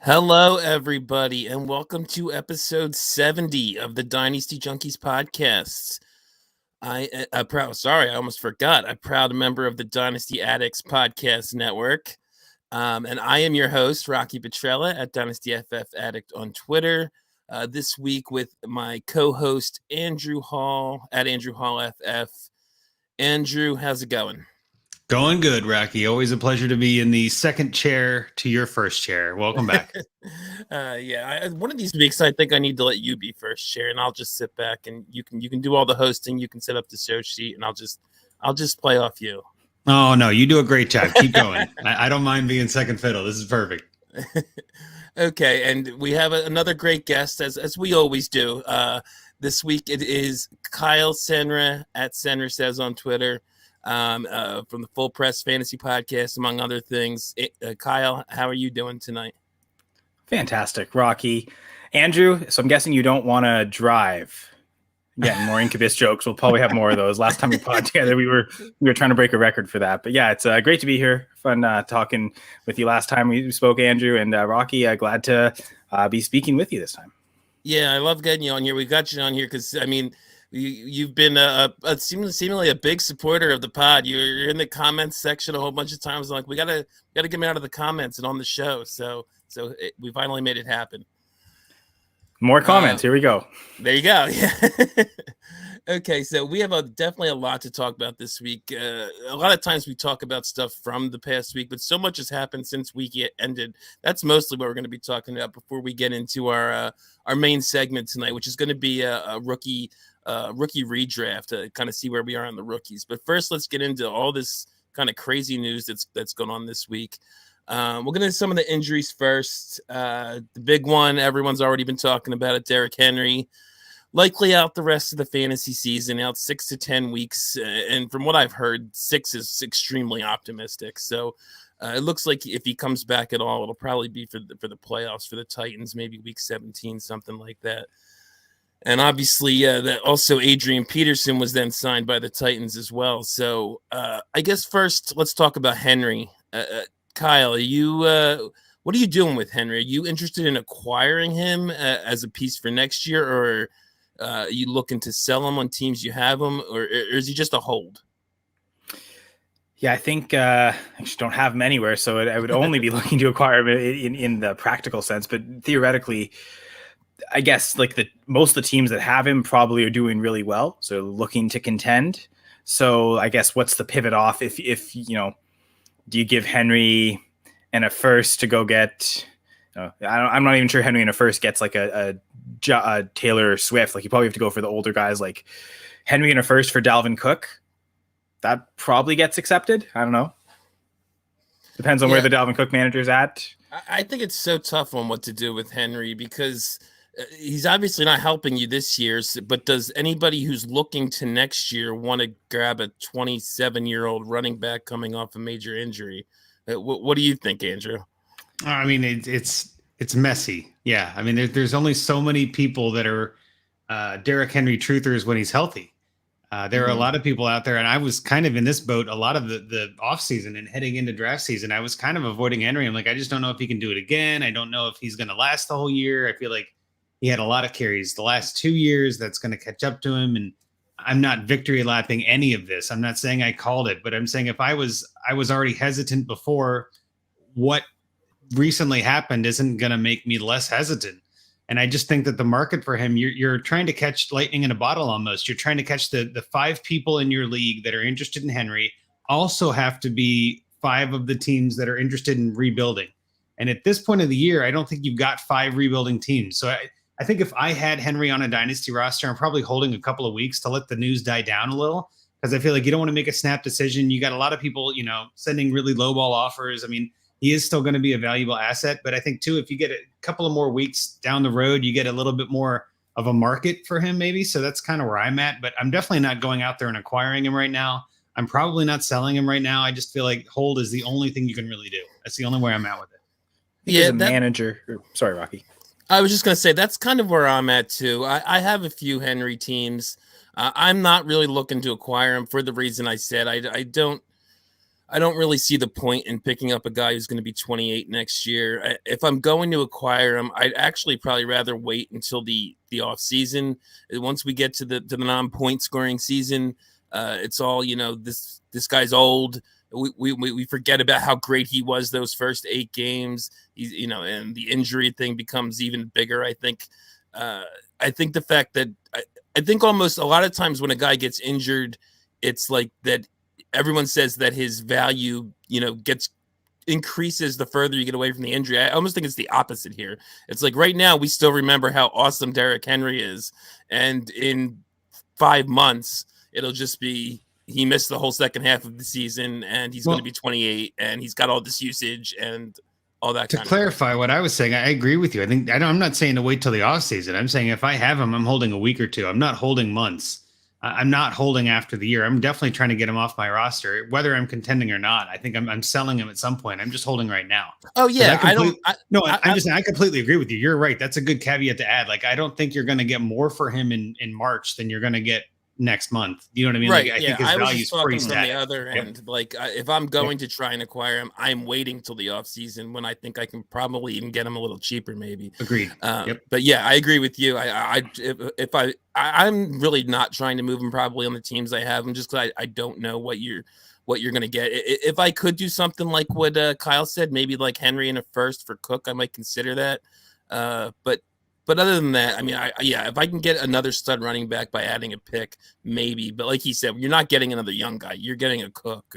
Hello, everybody, and welcome to episode 70 of the Dynasty Junkies podcasts. I almost forgot. I'm a proud member of the Dynasty Addicts Podcast Network. And I am your host, Rocky Petrella at Dynasty FF Addict on Twitter. This week with my co-host, Andrew Hall at Andrew Hall FF. Andrew, how's it going? Going good, Rocky. Always a pleasure to be in the second chair to your first chair. Welcome back. One of these weeks, I think I need to let you be first chair, and I'll just sit back and you can do all the hosting. You can set up the show sheet, and I'll just play off you. Oh no, you do a great job. Keep going. I don't mind being second fiddle. This is perfect. Okay, and we have another great guest as we always do. This week it is Kyle Senra at Senra Says on Twitter. From the Full Press Fantasy Podcast, among other things. Kyle, how are you doing tonight? Fantastic, Rocky. Andrew, so I'm guessing you don't want to drive. Getting more Incubus jokes. We'll probably have more of those. Last time we pod together, we were trying to break a record for that. But yeah, it's great to be here. Fun talking with you last time we spoke, Andrew, and Rocky. Glad to be speaking with you this time. Yeah, I love getting you on here. We got you on here because, I mean, you've been seemingly a big supporter of the pod. You're in the comments section a whole bunch of times. Like, we gotta get me out of the comments and on the show. So we finally made it happen. More comments. Here we go. There you go. Yeah. Okay, so we have definitely a lot to talk about this week. A lot of times we talk about stuff from the past week, but so much has happened since week ended. That's mostly what we're going to be talking about before we get into our main segment tonight, which is going to be a rookie redraft to kind of see where we are on the rookies. But first, let's get into all this kind of crazy news that's going on this week. We're going to do some of the injuries first. The big one, everyone's already been talking about it, Derrick Henry. Likely out the rest of the fantasy season, out 6 to 10 weeks. And from what I've heard, 6 is extremely optimistic. So it looks like if he comes back at all, it'll probably be for the playoffs for the Titans, maybe week 17, something like that. And obviously, also Adrian Peterson was then signed by the Titans as well. So I guess first, let's talk about Henry. Kyle, what are you doing with Henry? Are you interested in acquiring him as a piece for next year, or are you looking to sell him on teams you have him, or is he just a hold? Yeah, I think I just don't have him anywhere, so I would only be looking to acquire him in the practical sense. But theoretically, I guess like most of the teams that have him probably are doing really well, so looking to contend. So I guess what's the pivot off if do you give Henry and a first to go get? I'm not even sure Henry and a first gets like a Taylor Swift. Like you probably have to go for the older guys, like Henry and a first for Dalvin Cook. That probably gets accepted. I don't know. Depends on where the Dalvin Cook manager's at. I think it's so tough on what to do with Henry because he's obviously not helping you this year, but does anybody who's looking to next year want to grab a 27-year-old running back coming off a major injury? What do you think, Andrew? I mean, it's messy. Yeah. I mean, there's only so many people that are Derrick Henry truthers when he's healthy. There are a lot of people out there, and I was kind of in this boat a lot of the offseason and heading into draft season. I was kind of avoiding Henry. I'm like, I just don't know if he can do it again. I don't know if he's going to last the whole year. I feel like he had a lot of carries the last 2 years. That's going to catch up to him. And I'm not victory lapping any of this. I'm not saying I called it, but I'm saying if I was already hesitant before, what recently happened isn't going to make me less hesitant. And I just think that the market for him, you're trying to catch lightning in a bottle almost. You're trying to catch the 5 people in your league that are interested in Henry also have to be 5 of the teams that are interested in rebuilding. And at this point of the year, I don't think you've got 5 rebuilding teams. So I think if I had Henry on a dynasty roster, I'm probably holding a couple of weeks to let the news die down a little, because I feel like you don't want to make a snap decision. You got a lot of people, sending really low ball offers. I mean, he is still going to be a valuable asset, but I think too, if you get a couple of more weeks down the road, you get a little bit more of a market for him maybe. So that's kind of where I'm at, but I'm definitely not going out there and acquiring him right now. I'm probably not selling him right now. I just feel like hold is the only thing you can really do. That's the only way I'm at with it. Yeah, manager. Sorry, Rocky. I was just going to say that's kind of where I'm at too. I have a few Henry teams. I'm not really looking to acquire him for the reason I said. I don't really see the point in picking up a guy who's going to be 28 next year. If I'm going to acquire him, I'd actually probably rather wait until the off season. Once we get to the non-point scoring season, it's all, this guy's old. We forget about how great he was those first 8 games. He's, and the injury thing becomes even bigger. I think the fact that I think almost a lot of times when a guy gets injured, it's like that. Everyone says that his value, increases the further you get away from the injury. I almost think it's the opposite here. It's like right now we still remember how awesome Derrick Henry is, and in 5 months it'll just be he missed the whole second half of the season, and he's going to be 28, and he's got all this usage and all that. To clarify what I was saying, I agree with you. I'm not saying to wait till the off season. I'm saying if I have him, I'm holding a week or two. I'm not holding months. I'm not holding after the year. I'm definitely trying to get him off my roster, whether I'm contending or not. I think I'm selling him at some point. I'm just holding right now. Oh yeah, I'm just saying I completely agree with you. You're right. That's a good caveat to add. Like I don't think you're going to get more for him in March than you're going to get next month. You know what I mean? Right. Like, I think his value is pretty static. The other end, like if I'm going to try and acquire him, I'm waiting till the off season when I think I can probably even get him a little cheaper, maybe. Agreed. But yeah, I agree with you. I'm really not trying to move him probably on the teams I have him just because I don't know what you're going to get. If I could do something like what Kyle said, maybe like Henry in a first for Cook, I might consider that. But other than that, I mean, if I can get another stud running back by adding a pick, maybe. But like he said, you're not getting another young guy. You're getting a Cook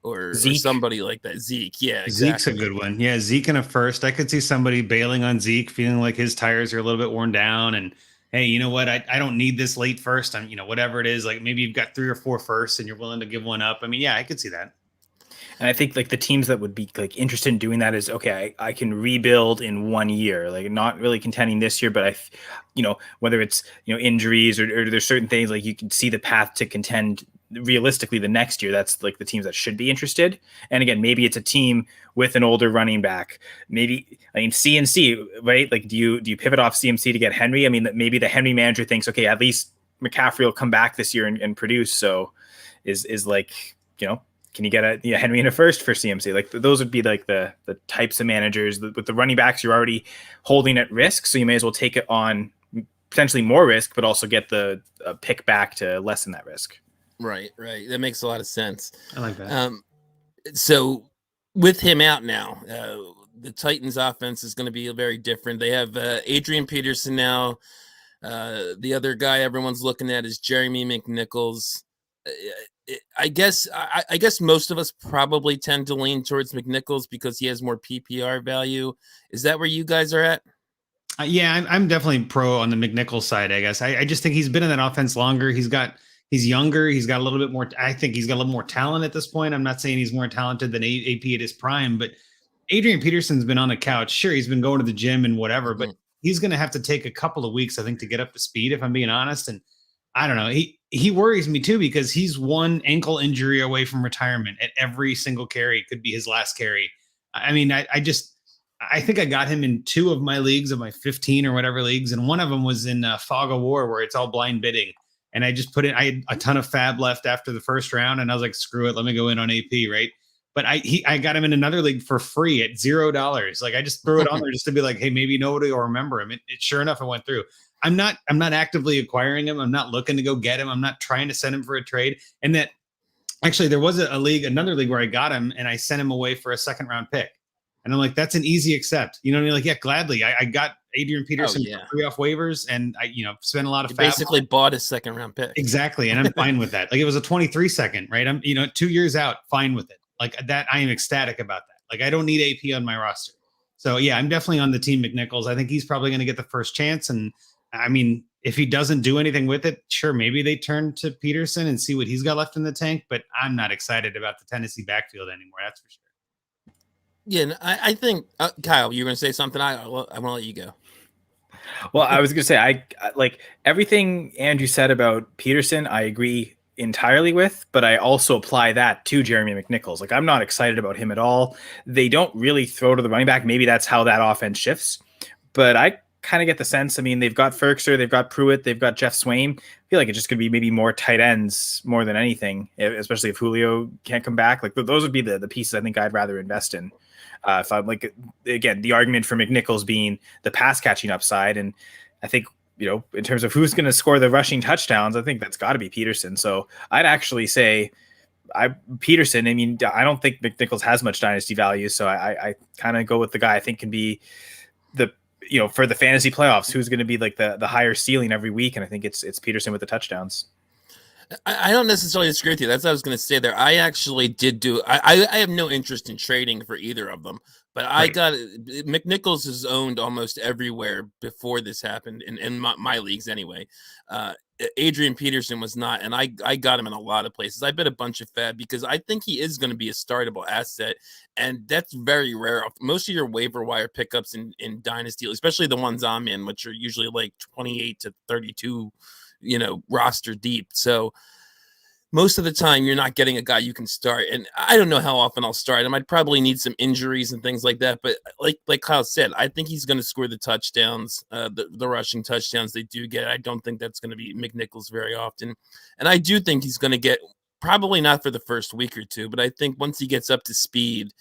or somebody like that. Zeke, yeah, exactly. Zeke's a good one. Yeah, Zeke in a first. I could see somebody bailing on Zeke, feeling like his tires are a little bit worn down. And hey, you know what? I don't need this late first. I'm, whatever it is. Like maybe you've got 3 or 4 firsts and you're willing to give one up. I mean, yeah, I could see that. And I think like the teams that would be like interested in doing that is, okay, I can rebuild in 1 year, like not really contending this year, but whether it's, injuries or there's certain things like you can see the path to contend realistically the next year. That's like the teams that should be interested. And again, maybe it's a team with an older running back, CMC, right? Like, do you pivot off CMC to get Henry? I mean, maybe the Henry manager thinks, okay, at least McCaffrey will come back this year and produce. So is like, can you get a Henry in a first for CMC? Like those would be like the types of managers with the running backs you're already holding at risk. So you may as well take it on potentially more risk, but also get the pick back to lessen that risk. Right. That makes a lot of sense. I like that. So with him out now, the Titans offense is going to be very different. They have Adrian Peterson now. The other guy everyone's looking at is Jeremy McNichols. I guess most of us probably tend to lean towards McNichols because he has more PPR value. Is that where you guys are at? Yeah, I'm definitely pro on the McNichols side. I guess I just think he's been in that offense longer. He's younger. He's got a little bit more. I think he's got a little more talent at this point. I'm not saying he's more talented than AP at his prime, but Adrian Peterson's been on the couch. Sure, he's been going to the gym and whatever, but he's going to have to take a couple of weeks, I think, to get up to speed, if I'm being honest. And I don't know. He worries me too because he's one ankle injury away from retirement at every single carry. It could be his last carry. I mean, I think I got him in 2 of my leagues, of my 15 or whatever leagues, and one of them was in Fog of War where it's all blind bidding. And I just I had a ton of fab left after the first round, and I was like, screw it, let me go in on AP, right? But I got him in another league for free at $0. Like I just threw it on there just to be like, hey, maybe nobody will remember him. It sure enough, it went through. I'm not actively acquiring him. I'm not looking to go get him. I'm not trying to send him for a trade. And that actually there was another league where I got him and I sent him away for a 2nd round pick. And I'm like, that's an easy accept. You know what I mean? Like, yeah, gladly. I got Adrian Peterson for free off waivers, and I, spent a lot of basically bought a 2nd round pick. Exactly. And I'm fine with that. Like it was a 23 second, right? I'm, 2 years out, fine with it. Like that. I am ecstatic about that. Like I don't need AP on my roster. So yeah, I'm definitely on the team McNichols. I think he's probably going to get the first chance. And I mean, if he doesn't do anything with it, sure, maybe they turn to Peterson and see what he's got left in the tank. But I'm not excited about the Tennessee backfield anymore. That's for sure. Yeah, I think, Kyle, you're going to say something. I want to let you go. Well, I was going to say, I like everything Andrew said about Peterson. I agree entirely with, but I also apply that to Jeremy McNichols. Like I'm not excited about him at all. They don't really throw to the running back. Maybe that's how that offense shifts, but I kind of get the sense. I mean, they've got Ferkser, they've got Pruitt, they've got Jeff Swain. I feel like it just could be maybe more tight ends more than anything, especially if Julio can't come back. Like those would be the pieces I think I'd rather invest in. If I'm like, again, the argument for McNichols being the pass catching upside. And I think, in terms of who's going to score the rushing touchdowns, I think that's got to be Peterson. So I'd actually say Peterson. I mean, I don't think McNichols has much dynasty value. So I kind of go with the guy I think can be for the fantasy playoffs, who's going to be like the higher ceiling every week. And I think it's Peterson with the touchdowns. I don't necessarily disagree with you. That's what I was going to say there. I actually did I have no interest in trading for either of them, but I got McNichols is owned almost everywhere before this happened in my leagues anyway. Adrian Peterson was not, and I got him in a lot of places. I bet a bunch of fab because I think he is going to be a startable asset, and that's very rare. Most of your waiver wire pickups in Dynasty, especially the ones I'm in, which are usually like 28 to 32 roster deep. So most of the time you're not getting a guy you can start. And I don't know how often I'll start him. I'd probably need some injuries and things like that. But like Kyle said, I think he's going to score the touchdowns, the rushing touchdowns they do get. I don't think that's going to be McNichols very often. And I do think he's going to get, probably not for the first week or two, but I think once he gets up to speed,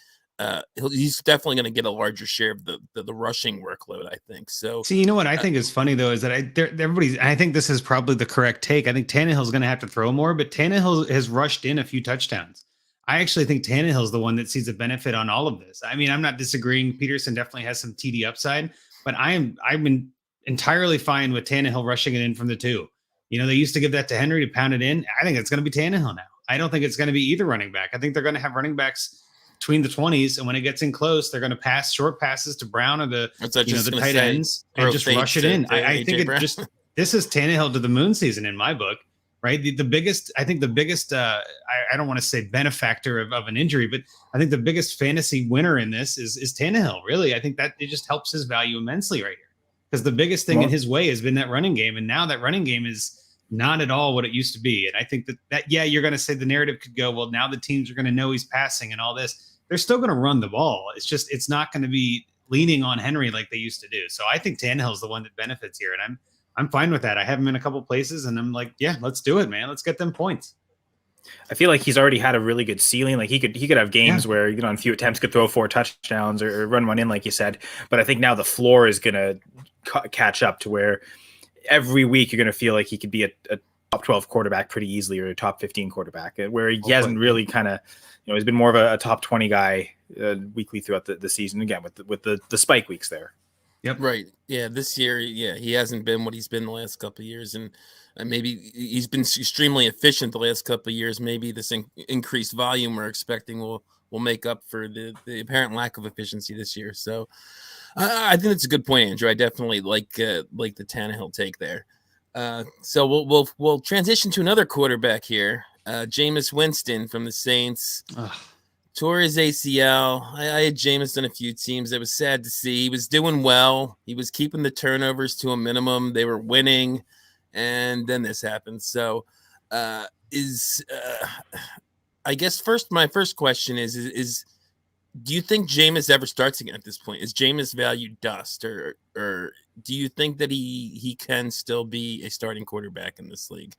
he's definitely going to get a larger share of the rushing workload, I think. So, see, you know what I think is funny though is that I think this is probably the correct take. I think Tannehill's going to have to throw more, but Tannehill has rushed in a few touchdowns. I actually think Tannehill's the one that sees a benefit on all of this. I mean, I'm not disagreeing. Peterson definitely has some TD upside, but I've been entirely fine with Tannehill rushing it in from the 2. They used to give that to Henry to pound it in. I think it's going to be Tannehill now. I don't think it's going to be either running back. I think they're going to have running backs between the 20s, and when it gets in close, they're going to pass short passes to Brown or the tight ends and just rush it in. I think this is Tannehill to the moon season in my book, right? The biggest, I don't want to say benefactor of an injury, but I think the biggest fantasy winner in this is Tannehill. Really, I think that it just helps his value immensely right here, because the biggest thing in his way has been that running game, and now that running game is not at all what it used to be. And I think that you're going to say the narrative could go, well, now the teams are going to know he's passing and all this. They're still going to run the ball. It's not going to be leaning on Henry like they used to do. So I think Tannehill's the one that benefits here, and I'm fine with that. I have him in a couple places, and I'm like, yeah, let's do it, man. Let's get them points. I feel like he's already had a really good ceiling. Like he could have games where on a few attempts could throw 4 touchdowns or run one in, like you said. But I think now the floor is going to catch up to where every week you're going to feel like he could be a top 12 quarterback pretty easily, or a top 15 quarterback, where he hasn't really kind of, he's been more of a top 20 guy weekly throughout the season, again, with the spike weeks there. Yep. Right. Yeah. This year, he hasn't been what he's been the last couple of years. And maybe he's been extremely efficient the last couple of years. Maybe this increased volume we're expecting will make up for the apparent lack of efficiency this year. So I think it's a good point, Andrew. I definitely like the Tannehill take there. So we'll transition to another quarterback here. Jameis Winston from the Saints. Tore his ACL. I had Jameis on a few teams. It was sad to see. He was doing well. He was keeping the turnovers to a minimum. They were winning, and then this happened. So, I guess my first question is do you think Jameis ever starts again at this point? Is Jameis value dust, or do you think that he can still be a starting quarterback in this league?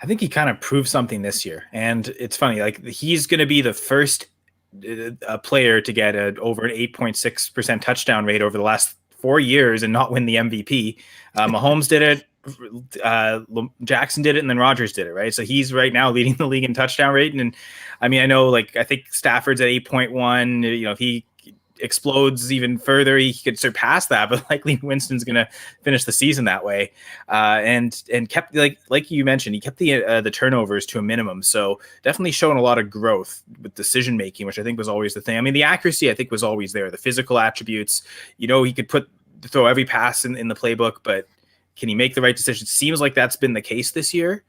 I think he kind of proved something this year. And it's funny, like he's going to be the first player to get over an 8.6% touchdown rate over the last 4 years and not win the MVP. Mahomes did it. Jackson did it, and then Rodgers did it, right? So he's right now leading the league in touchdown rate. And I mean, I know, like, I think Stafford's at 8.1. If he explodes even further, he could surpass that, but likely Winston's going to finish the season that way. And kept, like you mentioned, he kept the turnovers to a minimum. So definitely showing a lot of growth with decision making, which I think was always the thing. I mean, the accuracy I think was always there. The physical attributes, he could throw every pass in the playbook, but can he make the right decision? Seems like that's been the case this year.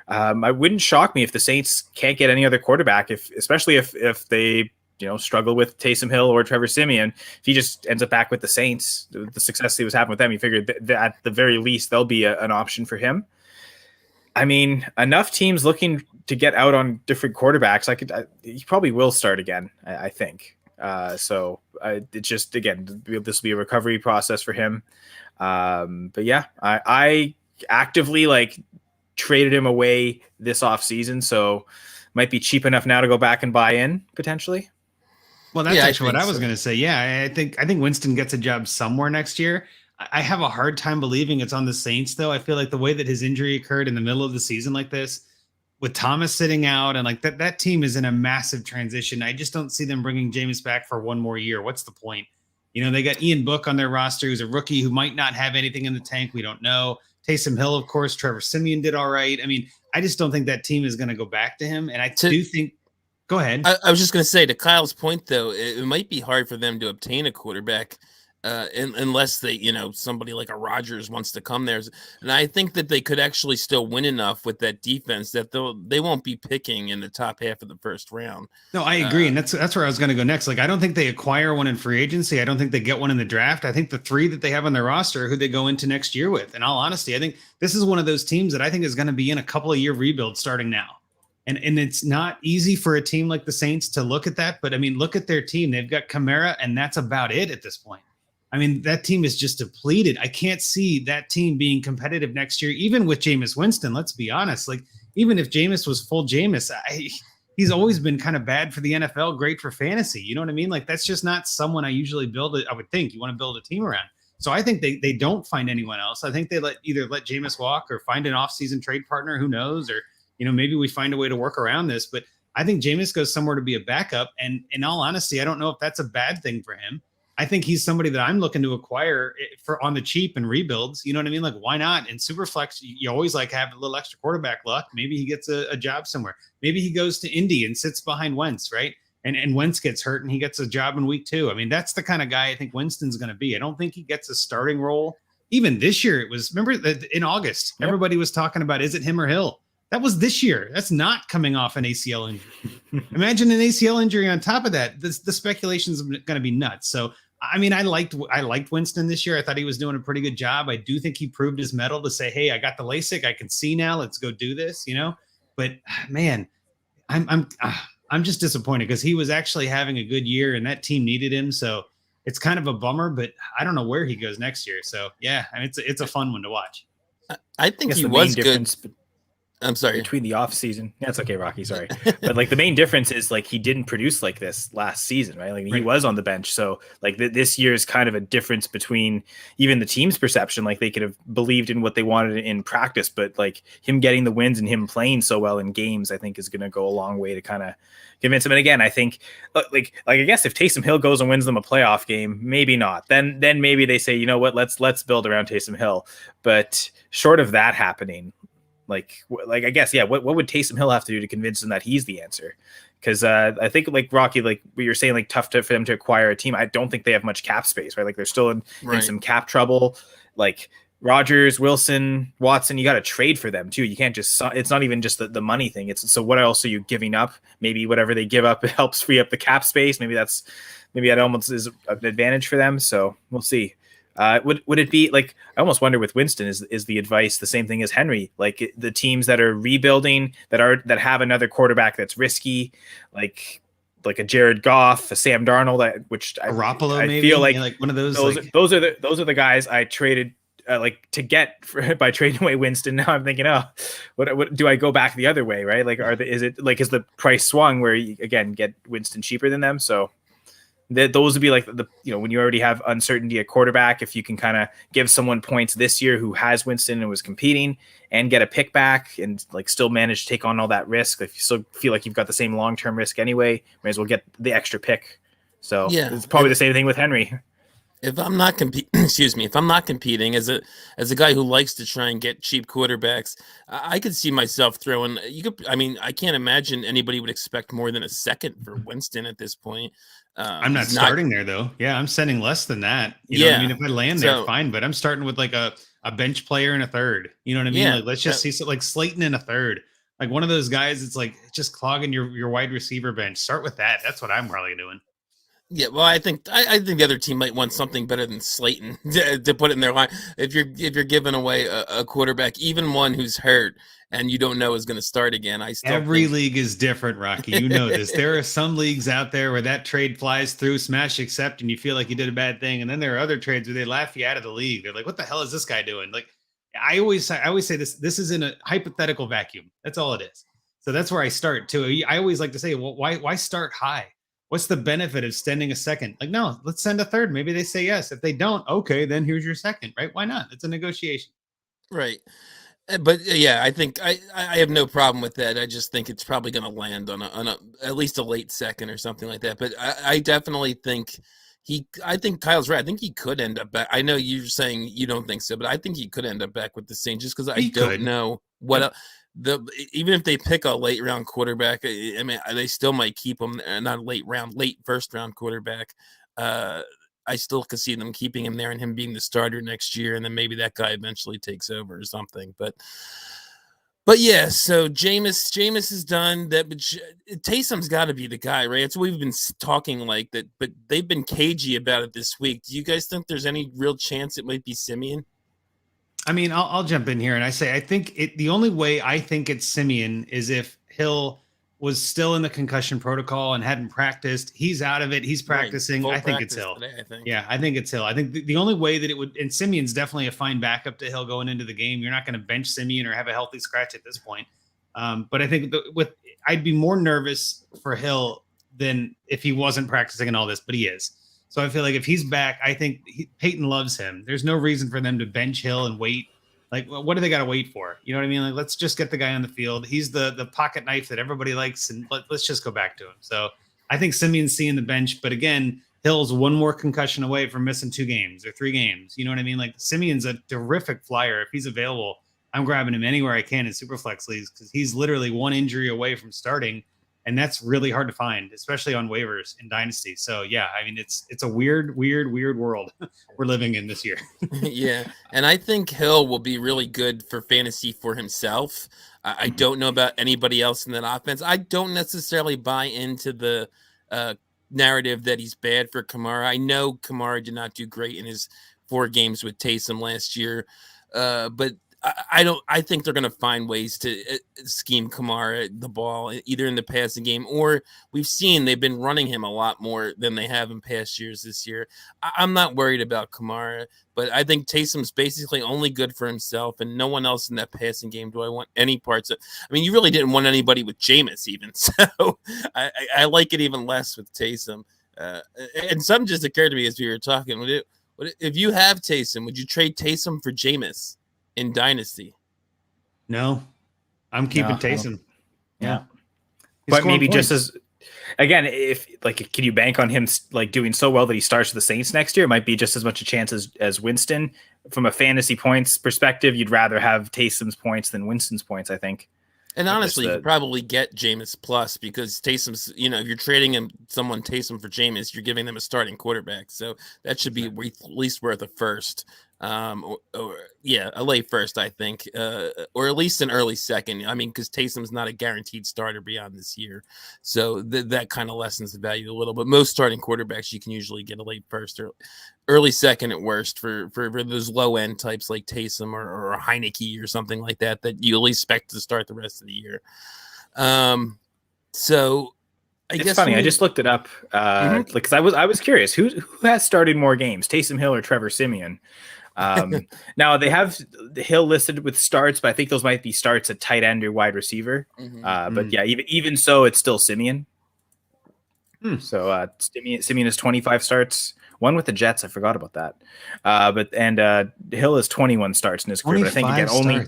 I wouldn't shock me if the Saints can't get any other quarterback, especially if they struggle with Taysom Hill or Trevor Siemian. If he just ends up back with the Saints, the success he was having with them, he figured that at the very least there'll be an option for him. I mean, enough teams looking to get out on different quarterbacks. He probably will start again, I think. So it's just, again, this will be a recovery process for him. But yeah, I actively like traded him away this off season, so might be cheap enough now to go back and buy in potentially. Well, that's actually what I was going to say. Yeah, I think Winston gets a job somewhere next year. I have a hard time believing it's on the Saints, though. I feel like the way that his injury occurred in the middle of the season like this, with Thomas sitting out, and like that team is in a massive transition. I just don't see them bringing Jameis back for one more year. What's the point? You know, they got Ian Book on their roster, who's a rookie who might not have anything in the tank. We don't know. Taysom Hill, of course. Trevor Siemian did all right. I mean, I just don't think that team is going to go back to him. And I do think, go ahead. I was just going to say, to Kyle's point, though, it might be hard for them to obtain a quarterback unless they, you know, somebody like a Rodgers wants to come there. And I think that they could actually still win enough with that defense that they won't be picking in the top half of the first round. No, I agree. And that's where I was going to go next. Like, I don't think they acquire one in free agency. I don't think they get one in the draft. I think the three that they have on their roster are who they go into next year with. In all honesty, I think this is one of those teams that I think is going to be in a couple of year rebuild starting now. And it's not easy for a team like the Saints to look at that. But I mean, look at their team. They've got Kamara, and that's about it at this point. I mean, that team is just depleted. I can't see that team being competitive next year, even with Jameis Winston. Let's be honest. Like, even if Jameis was full Jameis, he's always been kind of bad for the NFL, great for fantasy. You know what I mean? Like, that's just not someone I usually build it. I would think you want to build a team around. So I think they don't find anyone else. I think they either let Jameis walk or find an offseason trade partner. Who knows? Or, you know, maybe we find a way to work around this. But I think Jameis goes somewhere to be a backup. And in all honesty, I don't know if that's a bad thing for him. I think he's somebody that I'm looking to acquire for on the cheap and rebuilds. You know what I mean? Like, why not? In Superflex, you always like have a little extra quarterback luck. Maybe he gets a job somewhere. Maybe he goes to Indy and sits behind Wentz, right? And Wentz gets hurt and he gets a job in week 2. I mean, that's the kind of guy I think Winston's going to be. I don't think he gets a starting role. Even this year, it was, remember that in August, everybody was talking about, is it him or Hill? That was this year. That's not coming off an ACL injury. Imagine an ACL injury on top of that. The speculation is going to be nuts. So, I mean, I liked Winston this year. I thought he was doing a pretty good job. I do think he proved his mettle to say, hey, I got the LASIK. I can see now. Let's go do this, you know? But man, I'm just disappointed because he was actually having a good year and that team needed him. So it's kind of a bummer, but I don't know where he goes next year. So yeah, I mean, it's a fun one to watch. I think he was good. I'm sorry. Between the off season. That's okay, Rocky. Sorry. But like the main difference is like he didn't produce like this last season, right? Like he was on the bench. So like this year is kind of a difference between even the team's perception. Like they could have believed in what they wanted in practice, but like him getting the wins and him playing so well in games, I think is going to go a long way to kind of convince him. And again, I think like I guess if Taysom Hill goes and wins them a playoff game, maybe not. Then maybe they say, you know what, let's build around Taysom Hill. But short of that happening, like I guess, yeah, what would Taysom Hill have to do to convince him that he's the answer? Because I think like Rocky, like what you're saying, like tough for them to acquire a team. I don't think they have much cap space, right? Like they're still in some cap trouble. Like Rodgers, Wilson, Watson, you got to trade for them too. You can't just, it's not even just the money thing. It's so what else are you giving up? Maybe whatever they give up, it helps free up the cap space. Maybe that almost is an advantage for them. So we'll see. Would it be like, I almost wonder with Winston, is the advice the same thing as Henry? Like the teams that are rebuilding that have another quarterback that's risky, like a Jared Goff, a Sam Darnold, which Garoppolo, I maybe feel like one of those. Those are the guys I traded to get by trading away Winston. Now I'm thinking, oh, what do I go back the other way, right? Like is the price swung where you again get Winston cheaper than them? So those would be like when you already have uncertainty at quarterback, if you can kind of give someone points this year who has Winston and was competing and get a pick back and like still manage to take on all that risk. If you still feel like you've got the same long-term risk anyway, may as well get the extra pick. So yeah, it's probably the same thing with Henry. If I'm not competing as a guy who likes to try and get cheap quarterbacks, I could see myself throwing. I can't imagine anybody would expect more than a second for Winston at this point. I'm not starting there though. Yeah, I'm sending less than that. You know what I mean? If I land there, fine. But I'm starting with like a bench player and a third. You know what I mean? Like let's just see like Slayton in a third. Like one of those guys. It's like just clogging your wide receiver bench. Start with that. That's what I'm probably doing. Yeah, well, I think the other team might want something better than Slayton to put in their line. If you're giving away a quarterback, even one who's hurt and you don't know is going to start again, I still Every think league is different, Rocky. You know this. There are some leagues out there where that trade flies through, smash accept, and you feel like you did a bad thing. And then there are other trades where they laugh you out of the league. They're like, "What the hell is this guy doing?" Like, I always say this is in a hypothetical vacuum. That's all it is. So that's where I start too. I always like to say, well, why start high? What's the benefit of sending a second? Like, no, let's send a third. Maybe they say yes. If they don't, okay, then here's your second, right? Why not? It's a negotiation. right. But yeah, I think I have no problem with that. I just think it's probably going to land on a at least a late second or something like that. But I definitely think I think Kyle's right. I think he could end up back. I know you're saying you don't think so, but I think he could end up back with the Saints just because I don't know what even if they pick a late round quarterback. I mean, they still might keep him, not late first round quarterback. I still could see them keeping him there and him being the starter next year, and then maybe that guy eventually takes over or something. But yeah, so Jameis is done. Taysom's got to be the guy, right? It's what we've been talking like that, but they've been cagey about it this week. Do you guys think there's any real chance it might be Simeon? I mean, I'll jump in here and I say I think the only way I think it's Simeon is if Hill was still in the concussion protocol and hadn't practiced. He's out of it. He's practicing. Right. I think it's Hill. Today, I think. Yeah, I think it's Hill. I think the only way that it would, and Simeon's definitely a fine backup to Hill going into the game. You're not going to bench Simeon or have a healthy scratch at this point. But I think I'd be more nervous for Hill than if he wasn't practicing and all this, but he is. So I feel like if he's back, I think Peyton loves him. There's no reason for them to bench Hill and wait. Like, what do they got to wait for? You know what I mean? Like, let's just get the guy on the field. He's the pocket knife that everybody likes, and let's just go back to him. So I think Simeon's seeing the bench, but again, Hill's one more concussion away from missing 2 games or 3 games. You know what I mean? Like, Simeon's a terrific flyer. If he's available, I'm grabbing him anywhere I can in Superflex leagues because he's literally 1 injury away from starting, and that's really hard to find, especially on waivers in Dynasty. So yeah, I mean, it's a weird world we're living in this year. Yeah, and I think Hill will be really good for fantasy for himself. I don't know about anybody else in that offense. I don't necessarily buy into the narrative that he's bad for Kamara. I know Kamara did not do great in his 4 games with Taysom last year, but I think they're going to find ways to scheme Kamara the ball either in the passing game, or we've seen they've been running him a lot more than they have in past years this year. I'm not worried about Kamara, but I think Taysom's basically only good for himself and no one else in that passing game. Do I want any parts of? I mean, you really didn't want anybody with Jameis even, so I like it even less with Taysom. And something just occurred to me as we were talking. If you have Taysom, would you trade Taysom for Jameis in Dynasty? No, I'm keeping Taysom. Yeah. But maybe points. Just as, again, if like, can you bank on him like doing so well that he starts for the Saints next year? It might be just as much a chance as Winston. From a fantasy points perspective, you'd rather have Taysom's points than Winston's points, I think. And honestly, you could probably get Jameis plus because Taysom's, if you're trading someone Taysom for Jameis, you're giving them a starting quarterback. So that should be at least worth a first. A late first, I think, or at least an early second. I mean, because Taysom's not a guaranteed starter beyond this year, so that kind of lessens the value a little. But most starting quarterbacks, you can usually get a late first or early second at worst for those low end types like Taysom or Heineke or something like that you at least expect to start the rest of the year. So. It's funny. I just looked it up because I was curious who has started more games, Taysom Hill or Trevor Siemian. Now they have the Hill listed with starts, but I think those might be starts at tight end or wide receiver. But yeah, even so, it's still Siemian. So Siemian is 25 starts, one with the Jets. I forgot about that. But Hill is 21 starts in his career. But I think again only.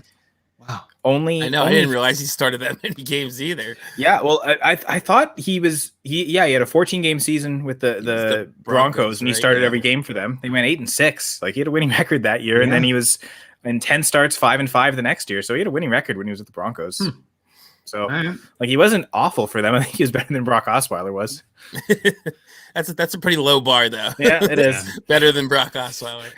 Wow. I know. I didn't realize he started that many games either. Yeah. Well, I thought he had a 14-game season with the Broncos, and he started every game for them. They went 8-6. Like, he had a winning record that year. And then he was in 10 starts, 5-5 the next year. So he had a winning record when he was with the Broncos. So like, he wasn't awful for them. I think he was better than Brock Osweiler was. That's a pretty low bar though. Yeah, it is. Better than Brock Osweiler.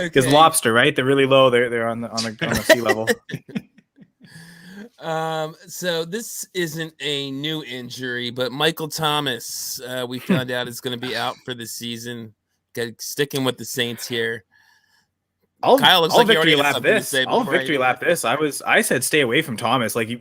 Because lobster, right? They're really low. They're on the sea level. So this isn't a new injury, but Michael Thomas, we found out is going to be out for the season. Sticking with the Saints here. Kyle looks like he already has something to say. I'll victory lap this. I said stay away from Thomas. Like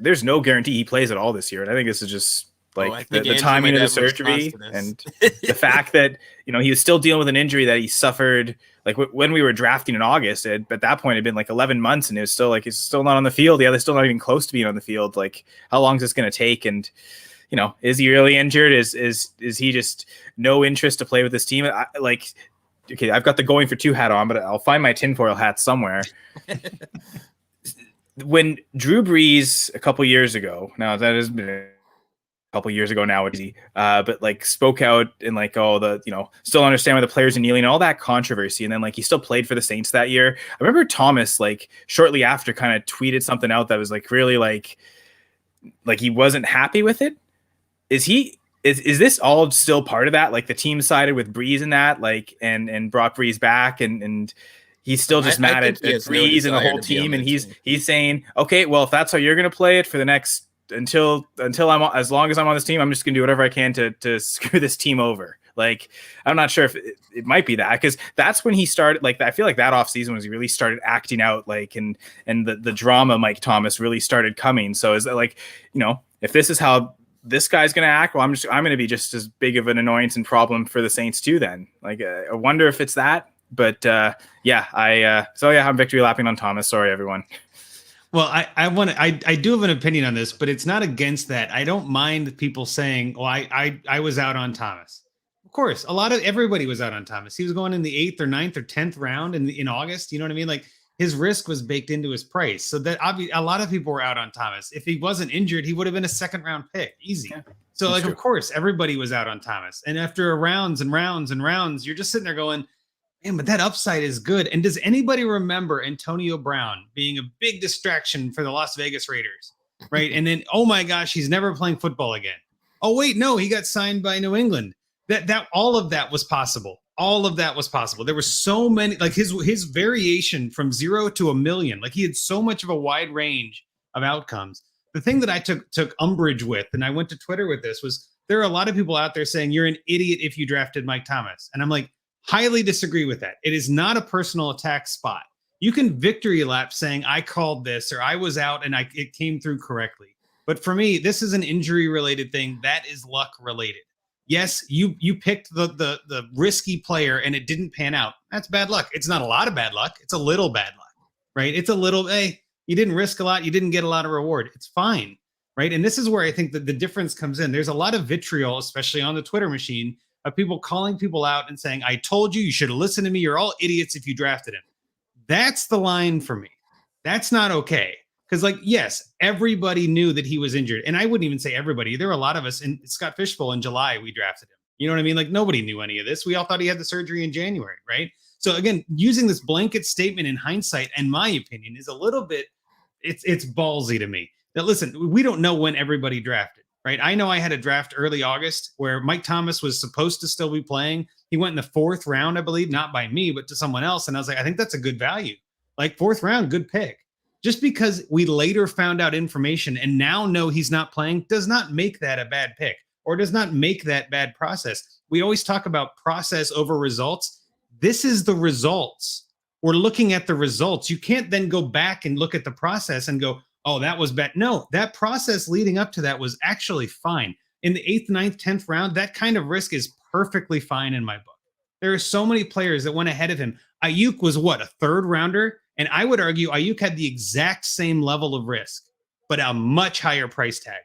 there's no guarantee he plays at all this year. And I think this is just like the timing of the surgery and the fact that he was still dealing with an injury that he suffered. Like when we were drafting in August, at that point it had been like 11 months, and it was still like he's still not on the field. Yeah, they're still not even close to being on the field. Like how long is this going to take? And is he really injured? Is he just no interest to play with this team? Okay, I've got the going for two hat on, but I'll find my tinfoil hat somewhere. When Drew Brees a couple years ago, now that has been a couple years ago now, but like spoke out and like, still understand why the players are kneeling and all that controversy. And then like he still played for the Saints that year. I remember Thomas like shortly after kind of tweeted something out that was like really like he wasn't happy with it. Is this all still part of that? Like the team sided with Breeze in that, like, and brought Breeze back, and he's still just mad at Breeze and the whole team, and he's saying, okay, well, if that's how you're gonna play it for the next until as long as I'm on this team, I'm just gonna do whatever I can to screw this team over. Like, I'm not sure if it might be that, because that's when he started. Like, I feel like that off season was he really started acting out, like, and the drama Mike Thomas really started coming. So is that like, if this is how this guy's going to act, well, I'm going to be just as big of an annoyance and problem for the Saints too then. Like, I wonder if it's that, but I'm victory lapping on Thomas. Sorry, everyone. Well, I do have an opinion on this, but it's not against that. I don't mind people saying, well, I was out on Thomas. Of course, everybody was out on Thomas. He was going in the 8th or 9th or 10th round in August. You know what I mean? Like, his risk was baked into his price. So that a lot of people were out on Thomas. If he wasn't injured, he would have been a 2nd round pick. Easy. Yeah, so like, true. Of course, everybody was out on Thomas. And after rounds and rounds and rounds, you're just sitting there going, man, but that upside is good. And does anybody remember Antonio Brown being a big distraction for the Las Vegas Raiders? Right. And then, oh my gosh, he's never playing football again. Oh, wait, no, he got signed by New England. That all of that was possible. All of that was possible. There were so many, like his variation from 0 to 1,000,000. Like he had so much of a wide range of outcomes. The thing that I took umbrage with, and I went to Twitter with this, was there are a lot of people out there saying you're an idiot if you drafted Mike Thomas. And I'm like, highly disagree with that. It is not a personal attack spot. You can victory lap saying I called this or I was out and it came through correctly. But for me, this is an injury related thing. That is luck related. Yes, you picked the risky player and it didn't pan out. That's bad luck. It's not a lot of bad luck. It's a little bad luck, right? It's a little, hey, you didn't risk a lot. You didn't get a lot of reward. It's fine, right? And this is where I think that the difference comes in. There's a lot of vitriol, especially on the Twitter machine, of people calling people out and saying, I told you, you should have listened to me. You're all idiots if you drafted him. That's the line for me. That's not okay. Because, like, yes, everybody knew that he was injured. And I wouldn't even say everybody. There were a lot of us in Scott Fishbowl in July, we drafted him. You know what I mean? Like, nobody knew any of this. We all thought he had the surgery in January, right? So, again, using this blanket statement in hindsight, in my opinion, is a little bit, it's ballsy to me. Now, listen, we don't know when everybody drafted, right? I know I had a draft early August where Mike Thomas was supposed to still be playing. He went in the 4th round, I believe, not by me, but to someone else. And I was like, I think that's a good value. Like, 4th round, good pick. Just because we later found out information and now know he's not playing does not make that a bad pick or does not make that bad process. We always talk about process over results. This is the results. We're looking at the results. You can't then go back and look at the process and go, oh, that was bad. No, that process leading up to that was actually fine. In the 8th, 9th, 10th round, that kind of risk is perfectly fine in my book. There are so many players that went ahead of him. Ayuk was what, a 3rd rounder? And I would argue Ayuk had the exact same level of risk, but a much higher price tag.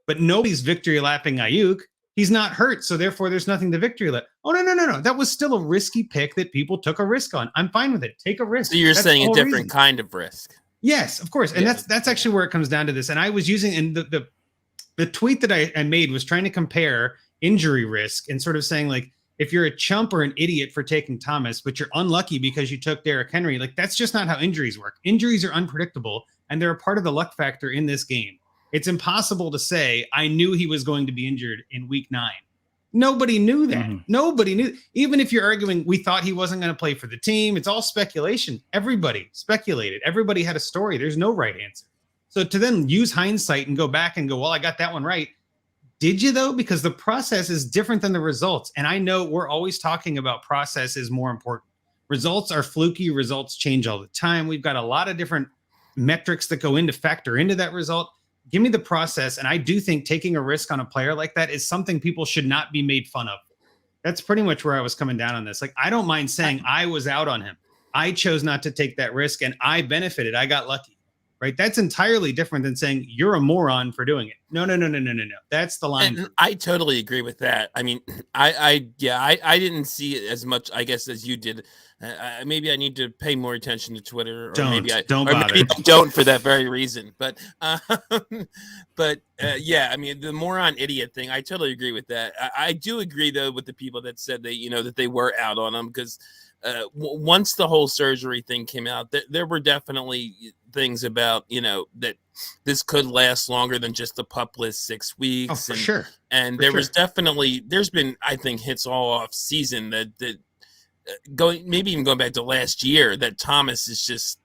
But nobody's victory lapping Ayuk. He's not hurt, so therefore there's nothing to victory lap. Oh, no. That was still a risky pick that people took a risk on. I'm fine with it. Take a risk. So you're saying a different kind of risk. Yes, of course. And that's actually where it comes down to this. And I was using, and the tweet that I made was trying to compare injury risk and sort of saying, like, if you're a chump or an idiot for taking Thomas, but you're unlucky because you took Derrick Henry, like, that's just not how injuries work. Injuries are unpredictable, and they're a part of the luck factor in this game. It's impossible to say, I knew he was going to be injured in week 9. Nobody knew that. Mm-hmm. Nobody knew. Even if you're arguing, we thought he wasn't going to play for the team, it's all speculation. Everybody speculated. Everybody had a story. There's no right answer. So to then use hindsight and go back and go, well, I got that one right. Did you though? Because the process is different than the results. And I know we're always talking about process is more important. Results are fluky. Results change all the time. We've got a lot of different metrics that go into factor into that result. Give me the process. And I do think taking a risk on a player like that is something people should not be made fun of. That's pretty much where I was coming down on this. Like, I don't mind saying I was out on him. I chose not to take that risk and I benefited. I got lucky, right? That's entirely different than saying you're a moron for doing it. No. That's the line. And I totally agree with that. I mean, I didn't see it as much, I guess, as you did. Maybe I need to pay more attention to Twitter, or maybe I don't for that very reason. But yeah, I mean, the moron idiot thing, I totally agree with that. I do agree though with the people that said that they were out on him, because once the whole surgery thing came out, there were definitely things about that this could last longer than just the pup list 6 weeks. Oh, for sure. And there's been, I think, hits all off season that maybe even going back to last year, that Thomas is just,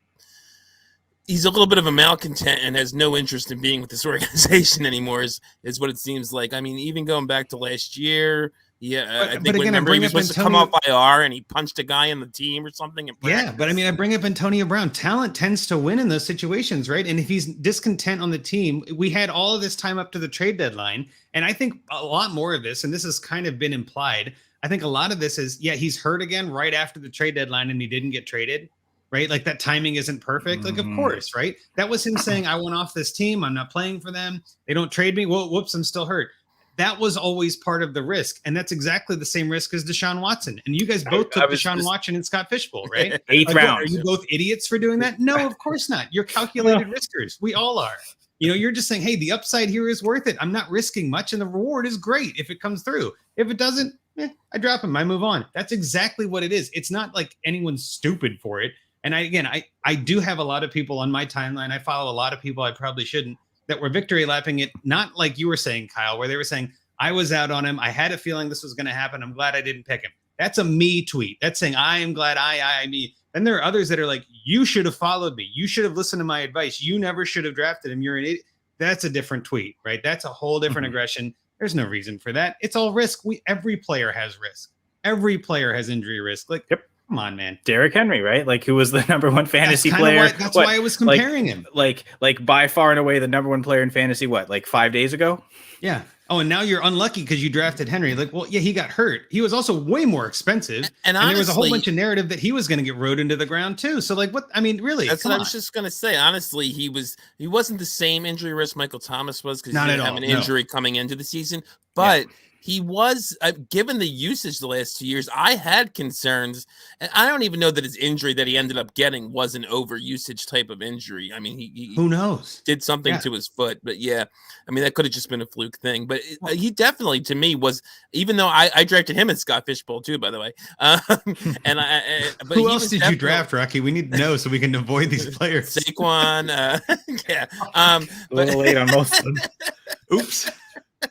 he's a little bit of a malcontent and has no interest in being with this organization anymore, is what it seems like. I mean, even going back to last year, I think remember he was supposed to come off IR and he punched a guy in the team or something. Yeah, but I mean, I bring up Antonio Brown. Talent tends to win in those situations, right? And if he's discontent on the team, we had all of this time up to the trade deadline. And I think a lot more of this, and this has kind of been implied, I think a lot of this is, he's hurt again right after the trade deadline and he didn't get traded, right? Like, that timing isn't perfect. Like, of course, right? That was him saying, I went off this team. I'm not playing for them. They don't trade me. Well, whoops, I'm still hurt. That was always part of the risk. And that's exactly the same risk as Deshaun Watson. And you guys both took Deshaun Watson and Scott Fishbowl, right? 8th round. Are you both idiots for doing that? No, of course not. You're calculated riskers. We all are. You're just saying, hey, the upside here is worth it. I'm not risking much and the reward is great if it comes through. If it doesn't, I drop him. I move on. That's exactly what it is. It's not like anyone's stupid for it. And I do have a lot of people on my timeline. I follow a lot of people I probably shouldn't, that were victory lapping it. Not like you were saying, Kyle, where they were saying, I was out on him. I had a feeling this was going to happen. I'm glad I didn't pick him. That's a me tweet. That's saying, I am glad me. Then there are others that are like, you should have followed me. You should have listened to my advice. You never should have drafted him. You're an idiot. That's a different tweet, right? That's a whole different aggression. There's no reason for that. It's all risk. Every player has risk. Every player has injury risk. Like, come on, man. Derrick Henry, right? Like, who was the number one fantasy player? That's why I was comparing him. Like by far and away the number one player in fantasy, like 5 days ago? Yeah. Oh, and now you're unlucky because you drafted Henry. Like, well, yeah, he got hurt. He was also way more expensive. And honestly, there was a whole bunch of narrative that he was going to get rode into the ground too. So like, what? I mean, really? That's what I was just going to say. Honestly, he wasn't the same injury risk Michael Thomas was, because he didn't have an injury coming into the season. But he was, given the usage the last 2 years, I had concerns. And I don't even know that his injury that he ended up getting was an over usage type of injury. I mean, he who knows, did something to his foot, but I mean, that could have just been a fluke thing. But he definitely, to me, was, even though I drafted him in Scott Fishbowl too, by the way. But who else did you draft, Rocky? We need to know so we can avoid these players. Saquon, a little late on most of them. Oops.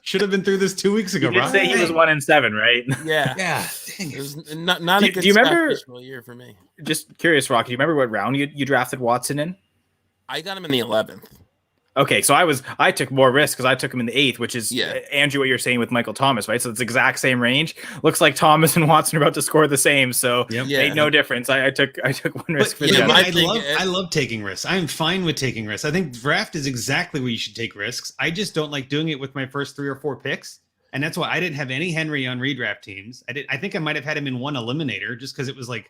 Should have been through this 2 weeks ago. You did say he was 1-7, right? Yeah. Dang. It was not a good year for me. Just curious, Rocky, do you remember what round you drafted Watson in? I got him in the 11th. Okay, so I took more risk because I took him in the 8th, which is Andrew, what you're saying with Michael Thomas, right? So it's the exact same range. Looks like Thomas and Watson are about to score the same, so made no difference. I took one risk for the other. I love taking risks. I'm fine with taking risks. I think draft is exactly where you should take risks. I just don't like doing it with my first 3 or 4 picks, and that's why I didn't have any Henry on redraft teams. I think I might have had him in one eliminator just because it was like,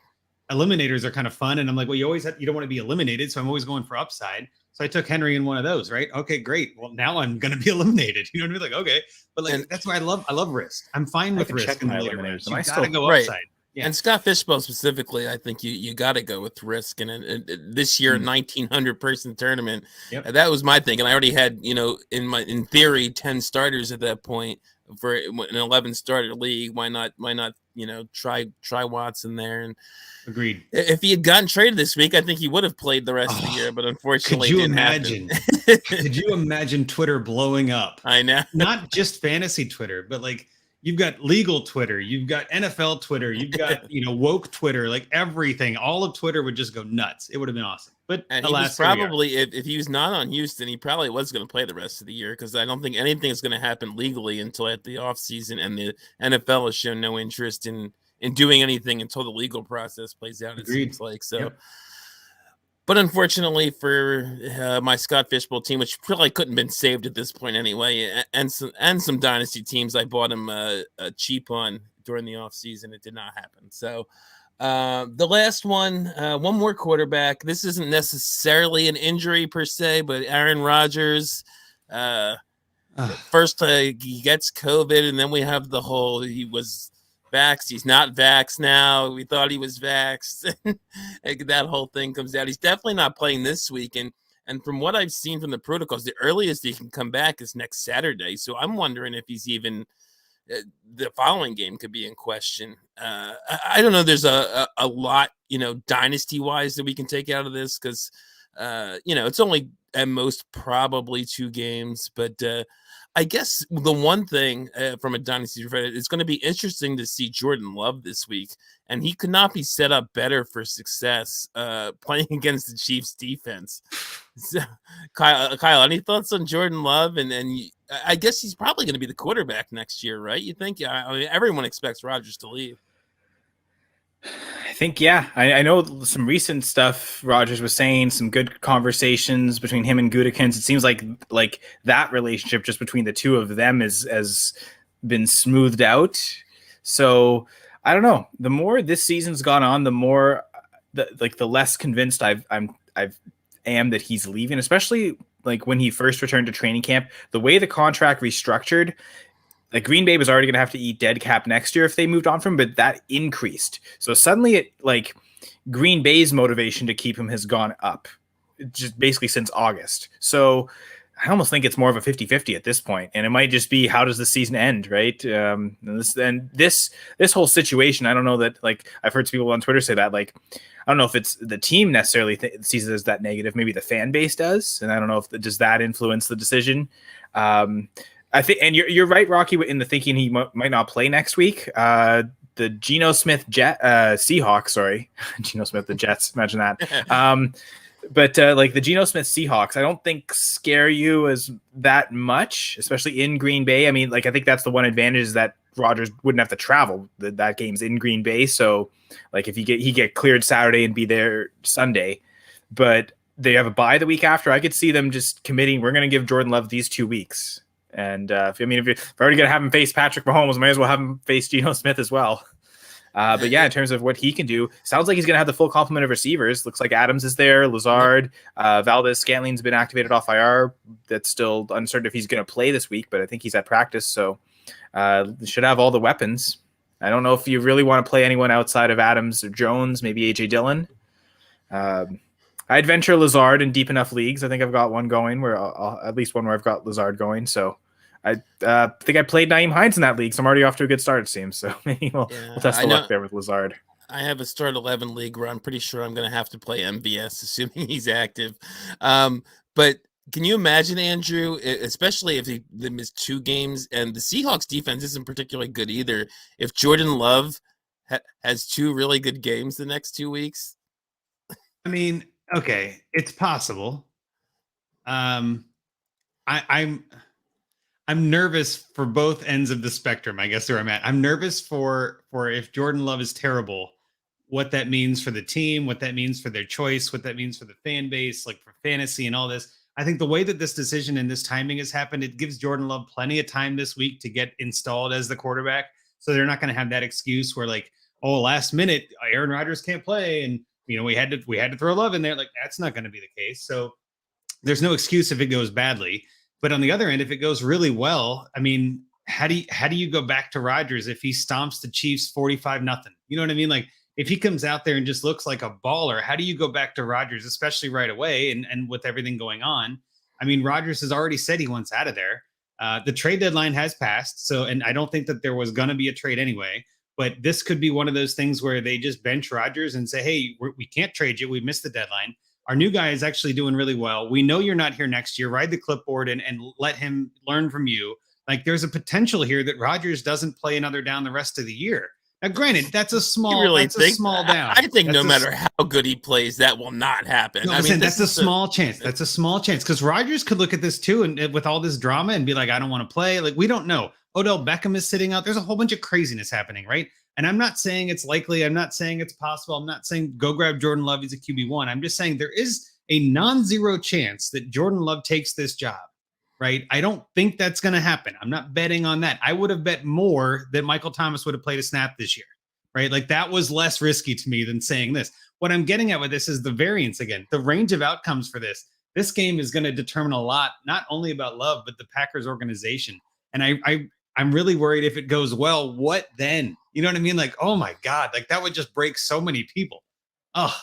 eliminators are kind of fun, and I'm like, well, you don't want to be eliminated, so I'm always going for upside. So I took Henry in one of those, right? Okay, great. Well, now I'm going to be eliminated. You know what I mean? Like, okay, but like that's why I love risk. I'm fine with risk in the later rounds. You got to go upside. Yeah. And Scott Fishbowl specifically, I think you got to go with risk. And this year, 1,900 person tournament, that was my thing. And I already had, in theory, 10 starters at that point for an 11 starter league. Why not? Try Watson there. And agreed. If he had gotten traded this week, I think he would have played the rest of the year. But unfortunately, could you imagine Twitter blowing up? I know. Not just fantasy Twitter, but like you've got legal Twitter, you've got NFL Twitter, you've got, woke Twitter, like everything. All of Twitter would just go nuts. It would have been awesome. But And alas, he was probably, if he was not on Houston, he probably was going to play the rest of the year, because I don't think anything is going to happen legally until at the offseason, and the NFL has shown no interest in doing anything until the legal process plays out, it seems like. So, yep. But unfortunately for my Scott Fishbowl team, which probably couldn't have been saved at this point anyway, and some Dynasty teams I bought him cheap on during the offseason, it did not happen. So the last one more quarterback. This isn't necessarily an injury per se, but Aaron Rodgers, first he gets COVID, and then we have the whole, he was vaxxed, he's not vaxxed now, we thought he was vaxxed. That whole thing comes out. He's definitely not playing this week, and from what I've seen from the protocols, the earliest he can come back is next Saturday. So I'm wondering if he's even the following game could be in question. I don't know. There's a lot, dynasty wise, that we can take out of this, because it's only at most probably 2 games, but I guess the one thing from a dynasty perspective, it's going to be interesting to see Jordan Love this week, and he could not be set up better for success playing against the Chiefs defense. So, Kyle, any thoughts on Jordan Love? And I guess he's probably going to be the quarterback next year, right? You think? I mean, everyone expects Rodgers to leave. I think, yeah. I know some recent stuff Rodgers was saying, some good conversations between him and Gutekunst. It seems like that relationship just between the two of them has been smoothed out. So I don't know. The more this season's gone on, the more the less convinced I am that he's leaving, especially like when he first returned to training camp. The way the contract restructured, like Green Bay was already going to have to eat dead cap next year if they moved on from him, but that increased. So suddenly Green Bay's motivation to keep him has gone up just basically since August. So I almost think it's more of a 50-50 at this point. And it might just be, how does the season end? Right. This whole situation, I don't know that, I've heard some people on Twitter say that, I don't know if it's the team necessarily sees it as that negative. Maybe the fan base does. And I don't know if does that influence the decision. I think, and you're right, Rocky, in the thinking he might not play next week. The Geno Smith Seahawks, sorry, Geno Smith, the Jets. Imagine that. But the Geno Smith Seahawks, I don't think scare you as that much, especially in Green Bay. I mean, I think that's the one advantage, is that Rodgers wouldn't have to travel. That game's in Green Bay, so if he get cleared Saturday and be there Sunday, but they have a bye the week after. I could see them just committing, we're going to give Jordan Love these 2 weeks. And if you're already going to have him face Patrick Mahomes, might as well have him face Geno Smith as well. But yeah, in terms of what he can do, sounds like he's going to have the full complement of receivers. Looks like Adams is there, Lazard, Valdez-Scantling's been activated off IR. That's still uncertain if he's going to play this week, but I think he's at practice, so should have all the weapons. I don't know if you really want to play anyone outside of Adams or Jones, maybe AJ Dillon. I'd venture Lazard in deep enough leagues. I think I've got one going where at least one where I've got Lazard going. So I think I played Nyheim Hines in that league, so I'm already off to a good start, it seems. So maybe we'll test the luck there with Lazard. I have a start 11 league where I'm pretty sure I'm going to have to play MVS, assuming he's active. But can you imagine, Andrew, especially if they miss 2 games, and the Seahawks defense isn't particularly good either, if Jordan Love has 2 really good games the next 2 weeks? I mean, okay, it's possible. I'm nervous for both ends of the spectrum, I guess, where I'm at. I'm nervous for if Jordan Love is terrible, what that means for the team, what that means for their choice, what that means for the fan base, for fantasy and all this. I think the way that this decision and this timing has happened, it gives Jordan Love plenty of time this week to get installed as the quarterback. So they're not going to have that excuse where last minute Aaron Rodgers can't play, and we had to throw Love in there. That's not going to be the case. So there's no excuse if it goes badly. But on the other end, if it goes really well, I mean, how do you go back to Rodgers if he stomps the Chiefs 45-0? You know what I mean? If he comes out there and just looks like a baller, how do you go back to Rodgers, especially right away and with everything going on? I mean, Rodgers has already said he wants out of there. The trade deadline has passed. And I don't think that there was going to be a trade anyway. But this could be one of those things where they just bench Rodgers and say, hey, we can't trade you. We missed the deadline. Our new guy is actually doing really well. We know you're not here next year. Ride the clipboard and let him learn from you. Like there's a potential here that Rodgers doesn't play another down the rest of the year. Now, granted, that's a small down. I think no matter how good he plays, that will not happen. No, that's a small chance. That's a small chance because Rodgers could look at this too, and with all this drama, and be like, I don't want to play. Like we don't know. Odell Beckham is sitting out. There's a whole bunch of craziness happening, right? And I'm not saying it's likely. I'm not saying it's possible. I'm not saying go grab Jordan Love. He's a QB1. I'm just saying there is a non-zero chance that Jordan Love takes this job. Right. I don't think that's going to happen. I'm not betting on that. I would have bet more that Michael Thomas would have played a snap this year. Right. Like that was less risky to me than saying this. What I'm getting at with this is the variance again, the range of outcomes for this. This game is going to determine a lot, not only about Love, but the Packers organization. And I'm really worried if it goes well, what then? You know what I mean? Like, oh, my God, like that would just break so many people. Oh,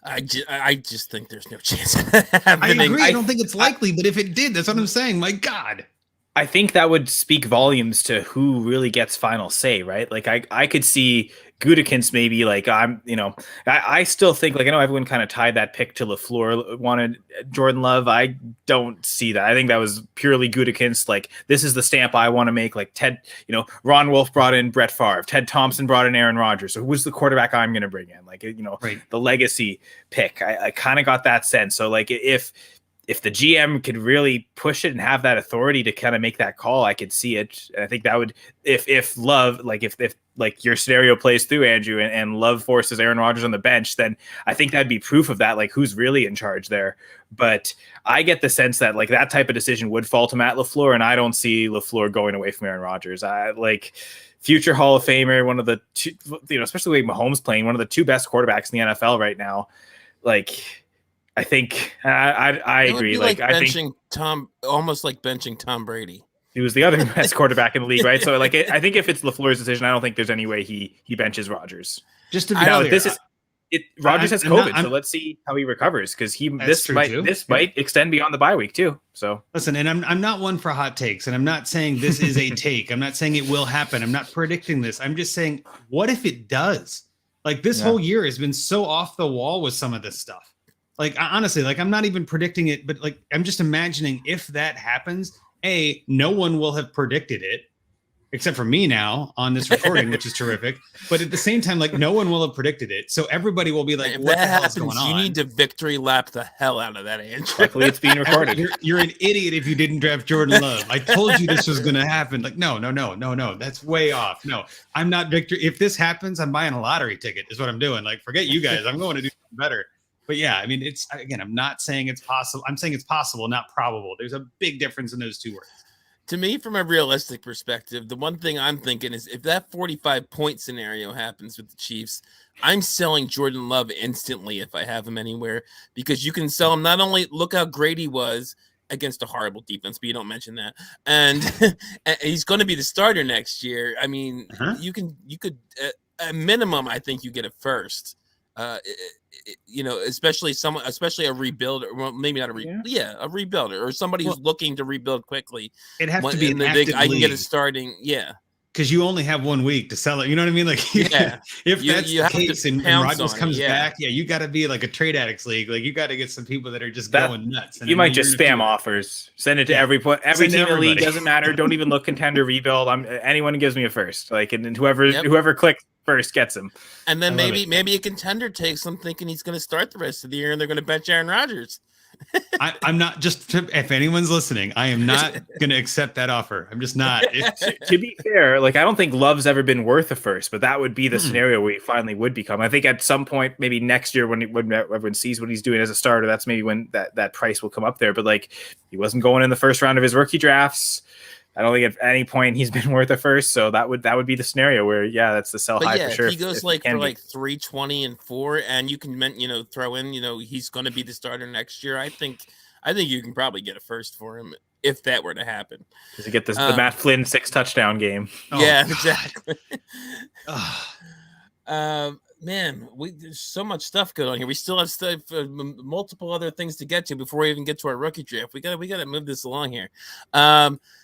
I just think there's no chance. I agree. I don't think it's likely, but if it did, that's what I'm saying. My God. I think that would speak volumes to who really gets final say, right? Like I could see Gutekunst maybe like I still think like I know everyone kind of tied that pick to LaFleur wanted Jordan Love. I don't see that. I think that was purely Gutekunst. Like this is the stamp I want to make. Like Ted, Ron Wolf brought in Brett Favre. Ted Thompson brought in Aaron Rodgers. So who's the quarterback I'm going to bring in? Like right. The legacy pick. I kind of got that sense. So like if the GM could really push it and have that authority to kind of make that call, I could see it. And I think that would, if Love, like if like your scenario plays through, Andrew, and Love forces Aaron Rodgers on the bench, then I think that'd be proof of that, like who's really in charge there. But I get the sense that like that type of decision would fall to Matt LaFleur, and I don't see LaFleur going away from Aaron Rodgers. I like future Hall of Famer, one of the two, especially the way Mahomes playing, one of the two best quarterbacks in the NFL right now. Like, I think I agree. Like I think almost like benching Tom Brady. He was the other best quarterback in the league, right? So like I think if it's LaFleur's decision, I don't think there's any way he benches Rodgers. Just to be clear, Rodgers has COVID, so let's see how he recovers because this might extend beyond the bye week too. So listen, and I'm not one for hot takes, and I'm not saying this is a take. I'm not saying it will happen. I'm not predicting this. I'm just saying, what if it does? Like this whole year has been so off the wall with some of this stuff. Like honestly, like I'm not even predicting it, but like I'm just imagining if that happens, no one will have predicted it except for me now on this recording, which is terrific. But at the same time, like no one will have predicted it. So everybody will be like, if what the hell happens, is going on? You need to victory lap the hell out of that, Andrew. Luckily, it's being recorded. You're an idiot if you didn't draft Jordan Love. I told you this was going to happen. Like, no. That's way off. No, I'm not Victor. If this happens, I'm buying a lottery ticket is what I'm doing. Like, forget you guys. I'm going to do something better. But yeah, I mean, I'm not saying it's possible. I'm saying it's possible, not probable. There's a big difference in those two words. To me, from a realistic perspective, the one thing I'm thinking is if that 45-point scenario happens with the Chiefs, I'm selling Jordan Love instantly if I have him anywhere, because you can sell him. Not only look how great he was against a horrible defense, but you don't mention that, and he's going to be the starter next year. I mean, you could at minimum, I think you get a first. Especially a rebuilder. Well, maybe not a rebuilder or somebody who's looking to rebuild quickly. It has to be an active I can get league. it starting. Yeah. Because you only have 1 week to sell it. You know what I mean? Like, if that's the case and Rodgers comes back, you got to be like a trade addicts league. Like, you got to get some people that are just going nuts. And you might just spam offers, send it to every team in the league. Doesn't matter. Don't even look contender rebuild. Anyone who gives me a first, like, and whoever clicks first gets him. And then maybe a contender takes him thinking he's going to start the rest of the year, and they're going to bench Aaron Rodgers. I'm not if anyone's listening, I am not going to accept that offer. I'm just not. To be fair, like I don't think Love's ever been worth a first, but that would be the scenario where he finally would become. I think at some point, maybe next year when everyone sees what he's doing as a starter, that's maybe when that price will come up there. But like he wasn't going in the first round of his rookie drafts. I don't think at any point he's been worth a first, so that would be the scenario where that's the sell high for sure. If he goes for 320 and 4, and you can throw in he's going to be the starter next year. I think you can probably get a first for him if that were to happen. Does he get the Matt Flynn 6 touchdown game? Yeah, exactly. Man, there's so much stuff going on here. We still have stuff, multiple other things to get to before we even get to our rookie draft. We got to move this along here.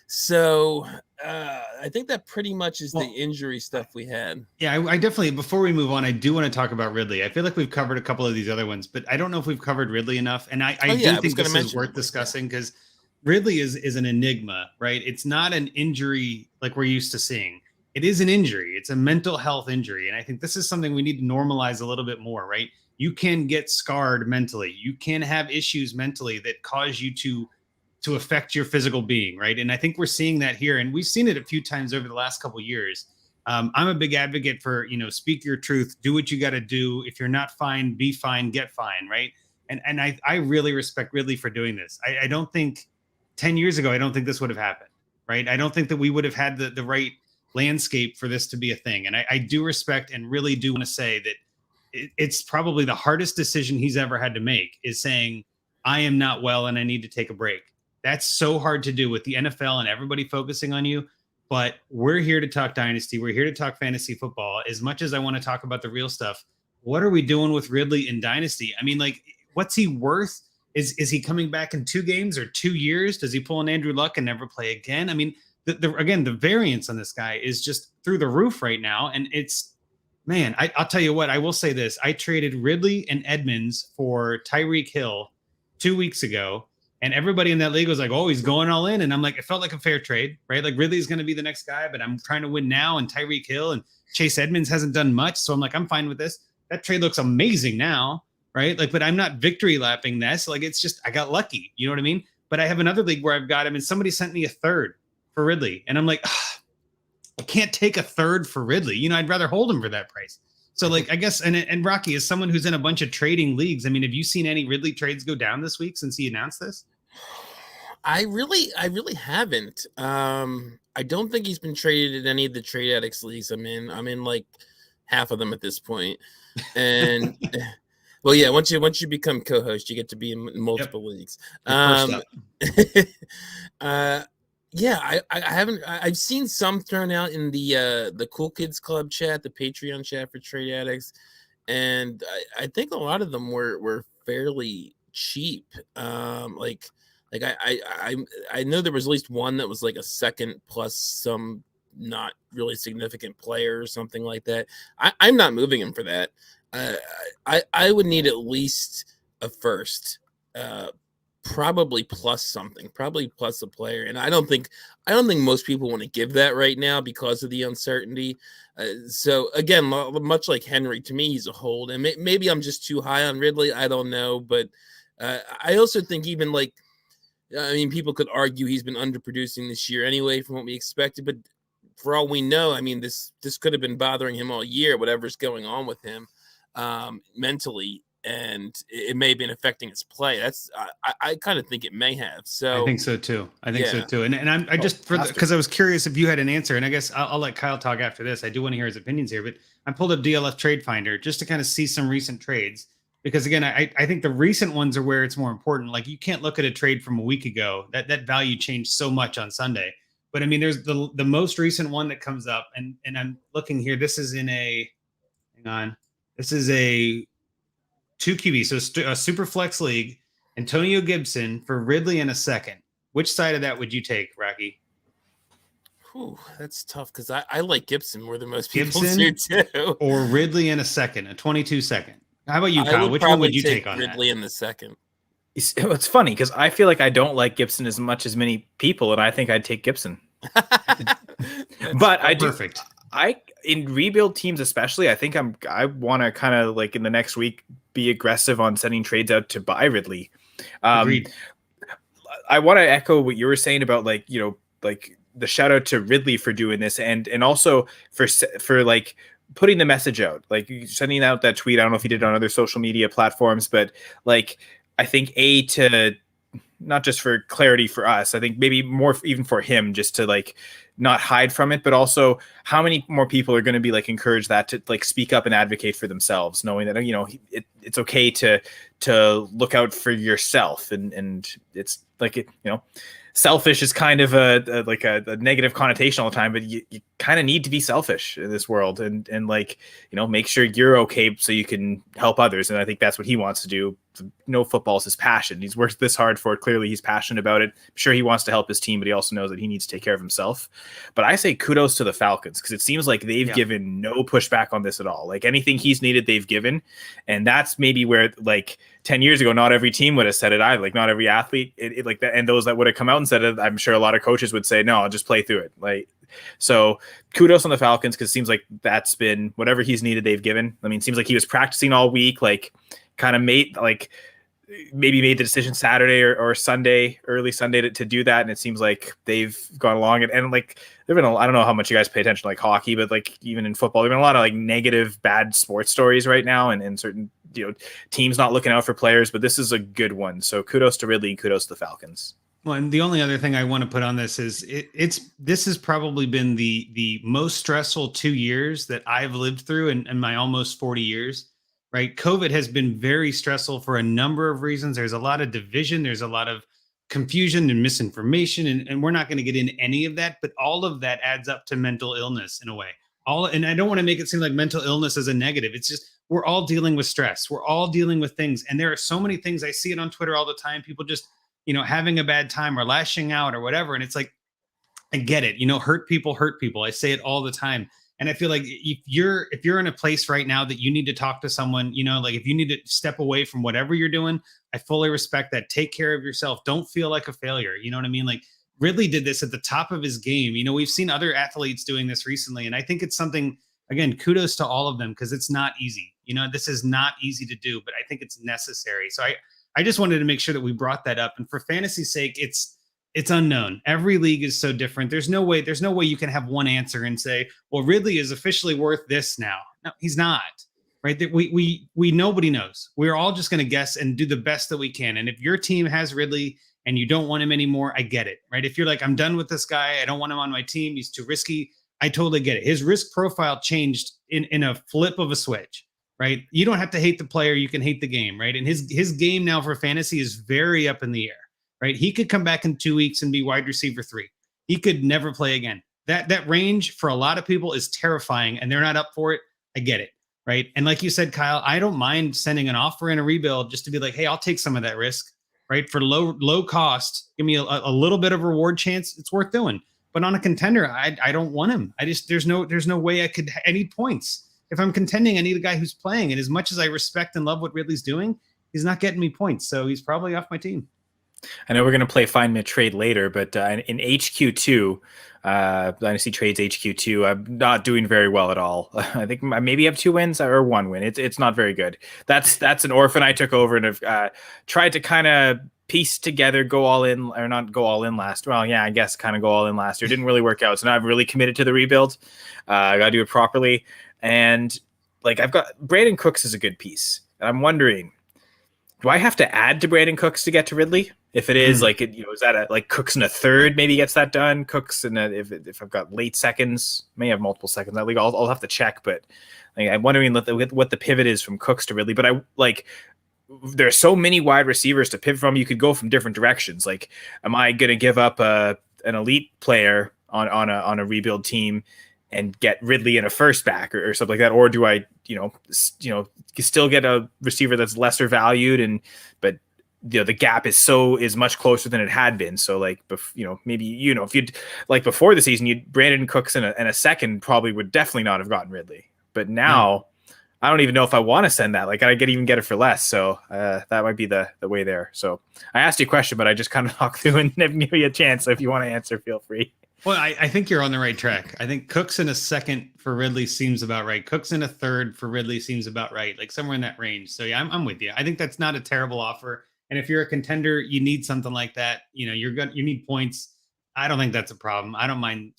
So I think that pretty much is the injury stuff we had. Yeah, I definitely, before we move on, I do want to talk about Ridley. I feel like we've covered a couple of these other ones, but I don't know if we've covered Ridley enough. And I do think this is worth discussing because Ridley is an enigma, right? It's not an injury like we're used to seeing. It is an injury. It's a mental health injury. And I think this is something we need to normalize a little bit more, right? You can get scarred mentally. You can have issues mentally that cause you to affect your physical being, right? And I think we're seeing that here. And we've seen it a few times over the last couple of years. I'm a big advocate for, speak your truth, do what you got to do. If you're not fine, be fine, get fine, right? And I really respect Ridley for doing this. I don't think 10 years ago, I don't think this would have happened, right? I don't think that we would have had the right landscape for this to be a thing. And I do respect and really do want to say that it's probably the hardest decision he's ever had to make is saying, I am not well and I need to take a break. That's so hard to do with the NFL and everybody focusing on you. But we're here to talk Dynasty. We're here to talk fantasy football. As much as I want to talk about the real stuff, what are we doing with Ridley in Dynasty? I mean, like, what's he worth? Is he coming back in 2 games or 2 years? Does he pull an Andrew Luck and never play again? I mean, again, the variance on this guy is just through the roof right now. And it's, man, I'll tell you what, I will say this. I traded Ridley and Edmonds for Tyreek Hill 2 weeks ago. And everybody in that league was like, oh, he's going all in. And I'm like, it felt like a fair trade, right? Like Ridley's going to be the next guy, but I'm trying to win now. And Tyreek Hill and Chase Edmonds hasn't done much. So I'm like, I'm fine with this. That trade looks amazing now, right? Like, but I'm not victory lapping this. Like, it's just, I got lucky. You know what I mean? But I have another league where I've got him and somebody sent me a third for Ridley. And I'm like, I can't take a third for Ridley. I'd rather hold him for that price. So like, I guess, and Rocky, as someone who's in a bunch of trading leagues, I mean, have you seen any Ridley trades go down this week since he announced this? I really haven't. I don't think he's been traded in any of the trade addicts leagues I'm in like half of them at this point. And well, yeah, once you become co-host, you get to be in multiple leagues. Yeah, I haven't. I've seen some thrown out in the Cool Kids Club chat, the Patreon chat for trade addicts, and I think a lot of them were fairly cheap. Like I know there was at least one that was like a second plus some not really significant player or something like that. I'm not moving him for that. I would need at least a first, probably plus something, probably plus a player. And I don't think most people want to give that right now because of the uncertainty. So again, much like Henry, to me, he's a hold. And maybe I'm just too high on Ridley. I don't know, but I also think even like. I mean, people could argue he's been underproducing this year anyway from what we expected, but for all we know, I mean, this could have been bothering him all year, whatever's going on with him mentally, and it may have been affecting his play. I kind of think it may have. So I think so too. So too. And I just because I was curious if you had an answer, and I guess I'll let Kyle talk after this. I do want to hear his opinions here, but I pulled up DLF Trade Finder just to kind of see some recent trades. Because again, I think the recent ones are where it's more important. Like you can't look at a trade from a week ago. That value changed so much on Sunday. But I mean, there's the most recent one that comes up, and I'm looking here. This is in a This is a 2 QB, so a super flex league. Antonio Gibson for Ridley in a second. Which side of that would you take, Rocky? Ooh, that's tough because I like Gibson more than most people do too. Or Ridley in a second, a 22 second. How about you, Kyle? Which one would you take on Ridley in the second? It's funny because I feel like I don't like Gibson as much as many people, and I think I'd take Gibson. But I do. Perfect. In rebuild teams, especially, I think I want to kind of like in the next week be aggressive on sending trades out to buy Ridley. Agreed. I want to echo what you were saying about like the shout out to Ridley for doing this, and also for like putting the message out, like sending out that tweet. I don't know if he did it on other social media platforms, but like I think to not just for clarity for us, I think maybe more even for him, just to like not hide from it, but also how many more people are going to be like encouraged that to like speak up and advocate for themselves, knowing that it's okay to look out for yourself, and it's like selfish is kind of a negative connotation all the time, but you kind of need to be selfish in this world and make sure you're okay so you can help others. And I think that's what he wants to do no football is his passion. He's worked this hard for it. Clearly he's passionate about it. I'm sure he wants to help his team, but he also knows that he needs to take care of himself. But I say kudos to the Falcons, because it seems like they've given no pushback on this at all. Like anything he's needed, they've given. And that's maybe where, like 10 years ago, not every team would have said it either. Like not every athlete like that. And those that would have come out and said it, I'm sure a lot of coaches would say, no, I'll just play through it. Like, so kudos on the Falcons, because it seems like that's been whatever he's needed, they've given. I mean, it seems like he was practicing all week, like kind of maybe made the decision Saturday or Sunday, early Sunday to do that. And it seems like they've gone along and like there've been I don't know how much you guys pay attention to like hockey, but like even in football, there've been a lot of like negative, bad sports stories right now, and certain, teams not looking out for players, but this is a good one. So kudos to Ridley, kudos to the Falcons. Well, and the only other thing I want to put on this is this has probably been the most stressful 2 years that I've lived through in my almost 40 years, right? COVID has been very stressful for a number of reasons. There's a lot of division. There's a lot of confusion and misinformation, and we're not going to get into any of that, but all of that adds up to mental illness in a way. And I don't want to make it seem like mental illness is a negative. It's just, we're all dealing with stress. We're all dealing with things. And there are so many things. I see it on Twitter all the time. People just, having a bad time or lashing out or whatever. And it's like, I get it. Hurt people hurt people. I say it all the time. And I feel like if you're in a place right now that you need to talk to someone, like if you need to step away from whatever you're doing, I fully respect that. Take care of yourself. Don't feel like a failure. You know what I mean? Like Ridley did this at the top of his game. We've seen other athletes doing this recently. And I think it's something, again, kudos to all of them, because it's not easy. This is not easy to do, but I think it's necessary. So I just wanted to make sure that we brought that up. And for fantasy's sake, it's unknown. Every league is so different. There's no way you can have one answer and say, well, Ridley is officially worth this now. No, he's not. Right? That we nobody knows. We're all just going to guess and do the best that we can. And if your team has Ridley and you don't want him anymore, I get it. Right? If you're like, I'm done with this guy, I don't want him on my team, he's too risky, I totally get it. His risk profile changed in a flip of a switch. Right? You don't have to hate the player, you can hate the game, right? And his game now for fantasy is very up in the air, right? He could come back in 2 weeks and be wide receiver 3. He could never play again. That range for a lot of people is terrifying, and they're not up for it. I get it, right? And like you said, Kyle, I don't mind sending an offer in a rebuild just to be like, hey, I'll take some of that risk, right? For low cost, give me a little bit of reward chance. It's worth doing. But on a contender, I don't want him. There's no way I need points. If I'm contending, I need a guy who's playing. And as much as I respect and love what Ridley's doing, he's not getting me points. So he's probably off my team. I know we're going to play Find Me a Trade later, but in HQ2, Dynasty Trades HQ2, I'm not doing very well at all. I think I maybe have 2 wins or 1 win. It's not very good. That's an orphan I took over and have tried to kind of piece together, go all in, or not go all in last. Well, yeah, I guess kind of go all in last year. Didn't really work out. So now I've really committed to the rebuild. I got to do it properly. And like I've got Brandon Cooks is a good piece. And I'm wondering, do I have to add to Brandon Cooks to get to Ridley? If it is is that like Cooks in a third, maybe gets that done. Cooks in if I've got late seconds, may have multiple seconds. That league, I'll have to check. But like, I'm wondering what the pivot is from Cooks to Ridley. But there's so many wide receivers to pivot from. You could go from different directions. Like, am I going to give up an elite player on a rebuild team and get Ridley in a first back or something like that? Or do I, still get a receiver that's lesser valued but the gap is much closer than it had been. So maybe, if you'd like before the season, Brandon Cooks in a second probably would definitely not have gotten Ridley. But now I don't even know if I want to send that. Like I even get it for less. So that might be the way there. So I asked you a question, but I just kind of talked through and never give you a chance. So if you want to answer, feel free. Well, I think you're on the right track. I think Cooks in a second for Ridley seems about right. Cooks in a third for Ridley seems about right. Like somewhere in that range. So yeah, I'm with you. I think that's not a terrible offer. And if you're a contender, you need something like that. You need points. I don't think that's a problem. I don't mind,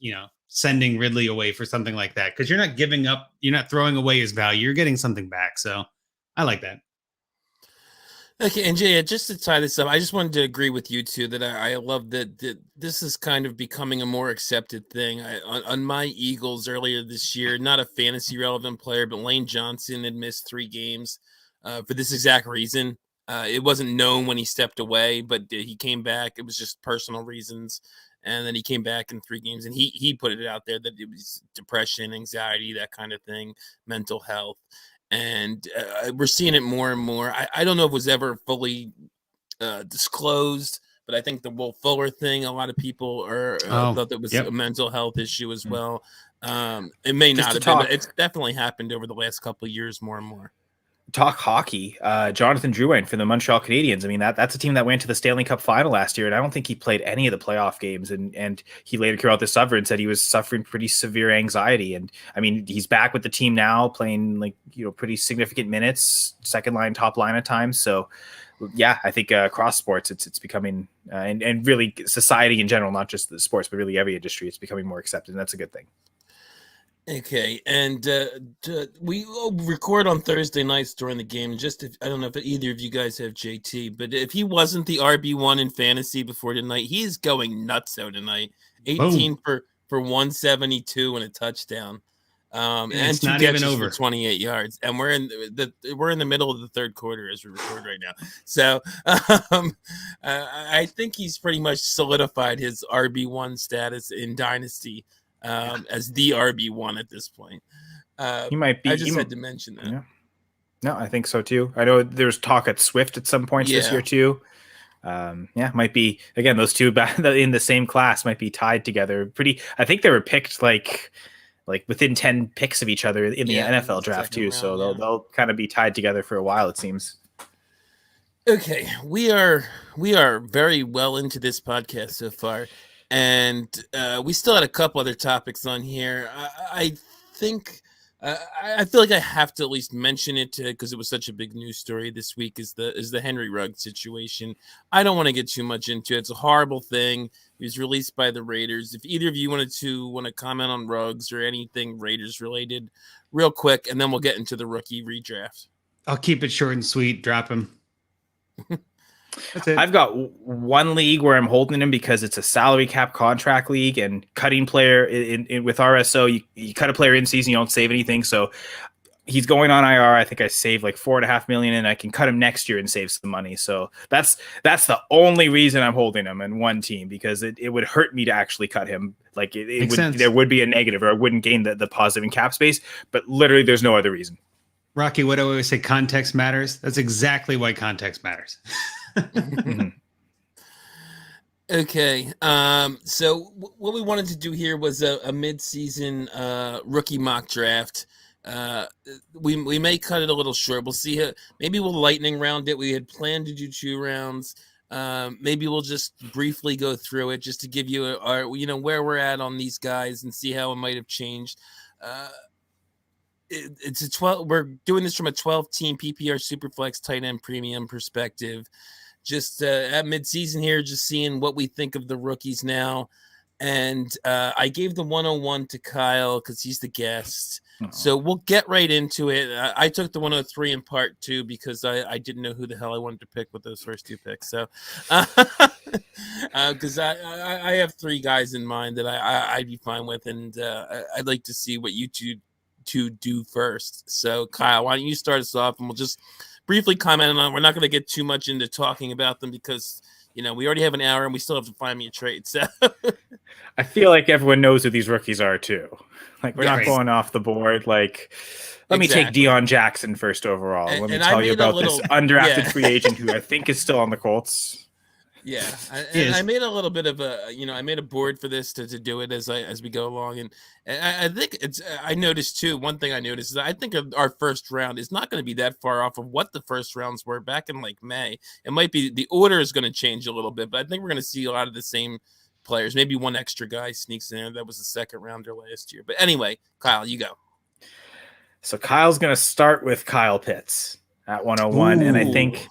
sending Ridley away for something like that, because you're not giving up. You're not throwing away his value. You're getting something back. So I like that. Okay, and Jay, just to tie this up, I just wanted to agree with you too that I love that this is kind of becoming a more accepted thing. On my Eagles earlier this year, not a fantasy relevant player, but Lane Johnson had missed 3 games for this exact reason. It wasn't known when he stepped away, but he came back. It was just personal reasons. And then he came back in 3 games, and he put it out there that it was depression, anxiety, that kind of thing, mental health. and we're seeing it more and more. I don't know if it was ever fully disclosed, but I think the Will Fuller thing, a lot of people thought that was a mental health issue as well. It may not have been, but it's definitely happened over the last couple of years more and more. Talk hockey. Jonathan Drouin for the Montreal Canadiens. I mean, that's a team that went to the Stanley Cup final last year, and I don't think he played any of the playoff games. And he later came out this summer and said he was suffering pretty severe anxiety. And I mean, he's back with the team now, playing pretty significant minutes, second line, top line at times. So yeah, I think across sports, it's becoming and really society in general, not just the sports, but really every industry, it's becoming more accepted, and that's a good thing. Okay, and we record on Thursday nights during the game. I don't know if either of you guys have JT, but if he wasn't the RB1 in fantasy before tonight, he's going nuts out tonight. 18 for 172 and a touchdown, and 2 catches for 28 yards. And we're in the middle of the third quarter as we record right now. So I think he's pretty much solidified his RB1 status in Dynasty. As the RB1 at this point. He might be. I just had to mention that. Yeah. No, I think so too. I know there's talk at Swift at some points this year too. Might be, again, those two in the same class might be tied together. I think they were picked like within 10 picks of each other in the NFL draft too. Round, so they'll kind of be tied together for a while, it seems. Okay, we are very well into this podcast so far. And we still had a couple other topics on here. I think I feel like I have to at least mention it because it was such a big news story this week. Is the Henry Ruggs situation? I don't want to get too much into it. It's a horrible thing. He was released by the Raiders. If either of you want to comment on Ruggs or anything Raiders related, real quick, and then we'll get into the rookie redraft. I'll keep it short and sweet. Drop him. That's it. I've got one league where I'm holding him because it's a salary cap contract league, and cutting player with RSO, you cut a player in season, you don't save anything. So he's going on IR. I think I saved like $4.5 million, and I can cut him next year and save some money. So that's the only reason I'm holding him in one team, because it would hurt me to actually cut him. Like there would be a negative, or I wouldn't gain the positive in cap space. But literally, there's no other reason. Rocky, what do I always say? Context matters. That's exactly why context matters. Okay. So what we wanted to do here was a mid-season rookie mock draft. We may cut it a little short. We'll see. Maybe we'll lightning round it. We had planned to do 2 rounds. Maybe we'll just briefly go through it just to give you where we're at on these guys and see how it might have changed. It's a 12. We're doing this from a 12-team PPR Superflex tight end premium perspective. Just at midseason here, just seeing what we think of the rookies now. And I gave the 101 to Kyle because he's the guest. So we'll get right into it. I took the 103 in part 2 because I didn't know who the hell I wanted to pick with those first 2 picks. So because I have 3 guys in mind that I'd be fine with, and I'd like to see what you two do first. So Kyle, why don't you start us off, and we'll just briefly comment on. We're not going to get too much into talking about them because we already have an hour and we still have to find me a trade. So I feel like everyone knows who these rookies are too. Like we're not going off the board. Like let me take Deion Jackson first overall. Let me tell you about this undrafted free agent who I think is still on the Colts. Yeah, I made a little bit of I made a board for this to do it as we go along, and I think I noticed too. One thing I noticed is I think our first round is not going to be that far off of what the first rounds were back in like May. It might be the order is going to change a little bit, but I think we're going to see a lot of the same players. Maybe one extra guy sneaks in there. That was the second rounder last year. But anyway, Kyle, you go. So Kyle's going to start with Kyle Pitts at 101, and I think.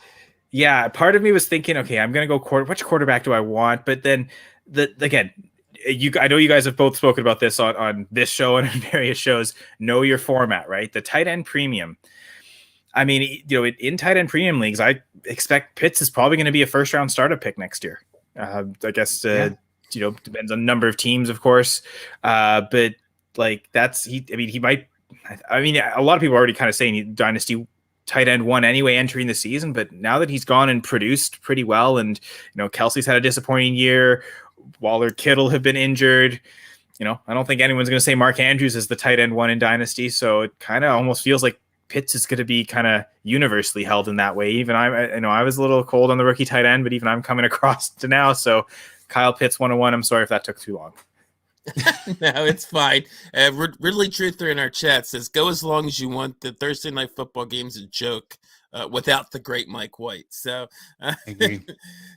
Yeah, part of me was thinking, okay, I'm going to go which quarterback do I want? But then, I know you guys have both spoken about this on this show and in various shows. Know your format, right? The tight end premium. I mean, in tight end premium leagues, I expect Pitts is probably going to be a first-round startup pick next year. I guess, depends on the number of teams, of course. But like he might. I mean, a lot of people are already kind of saying Dynasty tight end 1 anyway entering the season, but now that he's gone and produced pretty well, and Kelsey's had a disappointing year, Waller, Kittle have been injured, I don't think anyone's going to say Mark Andrews is the tight end 1 in Dynasty, so it kind of almost feels like Pitts is going to be kind of universally held in that way. Even I know I was a little cold on the rookie tight end, but even I'm coming across to now. So Kyle Pitts 101. I'm sorry if that took too long. No, it's fine. Ridley Truther in our chat says, "Go as long as you want. The Thursday night football game's a joke without the great Mike White." So, I agree.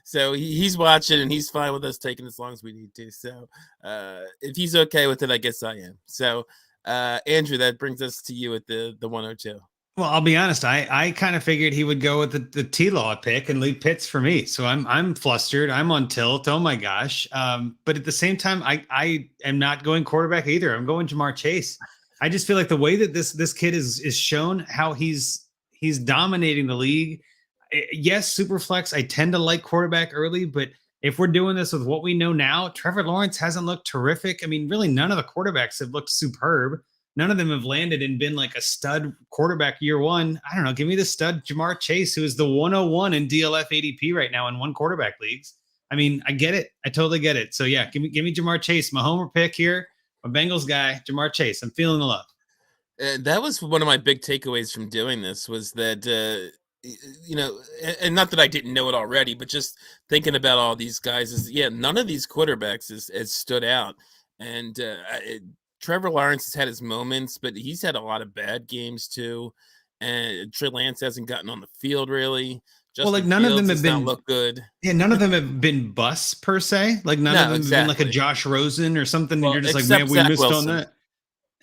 so he's watching and he's fine with us taking as long as we need to. So, if he's okay with it, I guess I am. So, Andrew, that brings us to you at the 102. Well, I'll be honest. I kind of figured he would go with the T-Law pick and leave Pitts for me. So I'm flustered. I'm on tilt. Oh my gosh. But at the same time, I am not going quarterback either. I'm going Jamar Chase. I just feel like the way that this kid is shown how he's dominating the league. Yes, super flex. I tend to like quarterback early, but if we're doing this with what we know now, Trevor Lawrence hasn't looked terrific. I mean, really, none of the quarterbacks have looked superb. None of them have landed and been like a stud quarterback year one. I don't know. Give me the stud Jamar Chase, who is the 101 in DLF ADP right now in one quarterback leagues. I mean, I get it. I totally get it. So yeah, give me Jamar Chase, my homer pick here, my Bengals guy, Jamar Chase. I'm feeling the love. That was one of my big takeaways from doing this was that, and not that I didn't know it already, but just thinking about all these guys is, none of these quarterbacks has stood out. And Trevor Lawrence has had his moments, but he's had a lot of bad games too. And Trey Lance hasn't gotten on the field really. Justin none Fields of them have been look good. Yeah, none of them have been busts per se. Like none of them have been like a Josh Rosen or something. Well, and you're just like, man, we Zach missed Wilson. on that.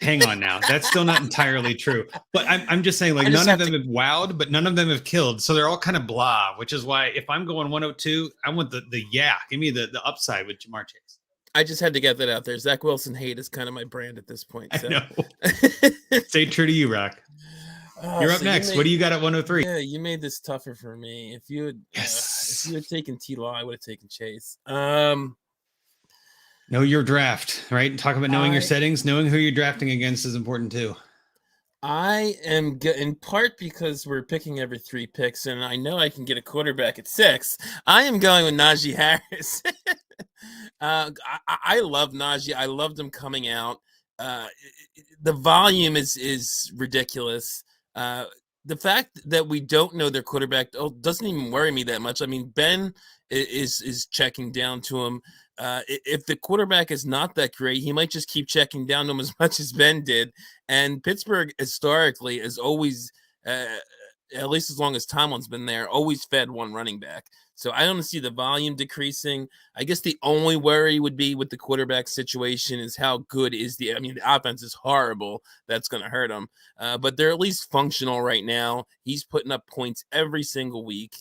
Hang on now. That's still not entirely true. But I'm just saying, like, none of them have wowed, but none of them have killed. So they're all kind of blah, which is why if I'm going 102, I want the give me the upside with Jamar Chase. I just had to get that out there. Zach Wilson hate is kind of my brand at this point. So. I know. Stay true to you, Rock. You're up next. What do you got at 103? Yeah, you made this tougher for me. If you had taken T-Law, I would have taken Chase. Know your draft, right? Talk about knowing your settings. Knowing who you're drafting against is important too. I am in part because we're picking every 3 picks, and I know I can get a quarterback at 6. I am going with Najee Harris. I love Najee. I loved him coming out. The volume is ridiculous. The fact that we don't know their quarterback doesn't even worry me that much. I mean, Ben is checking down to him. If the quarterback is not that great, he might just keep checking down to him as much as Ben did. And Pittsburgh historically is always, at least as long as Tomlin's been there, always fed one running back. So I don't see the volume decreasing. I guess the only worry would be with the quarterback situation is how good is the offense is horrible. That's going to hurt them. But they're at least functional right now. He's putting up points every single week.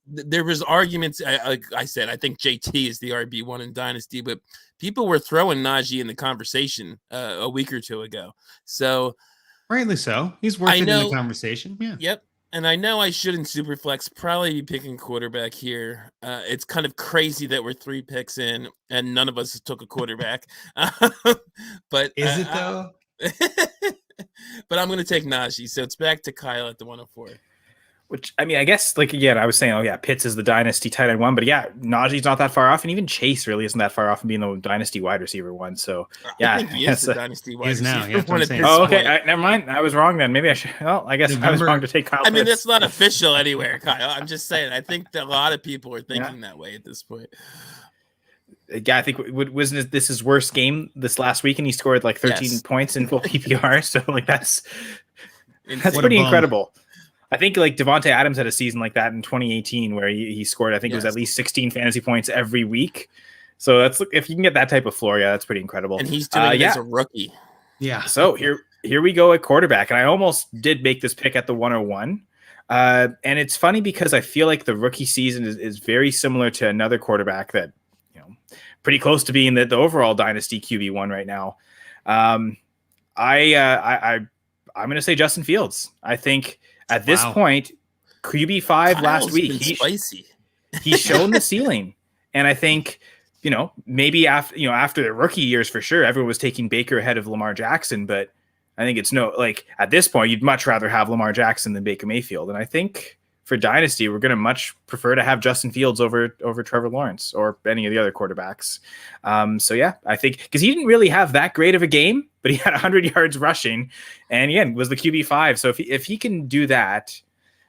There was arguments. Like I said, I think JT is the RB1 in Dynasty, but people were throwing Najee in the conversation a week or two ago. So rightly so. He's worth it in the conversation. Yeah. Yep. And I know I should in Superflex probably be picking quarterback here. It's kind of crazy that we're 3 picks in and none of us took a quarterback. But is it though? But I'm going to take Najee. So it's back to Kyle at the 104. Which, I mean, I guess, like, again, I was saying, Pitts is the Dynasty tight end 1, but Najee's not that far off, and even Chase really isn't that far off from being the Dynasty wide receiver 1. So, I think he is the Dynasty wide receiver 1 at this point. Never mind. I was wrong then. Maybe I should. Well, I guess I was wrong to take Kyle Pitts. That's not official anywhere, Kyle. I'm just saying. I think that a lot of people are thinking that way at this point. Yeah, I think wasn't this his worst game this last week, and he scored like 13 points in full PPR. So, like, that's pretty incredible. I think like Devontae Adams had a season like that in 2018 where he scored, I think it was at least 16 fantasy points every week. So that's, if you can get that type of floor, that's pretty incredible. And he's doing it as a rookie. Yeah. So here we go at quarterback. And I almost did make this pick at the 101. And it's funny because I feel like the rookie season is very similar to another quarterback that, pretty close to being the overall Dynasty QB1 right now. I'm going to say Justin Fields. I think at this point, QB5 last week, he's shown the ceiling. And I think, maybe after the rookie years, for sure, everyone was taking Baker ahead of Lamar Jackson, but I think it's at this point, you'd much rather have Lamar Jackson than Baker Mayfield. And I think for Dynasty, we're going to much prefer to have Justin Fields over Trevor Lawrence or any of the other quarterbacks. I think because he didn't really have that great of a game but he had 100 yards rushing, and again was the QB5. So if he can do that,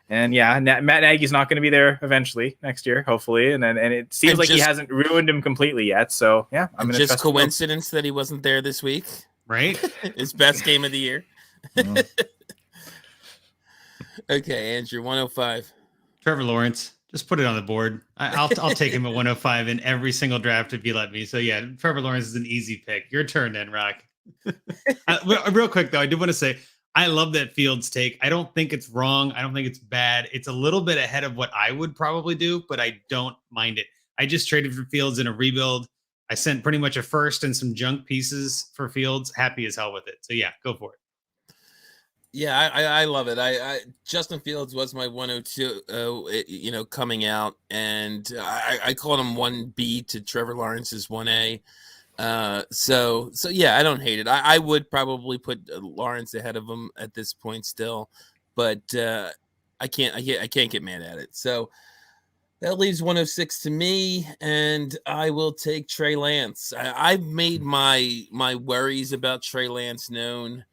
and yeah, Matt Nagy's not going to be there eventually next year, hopefully, and it seems like he hasn't ruined him completely yet. So yeah, I'm going to just coincidence that he wasn't there this week, right? His best game of the year. Okay, Andrew, 105. Trevor Lawrence, just put it on the board. I'll take him at 105 in every single draft if you let me. So yeah, Trevor Lawrence is an easy pick. Your turn then, Rock. Real quick though, I do want to say I love that Fields take. I don't think it's wrong. I don't think it's bad. It's a little bit ahead of what I would probably do, but I don't mind it. I just traded for Fields in a rebuild. I sent pretty much a first and some junk pieces for Fields. Happy as hell with it. So yeah, go for it. Yeah, I love it. I Justin Fields was my 102, coming out, and I called him 1B to Trevor Lawrence's 1A. So yeah, I don't hate it. I would probably put Lawrence ahead of him at this point still, but I can't get mad at it. So that leaves 106 to me, and I will take Trey Lance. I've made my worries about Trey Lance known.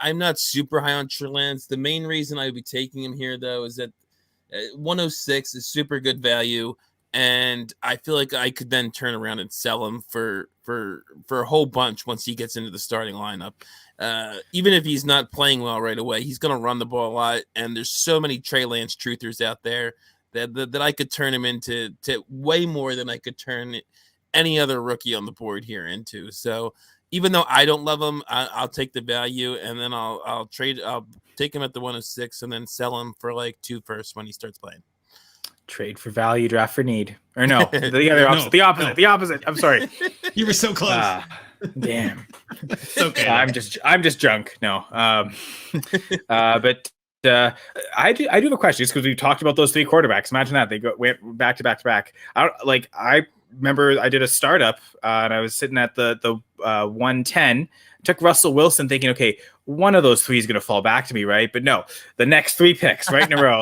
I'm not super high on Trey Lance. The main reason I would be taking him here, though, is that 106 is super good value, and I feel like I could then turn around and sell him for a whole bunch once he gets into the starting lineup. Even if he's not playing well right away, he's going to run the ball a lot, and there's so many Trey Lance truthers out there that I could turn him into way more than I could turn any other rookie on the board here into. So even though I don't love him, I'll take the value, and then I'll take him at the 106 and then sell him for like 2 firsts when he starts playing. Trade for value, draft for need. Or no, the other opposite. The opposite. No. The opposite. I'm sorry. You were so close. Damn. It's okay. I'm just junk. No. But I do have a question, just because we talked about those 3 quarterbacks. Imagine that they went back to back to back. I remember I did a startup and I was sitting at the 110. Took Russell Wilson, thinking, okay, one of those 3 is going to fall back to me, right? But no, the next 3 picks right in a row,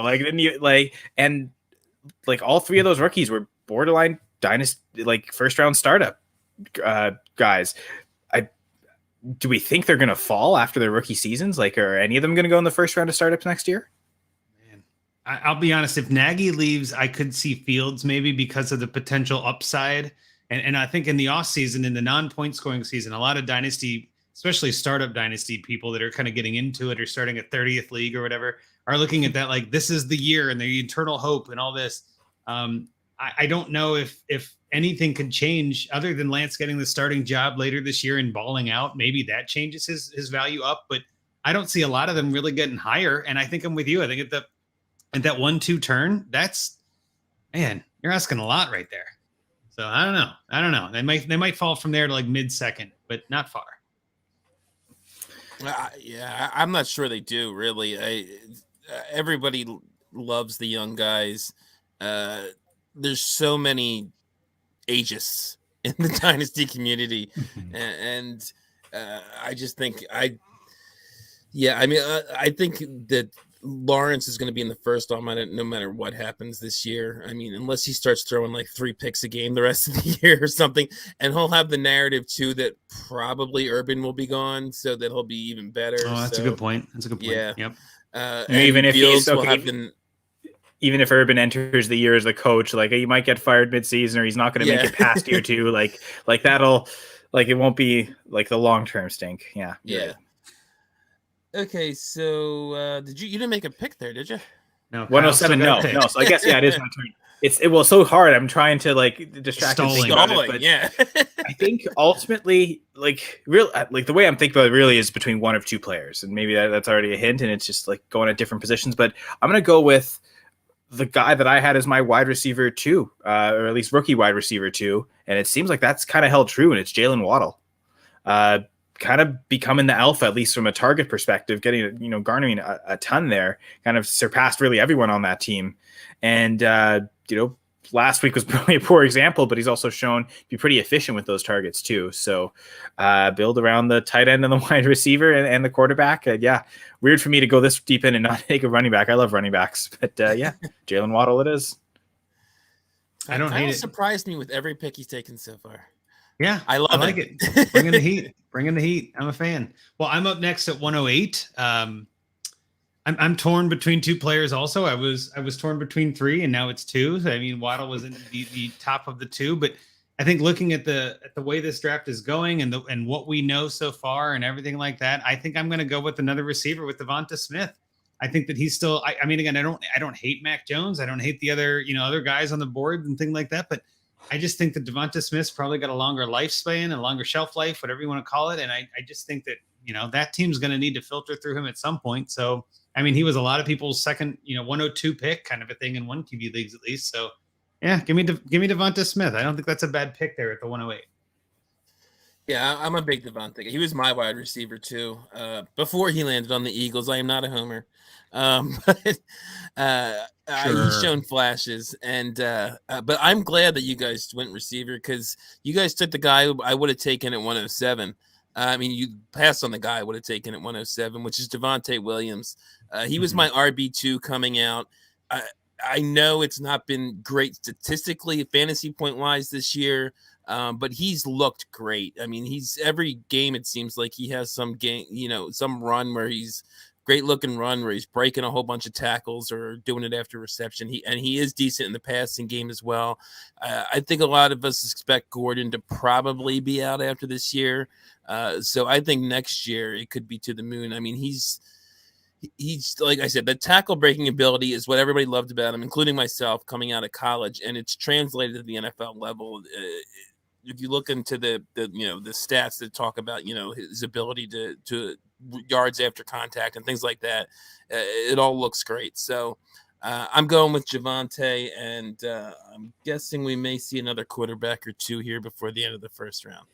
all 3 of those rookies were borderline dynasty, first round startup guys. Do we think they're going to fall after their rookie seasons? Are any of them going to go in the first round of startups next year? Man, I'll be honest. If Nagy leaves, I could see Fields maybe because of the potential upside. And I think in the off season, in the non-point scoring season, a lot of dynasty, especially startup dynasty people that are kind of getting into it or starting a 30th league or whatever, are looking at that this is the year and the eternal hope and all this. I don't know if anything could change other than Lance getting the starting job later this year and balling out. Maybe that changes his value up, but I don't see a lot of them really getting higher. And I think I'm with you. I think at that 1-2 turn, man, you're asking a lot right there. So I don't know. They might fall from there to mid-second, but not far. Yeah, I'm not sure they do really. Everybody loves the young guys. There's so many ages in the dynasty community, and I just think I think that Lawrence is going to be in the first on no matter what happens this year. I mean, unless he starts throwing 3 picks a game the rest of the year or something, and he'll have the narrative too that probably Urban will be gone, so that he'll be even better. Oh, that's a good point. Yeah. Yep. Even if he's okay, even if Urban enters the year as a coach, he might get fired midseason, or he's not going to make it past year 2. That'll, it won't be the long-term stink. Yeah. Yeah. Okay. So, you didn't make a pick there, did you? No. 107. No. So I guess, it is my turn. It was so hard. I'm trying to distract and think about it, but yeah. I think ultimately, the way I'm thinking about it really is between one of 2 players, and maybe that's already a hint, and it's just going at different positions. But I'm going to go with the guy that I had as my wide receiver 2, or at least rookie wide receiver 2, and it seems like that's kind of held true, and it's Jalen Waddle. Kind of becoming the alpha, at least from a target perspective, getting, garnering a ton there, kind of surpassed really everyone on that team. And, last week was probably a poor example, but he's also shown to be pretty efficient with those targets too. So build around the tight end and the wide receiver and the quarterback. Weird for me to go this deep in and not take a running back. I love running backs, but Jalen Waddle it is. I don't hate it. Surprised me with every pick he's taken so far. Yeah, I love like it. Bring in the heat. Bring in the heat. I'm a fan. Well, I'm up next at 108. I'm torn between two players. Also, I was torn between three, and now it's two. I mean, Waddle was in the top of the two, but I think looking at the way this draft is going and what we know so far and everything like that, I think I'm going to go with another receiver with Devonta Smith. I think that he's still. I mean, again, I don't hate Mac Jones. I don't hate the other guys on the board and things like that, but I just think that Devonta Smith's probably got a longer lifespan, a longer shelf life, whatever you want to call it, and I just think that that team's going to need to filter through him at some point. So. I mean, he was a lot of people's second, 102 pick kind of a thing in one QB leagues at least. So, yeah, give me Devonta Smith. I don't think that's a bad pick there at the 108. Yeah, I'm a big Devonta. He was my wide receiver too. Before he landed on the Eagles, I am not a homer, but he's shown flashes. And but I'm glad that you guys went receiver because you guys took the guy I would have taken at 107. I mean, you passed on the guy I would have taken at 107, which is Devontae Williams. He was my RB2 coming out. I know it's not been great statistically, fantasy point wise this year, but he's looked great. I mean, every game it seems like he has some game, some run where he's great looking run where he's breaking a whole bunch of tackles or doing it after reception. He is decent in the passing game as well. I think a lot of us expect Gordon to probably be out after this year. So I think next year it could be to the moon. I mean, he's like I said, the tackle breaking ability is what everybody loved about him, including myself coming out of college, and it's translated to the NFL level. If you look into the stats that talk about his ability to yards after contact and things like that, it all looks great. So I'm going with Javonte, and I'm guessing we may see another quarterback or two here before the end of the first round.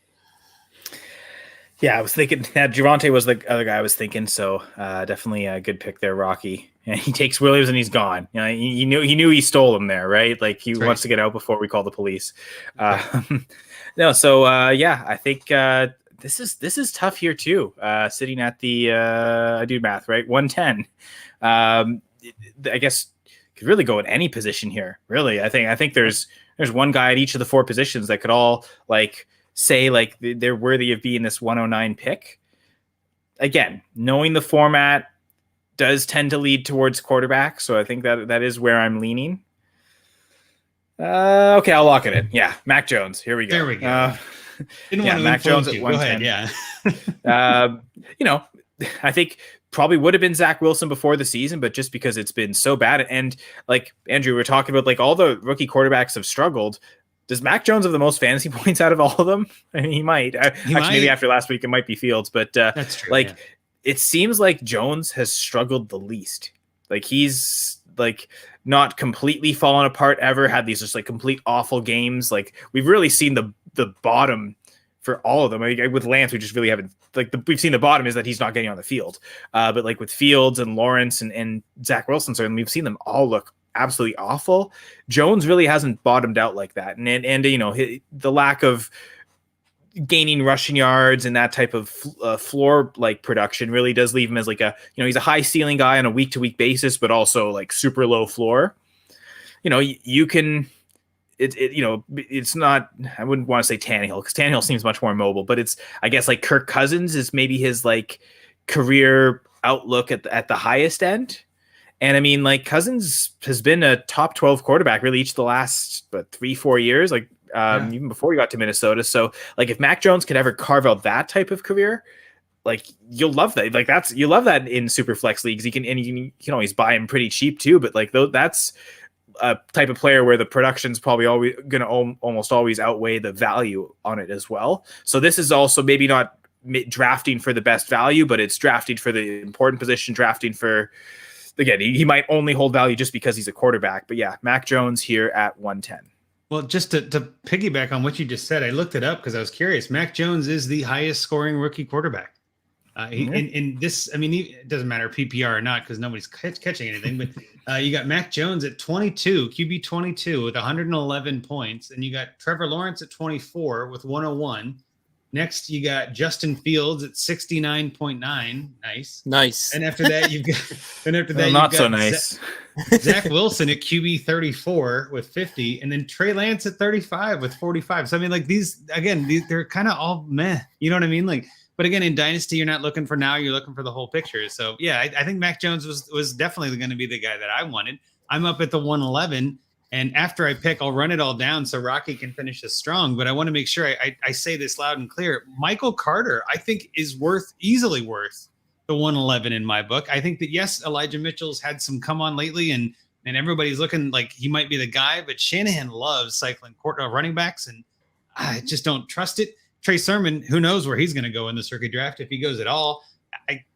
Yeah, I was thinking that Javonte was the other guy I was thinking. So definitely a good pick there, Rocky. And he takes Williams and he's gone. He knew he stole him there, right? Like he wants to get out before we call the police. No, so I think this is tough here too. Sitting at the I do math right, 110. I guess could really go at any position here. Really, I think there's one guy at each of the four positions that could all say they're worthy of being this 109 pick. Again, knowing the format does tend to lead towards quarterback, so I think that is where I'm leaning. Okay, I'll lock it in. Yeah, Mac Jones. Here we go. There we go. Mac Jones at 110. Yeah. I think probably would have been Zach Wilson before the season, but just because it's been so bad, and like Andrew, we're talking about all the rookie quarterbacks have struggled. Does Mac Jones have the most fantasy points out of all of them? I mean, he might. Maybe after last week it might be Fields, but that's true. It seems like Jones has struggled the least. He's not completely fallen apart ever. Had these just complete awful games. We've really seen the bottom for all of them. I mean, with Lance, we just really haven't. We've seen the bottom is that he's not getting on the field. But with Fields and Lawrence and Zach Wilson, certainly we've seen them all look absolutely awful. Jones really hasn't bottomed out like that, and the lack of gaining rushing yards and that type of floor production really does leave him as he's a high ceiling guy on a week to week basis, but also super low floor. You can. It's not. I wouldn't want to say Tannehill because Tannehill seems much more mobile, but it's I guess Kirk Cousins is maybe his career outlook at the highest end. And I mean, Cousins has been a top 12 quarterback really each of the last 3-4 years, even before he got to Minnesota. So if Mac Jones could ever carve out that type of career, you'll love that. You love that in super flex leagues. You can always buy him pretty cheap too. But that's a type of player where the production's probably always going to almost always outweigh the value on it as well. So this is also maybe not drafting for the best value, but it's drafting for the important position, drafting for. Again, he might only hold value just because he's a quarterback. But yeah, Mac Jones here at 110. Well, just to piggyback on what you just said, I looked it up because I was curious. Mac Jones is the highest scoring rookie quarterback. In this, I mean, it doesn't matter PPR or not because nobody's catching anything. But you got Mac Jones at 22, QB 22 with 111 points. And you got Trevor Lawrence at 24 with 101. Next, you got Justin Fields at 69.9. Nice. And after that, you've got. Then after that, Not you've so got nice. Zach Wilson at QB 34 with 50, and then Trey Lance at 35 with 45. So I mean, like these again, they're kind of all meh. You know what I mean? Like, but again, in Dynasty, you're not looking for now; you're looking for the whole picture. So yeah, I think Mac Jones was definitely going to be the guy that I wanted. I'm up at the 111. And after I pick, I'll run it all down so Rocky can finish this strong. But I want to make sure I say this loud and clear. Michael Carter, I think, is easily worth the 111 in my book. I think that, yes, Elijah Mitchell's had some come on lately, and everybody's looking like he might be the guy. But Shanahan loves cycling running backs, and I just don't trust it. Trey Sermon, who knows where he's going to go in this rookie draft if he goes at all.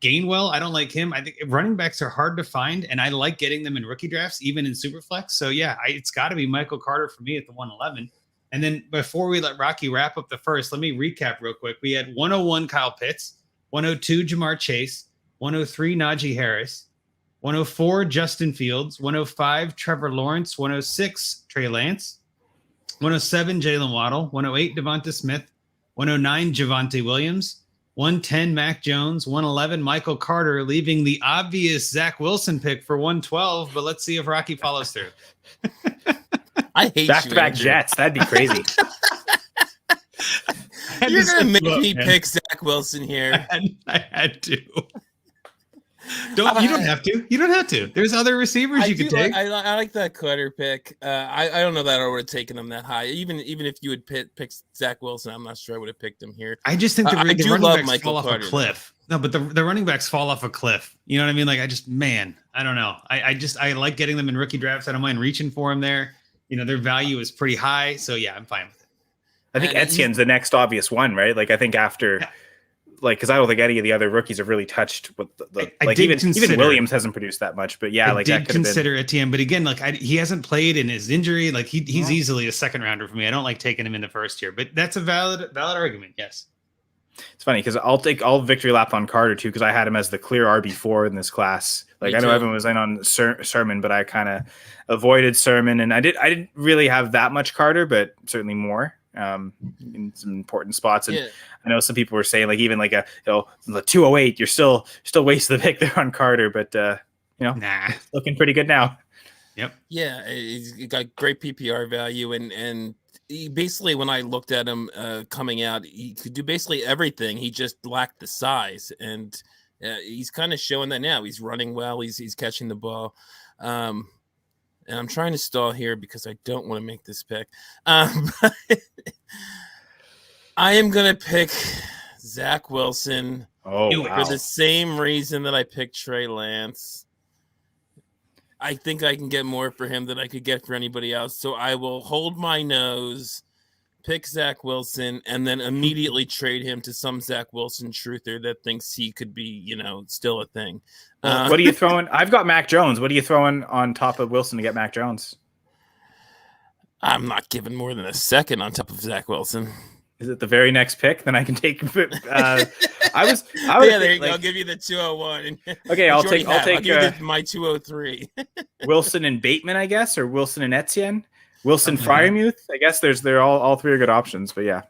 Gainwell, I don't like him. I think running backs are hard to find, and I like getting them in rookie drafts, even in Superflex. So yeah, it's got to be Michael Carter for me at the 111. And then before we let Rocky wrap up the first, let me recap real quick. We had 101 Kyle Pitts, 102 Jamar Chase, 103 Najee Harris, 104 Justin Fields, 105 Trevor Lawrence, 106 Trey Lance, 107 Jalen Waddle, 108 Devonta Smith, 109 Javonte Williams, 110 Mac Jones, 111 Michael Carter, leaving the obvious Zach Wilson pick for 112. But let's see if Rocky follows through. I hate back-to-back Jets. That'd be crazy. You're gonna make me pick Zach Wilson here. I had to. You don't have to. You don't have to. There's other receivers you could take. I like that Carter pick. I don't know that I would have taken him that high. Even if you would pick Zach Wilson, I'm not sure I would have picked him here. I just think the running backs fall off Carter, a cliff. No, but the running backs fall off a cliff. You know what I mean? Like I don't know. I like getting them in rookie drafts. I don't mind reaching for them there. You know, their value is pretty high. So yeah, I'm fine with it. I think Etienne's the next obvious one, right? Like I think after. Yeah. Like, because I don't think any of the other rookies have really touched with even Williams hasn't produced that much, but yeah, I did consider Etienne, but again, like he hasn't played in his injury. Like he's easily a second rounder for me. I don't like taking him in the first year, but that's a valid argument. Yes. It's funny because I'll victory lap on Carter too, because I had him as the clear RB4 in this class. Like I know everyone was in on Sermon, but I kind of avoided Sermon, and I didn't really have that much Carter, but certainly more. In some important spots, and I know some people were saying like even like the 208, you're still wasting the pick there on Carter, but looking pretty good now. Yep. Yeah, he's got great PPR value, and he basically, when I looked at him coming out, he could do basically everything. He just lacked the size, and he's kind of showing that now. He's running well. He's catching the ball. And I'm trying to stall here because I don't want to make this pick. But I am going to pick Zach Wilson for the same reason that I picked Trey Lance. I think I can get more for him than I could get for anybody else. So I will hold my nose, pick Zach Wilson, and then immediately trade him to some Zach Wilson truther that thinks he could be, still a thing. What are you throwing? I've got Mac Jones. What are you throwing on top of Wilson to get Mac Jones? I'm not giving more than a second on top of Zach Wilson. Is it the very next pick? Then I can take. There you go. I'll give you the 201. Okay, I'll give you my 203. Wilson and Bateman, I guess, or Wilson and Etienne. Wilson Freiermuth. I guess they're all three are good options, but yeah.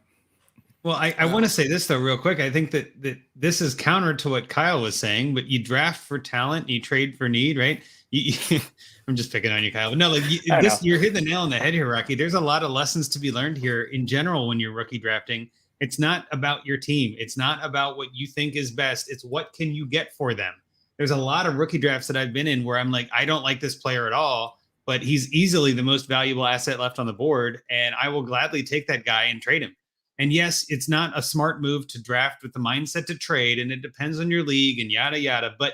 Well, I want to say this though, real quick. I think that this is counter to what Kyle was saying, but you draft for talent, you trade for need, right? I'm just picking on you, Kyle. But no, you're hitting the nail on the head here, Rocky. There's a lot of lessons to be learned here in general when you're rookie drafting. It's not about your team. It's not about what you think is best. It's what can you get for them. There's a lot of rookie drafts that I've been in where I'm like, I don't like this player at all, but he's easily the most valuable asset left on the board, and I will gladly take that guy and trade him. And yes, it's not a smart move to draft with the mindset to trade, and it depends on your league and yada, yada. But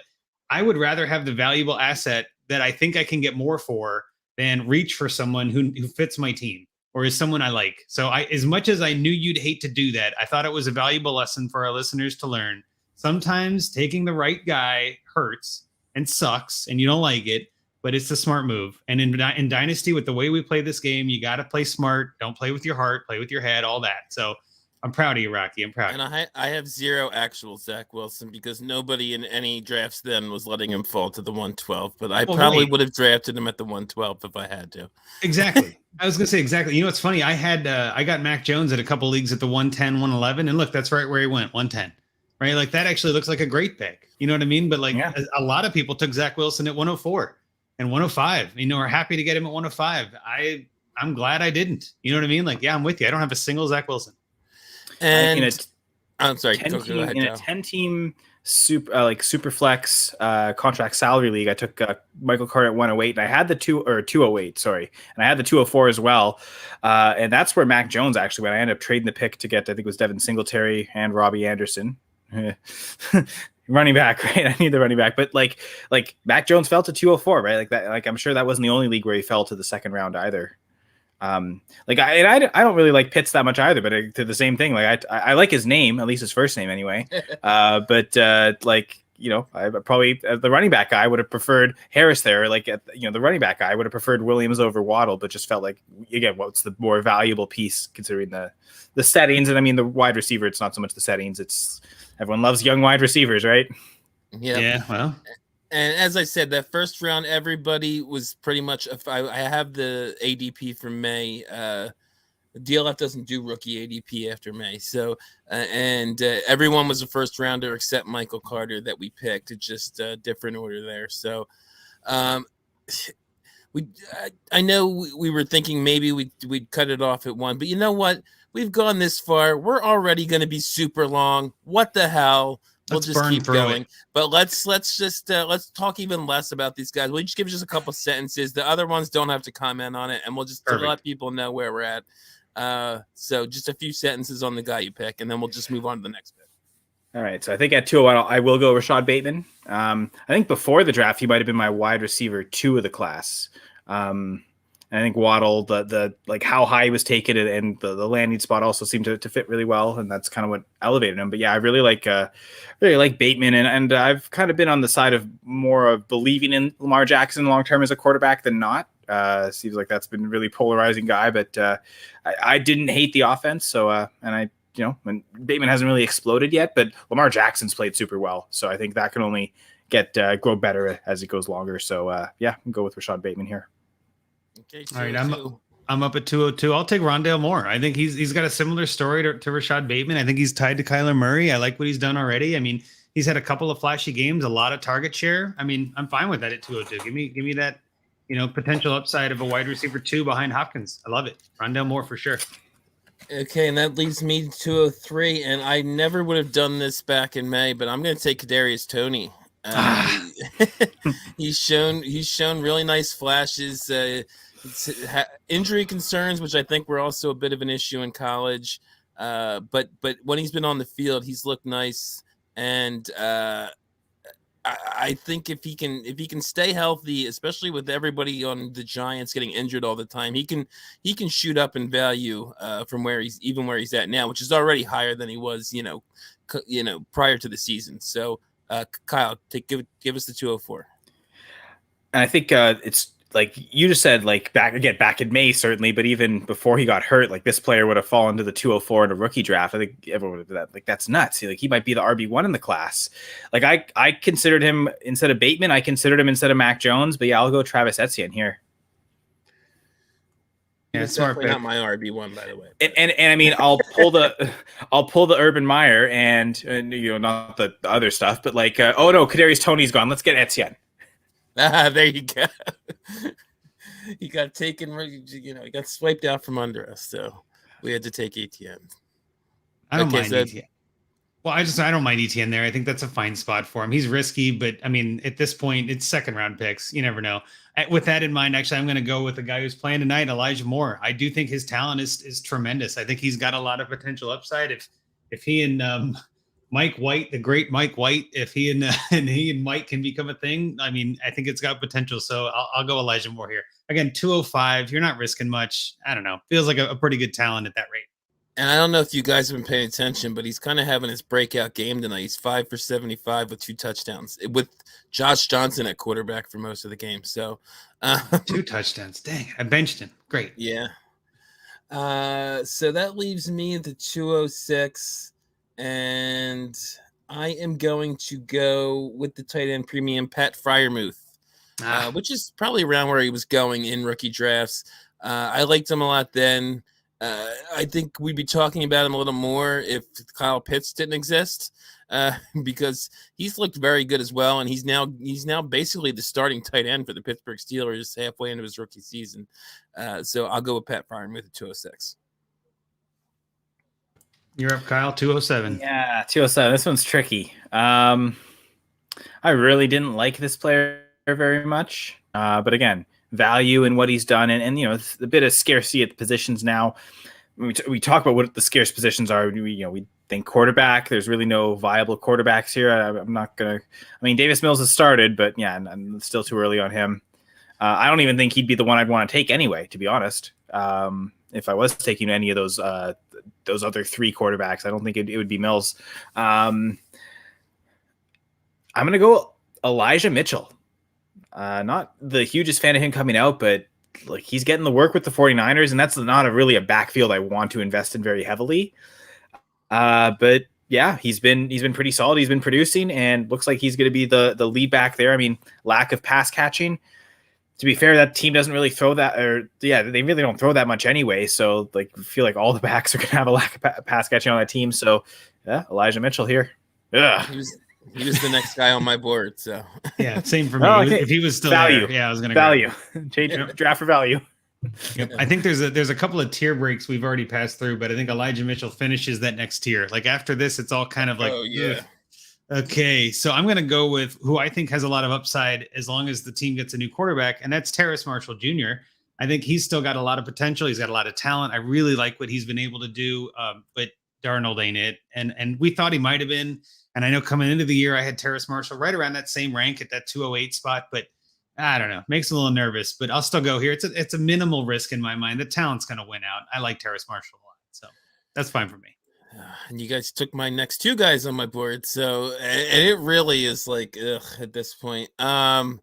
I would rather have the valuable asset that I think I can get more for than reach for someone who fits my team or is someone I like. So as much as I knew you'd hate to do that, I thought it was a valuable lesson for our listeners to learn. Sometimes taking the right guy hurts and sucks and you don't like it, but it's a smart move. And in Dynasty, with the way we play this game, you got to play smart. Don't play with your heart, play with your head, all that. So I'm proud of you, Rocky. I'm proud. And I have 0 actual Zach Wilson because nobody in any drafts then was letting him fall to the 112. But I probably would have drafted him at the 112 if I had to. Exactly. I was gonna say exactly. You know what's funny? I got Mac Jones at a couple leagues at the 110, 111, and look, that's right where he went, 110. Right? Like that actually looks like a great pick. You know what I mean? But like a lot of people took Zach Wilson at 104 and 105. You know, are happy to get him at 105. I'm glad I didn't. You know what I mean? Like, yeah, I'm with you. I don't have a single Zach Wilson. And I'm sorry. In a 10-team super flex contract salary league, I took Michael Carter at 108, and I had the 208, sorry, and I had the 204 as well, and that's where Mac Jones actually went. I ended up trading the pick to get, I think it was Devin Singletary and Robbie Anderson. Running back, right? I need the running back, but like Mac Jones fell to 204, right? Like that. Like I'm sure that wasn't the only league where he fell to the second round either. I don't really like Pitts that much either, but to the same thing, like I like his name, at least his first name anyway. But like, you know, I probably the running back guy would have preferred Harris there. Like, the running back guy would have preferred Williams over Waddle, but just felt like, again, what's the more valuable piece considering the settings? And I mean, the wide receiver, it's not so much the settings. It's everyone loves young wide receivers, right? Yeah. Well. And as I said, that first round, everybody was pretty much. If I have the ADP from May, DLF doesn't do rookie ADP after May, so everyone was a first rounder except Michael Carter that we picked. It's just a different order there. So, I know we were thinking maybe we'd cut it off at 1, but you know what? We've gone this far. We're already going to be super long. What the hell? We'll just keep going. But let's talk even less about these guys. We'll just give just a couple sentences. The other ones don't have to comment on it, and we'll just let people know where we're at. So just a few sentences on the guy you pick, and then we'll just move on to the next pick. All right. So I think at 201, I will go Rashad Bateman. I think before the draft, he might have been my wide receiver 2 of the class. I think Waddle, the like how high he was taken and the landing spot also seemed to fit really well, and that's kind of what elevated him. But yeah, I really like Bateman, and I've kind of been on the side of more of believing in Lamar Jackson long term as a quarterback than not. Seems like that's been a really polarizing guy, but I didn't hate the offense. So when Bateman hasn't really exploded yet, but Lamar Jackson's played super well, so I think that can only grow better as it goes longer. So I'll go with Rashad Bateman here. Okay, all right, I'm up at 202. I'll take Rondale Moore. I think he's got a similar story to Rashad Bateman. I think he's tied to Kyler Murray. I like what he's done already. I mean, he's had a couple of flashy games, a lot of target share. I mean, I'm fine with that at 202. Give me that, potential upside of a wide receiver 2 behind Hopkins. I love it. Rondale Moore for sure. Okay, and that leaves me to 203, and I never would have done this back in May, but I'm going to take Kadarius Toney. He's shown really nice flashes. Injury concerns, which I think were also a bit of an issue in college, but when he's been on the field, he's looked nice, and I think if he can stay healthy, especially with everybody on the Giants getting injured all the time, he can shoot up in value from where he's at now, which is already higher than he was, prior to the season. So, Kyle, give us the 204. And I think it's like you just said, like back in May, certainly, but even before he got hurt, like this player would have fallen to the 204 in a rookie draft. I think everyone would have that. Like, that's nuts. Like, he might be the RB1 in the class. Like, I considered him instead of Bateman. I considered him instead of Mac Jones, but yeah, I'll go Travis Etienne here. Yeah, it's definitely not my RB1, by the way. And I mean, I'll pull the Urban Meyer and not the other stuff, but like, oh no, Kadarius Toney's gone. Let's get Etienne. There you go. He got taken, he got swiped out from under us, so we had to take Etienne. I don't mind Etienne. Well, I don't mind Etienne there. I think that's a fine spot for him. He's risky, but I mean, at this point, it's second round picks. You never know. With that in mind, actually, I'm going to go with the guy who's playing tonight, Elijah Moore. I do think his talent is tremendous. I think he's got a lot of potential upside. If he and Mike White, the great Mike White, if he and Mike can become a thing, I mean, I think it's got potential. So I'll go Elijah Moore here. Again, 205. You're not risking much. I don't know. Feels like a pretty good talent at that rate. And I don't know if you guys have been paying attention, but he's kind of having his breakout game tonight. He's 5 for 75 with 2 touchdowns with Josh Johnson at quarterback for most of the game. So 2 touchdowns. Dang, I benched him. Great. Yeah. So that leaves me at the 206, and I am going to go with the tight end premium Pat Fryermuth, which is probably around where he was going in rookie drafts. I liked him a lot then. I think we'd be talking about him a little more if Kyle Pitts didn't exist, because he's looked very good as well, and he's now basically the starting tight end for the Pittsburgh Steelers halfway into his rookie season. So I'll go with Pat Fryermuth at 206. You're up, Kyle. 207. Yeah, 207. This one's tricky. I really didn't like this player very much, but again, value in what he's done, and it's a bit of scarcity at the positions now. We talk about what the scarce positions are. We think quarterback. There's really no viable quarterbacks here. I'm not gonna. I mean, Davis Mills has started, but yeah, and still too early on him. I don't even think he'd be the one I'd want to take anyway, to be honest. If I was taking any of those other three quarterbacks, I don't think it would be Mills. I'm gonna go Elijah Mitchell. Not the hugest fan of him coming out, but like he's getting the work with the 49ers, and that's not really a backfield I want to invest in very heavily. But yeah, he's been pretty solid. He's been producing, and looks like he's going to be the lead back there. I mean, lack of pass catching. To be fair, that team doesn't really throw that, they really don't throw that much anyway. So like, I feel like all the backs are going to have a lack of pass catching on that team. So yeah, Elijah Mitchell here. He was the next guy on my board. So yeah, same for me. Okay. If he was still value, there, yeah, I was going to value. Change draft for value. Yep. I think there's a couple of tier breaks we've already passed through, but I think Elijah Mitchell finishes that next tier. Like after this, it's all kind of like, oh yeah. Okay, so I'm going to go with who I think has a lot of upside as long as the team gets a new quarterback, and that's Terrace Marshall Jr. I think he's still got a lot of potential. He's got a lot of talent. I really like what he's been able to do, but Darnold ain't it. And we thought he might have been. And I know coming into the year, I had Terrace Marshall right around that same rank at that 208 spot, but I don't know. Makes me a little nervous, but I'll still go here. It's a minimal risk in my mind. The talent's going to win out. I like Terrace Marshall a lot, so that's fine for me. And you guys took my next two guys on my board, so and it really is like at this point. I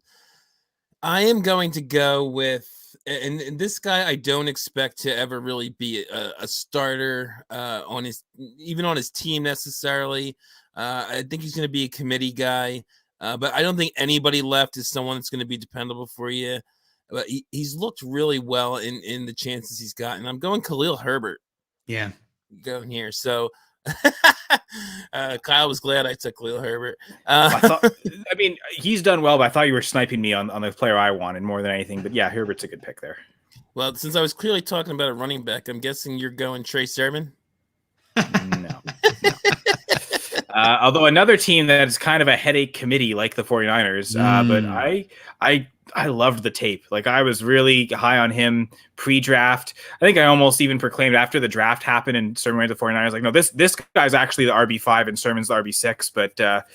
am going to go with, and this guy I don't expect to ever really be a starter on his team necessarily. I think he's going to be a committee guy, but I don't think anybody left is someone that's going to be dependable for you. But he's looked really well in the chances he's gotten. I'm going Khalil Herbert. Yeah. Going here. So Kyle was glad I took Khalil Herbert. I mean, he's done well, but I thought you were sniping me on the player I wanted more than anything. But yeah, Herbert's a good pick there. Well, since I was clearly talking about a running back, I'm guessing you're going Trey Sermon? No. Although another team that is kind of a headache committee like the 49ers, but I loved the tape. Like I was really high on him pre-draft. I think I almost even proclaimed after the draft happened and Sermon went to the 49ers, like, no, this guy's actually the RB5 and Sermon's the RB6, but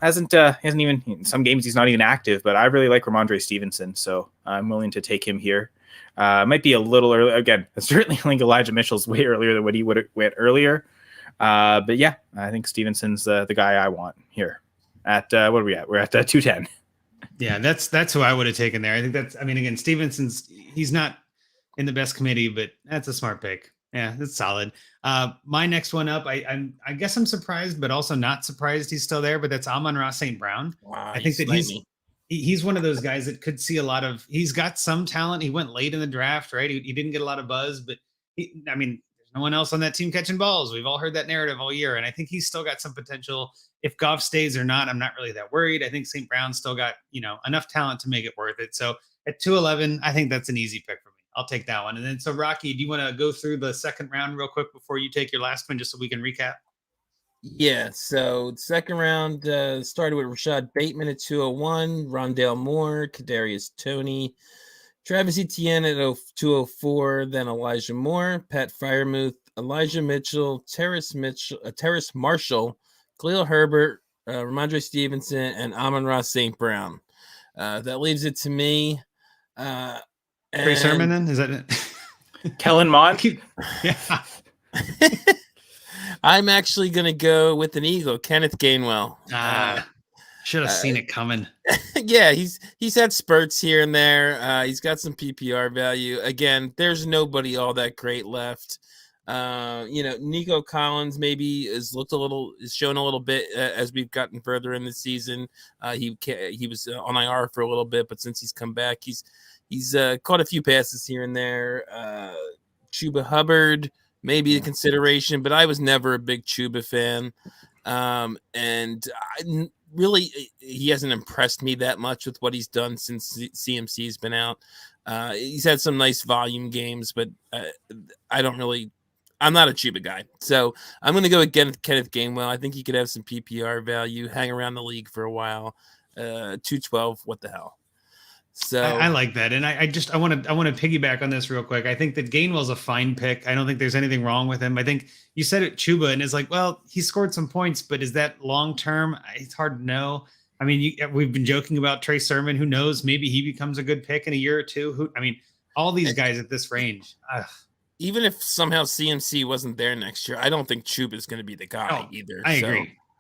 hasn't even, in some games he's not even active, but I really like Ramondre Stevenson. So I'm willing to take him here. Might be a little early. Again, certainly I think Elijah Mitchell's way earlier than what he would have went earlier. But yeah, I think Stevenson's the guy I want here at, what are we at? We're at 210. Yeah, that's who I would have taken there. I think again, Stevenson's, he's not in the best committee, but that's a smart pick. Yeah, that's solid. My next one up, I guess I'm surprised, but also not surprised he's still there, but that's Amon-Ra St. Brown. Wow, I think that he's one of those guys that could see a lot of, he's got some talent. He went late in the draft, right? He didn't get a lot of buzz, but there's no one else on that team catching balls. We've all heard that narrative all year. And I think he's still got some potential. If Goff stays or not, I'm not really that worried. I think St. Brown's still got, enough talent to make it worth it. So at 211, I think that's an easy pick for me. I'll take that one. And then, so Rocky, do you want to go through the second round real quick before you take your last one, just so we can recap? Yeah. So second round started with Rashad Bateman at 201, Rondale Moore, Kadarius Toney, Travis Etienne at 204, then Elijah Moore, Pat Fryermuth, Elijah Mitchell, Terrace Marshall, Khalil Herbert, Ramondre Stevenson, and Amon-Ra St. Brown. That leaves it to me. Trey Sermon, then? Is that it? Kellen Mond? Yeah. I'm actually going to go with an Eagle, Kenneth Gainwell. Should have seen it coming. Yeah, he's had spurts here and there. He's got some PPR value. Again, there's nobody all that great left. Nico Collins maybe is shown a little bit as we've gotten further in the season. He was on IR for a little bit, but since he's come back, he's caught a few passes here and there. Chuba Hubbard may be a consideration, but I was never a big Chuba fan. Really, he hasn't impressed me that much with what he's done since CMC's been out. He's had some nice volume games, but I'm not a Chuba guy. So I'm going to go again with Kenneth Gainwell. I think he could have some PPR value, hang around the league for a while. 212, what the hell? So I like that. And I want to piggyback on this real quick. I think that Gainwell's a fine pick. I don't think there's anything wrong with him. I think you said it, Chuba, and it's like, well, he scored some points, but is that long-term? It's hard to know. I mean, we've been joking about Trey Sermon. Who knows? Maybe he becomes a good pick in a year or two. All these guys at this range. Even if somehow CMC wasn't there next year, I don't think Chuba is going to be the guy either.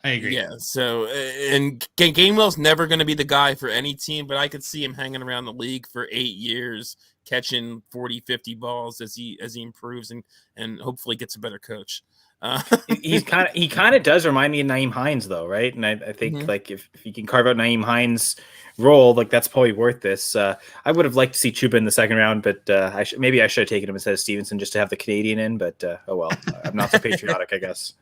I agree. Yeah. So, and Gainwell's never going to be the guy for any team, but I could see him hanging around the league for 8 years, catching 40, 50 balls as he improves and hopefully gets a better coach. He kind of does remind me of Naeem Hines though, right? And I think like if you can carve out Naeem Hines' role, like that's probably worth this. I would have liked to see Chuba in the second round, but maybe I should have taken him instead of Stevenson just to have the Canadian in. But oh well, I'm not so patriotic, I guess.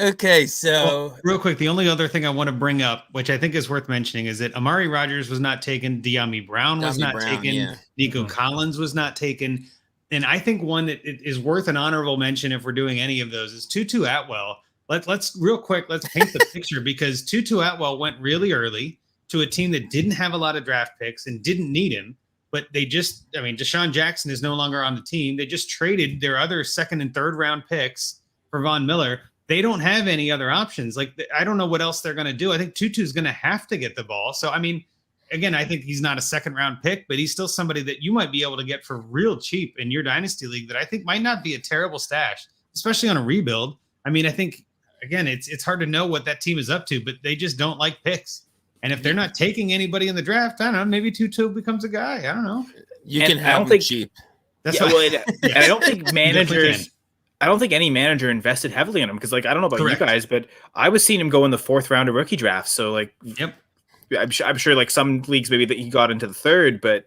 Okay, so real quick, the only other thing I want to bring up, which I think is worth mentioning, is that Amari Rogers was not taken, De'Ami Brown was not taken, Nico Collins was not taken. And I think one that is worth an honorable mention if we're doing any of those is Tutu Atwell. Let's real quick, let's paint the picture because Tutu Atwell went really early to a team that didn't have a lot of draft picks and didn't need him. But Deshaun Jackson is no longer on the team. They just traded their other second and third round picks for Von Miller. They don't have any other options. Like, I don't know what else they're going to do. I think Tutu's going to have to get the ball. So, again, I think he's not a second round pick, but he's still somebody that you might be able to get for real cheap in your dynasty league that I think might not be a terrible stash, especially on a rebuild. I think, again, it's hard to know what that team is up to, but they just don't like picks. And if they're not taking anybody in the draft, I don't know, maybe Tutu becomes a guy. I don't know. You can have him cheap. That's and I don't think managers – I don't think any manager invested heavily in him because, like, I don't know about you guys, but I was seeing him go in the fourth round of rookie drafts. So, like, I'm sure, like, some leagues maybe that he got into the third, but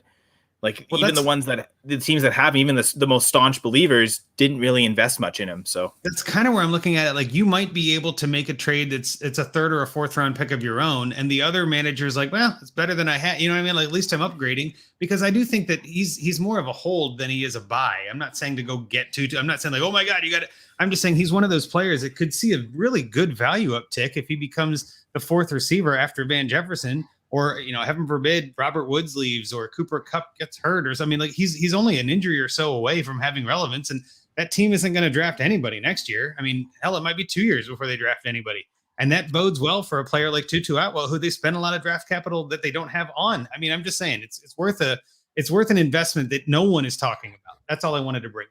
like even the teams that have even the most staunch believers didn't really invest much in him. So that's kind of where I'm looking at it. Like, you might be able to make a trade it's a third or a fourth round pick of your own, and the other manager's like, well, it's better than I had. You know what I mean? Like, at least I'm upgrading, because I do think that he's more of a hold than he is a buy. I'm not saying to go get Tutu. I'm not saying like, oh my God, you got it. I'm just saying he's one of those players that could see a really good value uptick if he becomes the fourth receiver after Van Jefferson. Or, heaven forbid, Robert Woods leaves or Cooper Kupp gets hurt or something. Like, he's only an injury or so away from having relevance, and that team isn't going to draft anybody next year. Hell, it might be 2 years before they draft anybody. And that bodes well for a player like Tutu Atwell, who they spend a lot of draft capital that they don't have on. I'm just saying it's worth an investment that no one is talking about. That's all I wanted to bring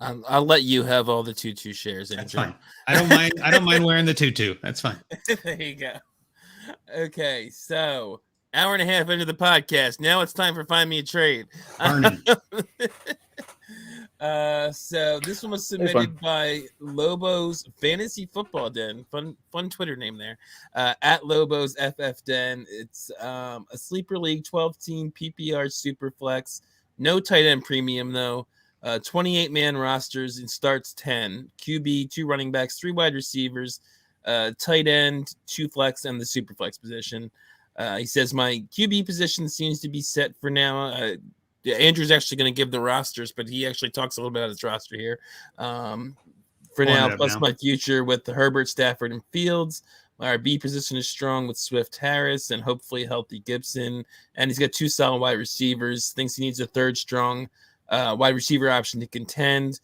up. I'll let you have all the Tutu shares, Andrew. That's fine. I don't mind wearing the tutu. That's fine. There you go. Okay, so hour and a half into the podcast. Now it's time for Find Me a Trade. So this one was submitted by Lobos Fantasy Football Den. Fun Twitter name there. At Lobos FF Den. It's a sleeper league, 12-team PPR Superflex. No tight end premium though. 28-man rosters and starts 10. QB, 2 running backs, 3 wide receivers. Tight end, 2 flex, and the super flex position. He says my QB position seems to be set for now. Andrew's actually going to give the rosters, but he actually talks a little bit about his roster here. For now, plus my future with the Herbert, Stafford, and Fields. My RB position is strong with Swift, Harris, and hopefully a healthy Gibson. And he's got 2 solid wide receivers. Thinks he needs a third strong wide receiver option to contend.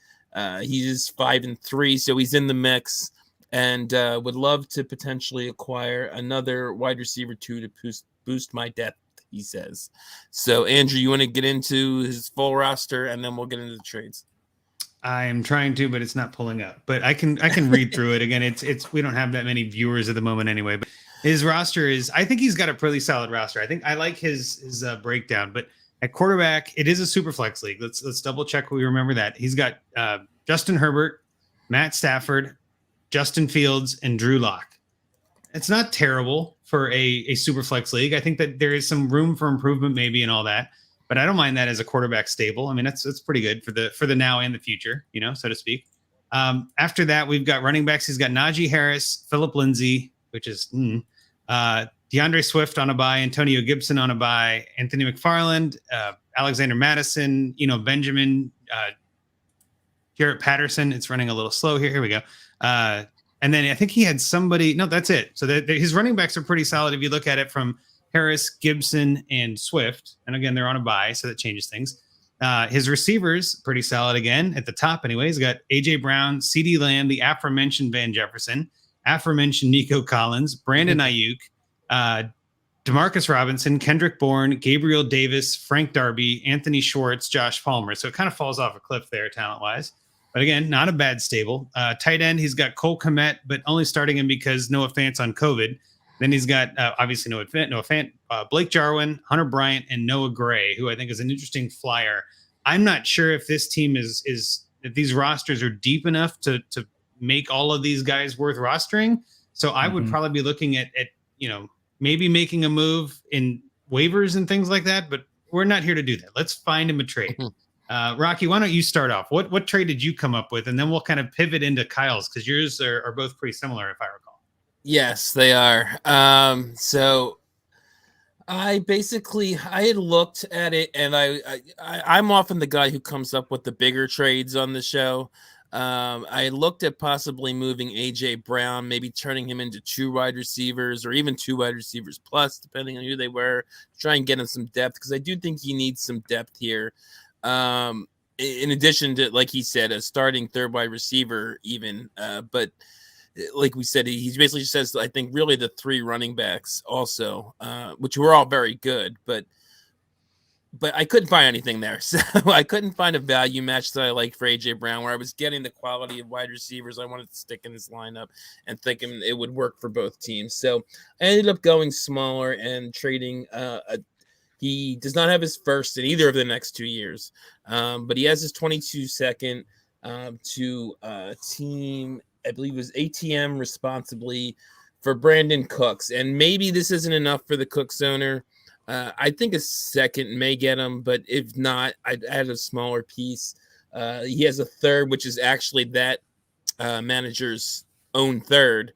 He's 5-3, so he's in the mix. And would love to potentially acquire another wide receiver 2 to boost my depth, he says. So, Andrew, you want to get into his full roster, and then we'll get into the trades. I am trying to, but it's not pulling up. But I can read through it again. It's we don't have that many viewers at the moment anyway. But His roster is, I think he's got a pretty solid roster. I think I like his breakdown, but at quarterback, it is a super flex league. Let's double check. We remember that he's got Justin Herbert, Matt Stafford, Justin Fields, and Drew Lock. It's not terrible for a super flex league. I think that there is some room for improvement maybe and all that, but I don't mind that as a quarterback stable. I mean, that's pretty good for the now and the future, so to speak. After that, we've got running backs. He's got Najee Harris, Phillip Lindsay, which is DeAndre Swift on a bye, Antonio Gibson on a bye, Anthony McFarland, Alexander Madison, Benjamin, Garrett Patterson. It's running a little slow here. Here we go. And then I think he had somebody. No, that's it. So his running backs are pretty solid if you look at it from Harris, Gibson, and Swift. And again, they're on a bye, so that changes things. His receivers, pretty solid again at the top anyway. He's got A.J. Brown, C.D. Lamb, the aforementioned Van Jefferson, aforementioned Nico Collins, Brandon Ayuk, Demarcus Robinson, Kendrick Bourne, Gabriel Davis, Frank Darby, Anthony Schwartz, Josh Palmer. So it kind of falls off a cliff there talent-wise. But again, not a bad stable. Tight end, he's got Cole Kmet, but only starting him because Noah Fant's on COVID. Then he's got, obviously, Noah Fant, Blake Jarwin, Hunter Bryant, and Noah Gray, who I think is an interesting flyer. I'm not sure if this team is if these rosters are deep enough to make all of these guys worth rostering. So I would probably be looking at maybe making a move in waivers and things like that, but we're not here to do that. Let's find him a trade. Rocky, why don't you start off? What trade did you come up with? And then we'll kind of pivot into Kyle's, because yours are both pretty similar, if I recall. Yes, they are. So I had looked at it, and I'm often the guy who comes up with the bigger trades on the show. I looked at possibly moving A.J. Brown, maybe turning him into 2 wide receivers or even 2 wide receivers plus, depending on who they were, try and get him some depth, because I do think he needs some depth here. In addition to, like he said, a starting 3rd wide receiver even, but like we said, he basically says, I think, really the 3 running backs also, which were all very good, but I couldn't find anything there. So I couldn't find a value match that I liked for A.J. Brown, where I was getting the quality of wide receivers I wanted to stick in this lineup and thinking it would work for both teams. So I ended up going smaller and trading. He does not have his first in either of the next 2 years, but he has his 22-second to team, I believe it was ATM responsibly, for Brandon Cooks. And maybe this isn't enough for the Cooks owner. I think a second may get him, but if not, I'd add a smaller piece. He has a 3rd, which is actually that manager's own 3rd.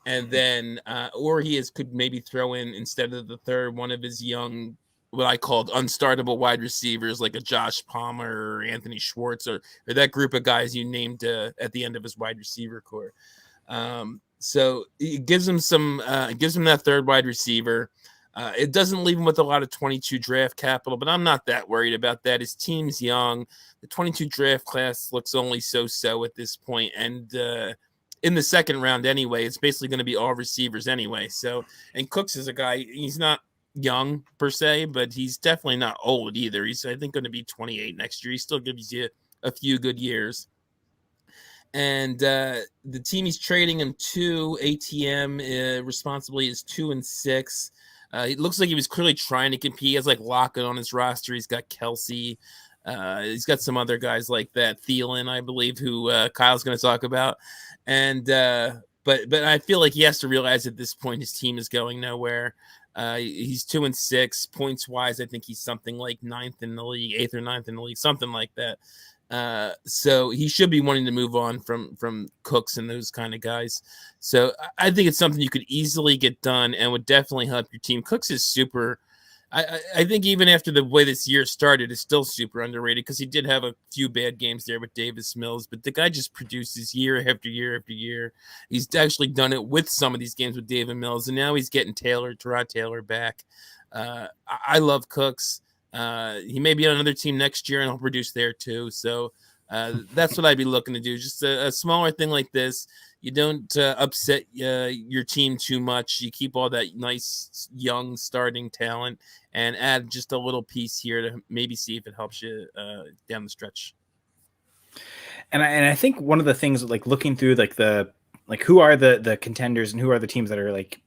And then, or could maybe throw in, instead of the 3rd, one of his young, what I called unstartable wide receivers, like a Josh Palmer or Anthony Schwartz, or that group of guys you named at the end of his wide receiver core. So it gives him that 3rd wide receiver. It doesn't leave him with a lot of 22 draft capital, but I'm not that worried about that. His team's young. The 22 draft class looks only so-so at this point. And in the 2nd round anyway, it's basically going to be all receivers anyway. So, and Cooks is a guy, he's not young per se, but he's definitely not old either. He's, I think, going to be 28 next year. He still gives you a few good years. And the team he's trading him to, ATM, responsibly, is 2-6. It looks like he was clearly trying to compete. He has like Lockett on his roster. He's got Kelsey. He's got some other guys like that, Thielen, I believe, who Kyle's going to talk about. And but I feel like he has to realize at this point his team is going nowhere. He's 2-6 points wise. I think he's something like 9th in the league, 8th or 9th in the league, something like that. So he should be wanting to move on from Cooks and those kind of guys. So I think it's something you could easily get done and would definitely help your team. Cooks is super. I think even after the way this year started, it's still super underrated, because he did have a few bad games there with Davis Mills, but the guy just produces year after year after year. He's actually done it with some of these games with Davis Mills, and now he's getting Tyrod Taylor back. I love Cooks. He may be on another team next year, and he'll produce there too. So that's what I'd be looking to do. Just a smaller thing like this. You don't upset your team too much. You keep all that nice young starting talent and add just a little piece here to maybe see if it helps you down the stretch. And I think one of the things, like looking through who are the contenders and who are the teams that are like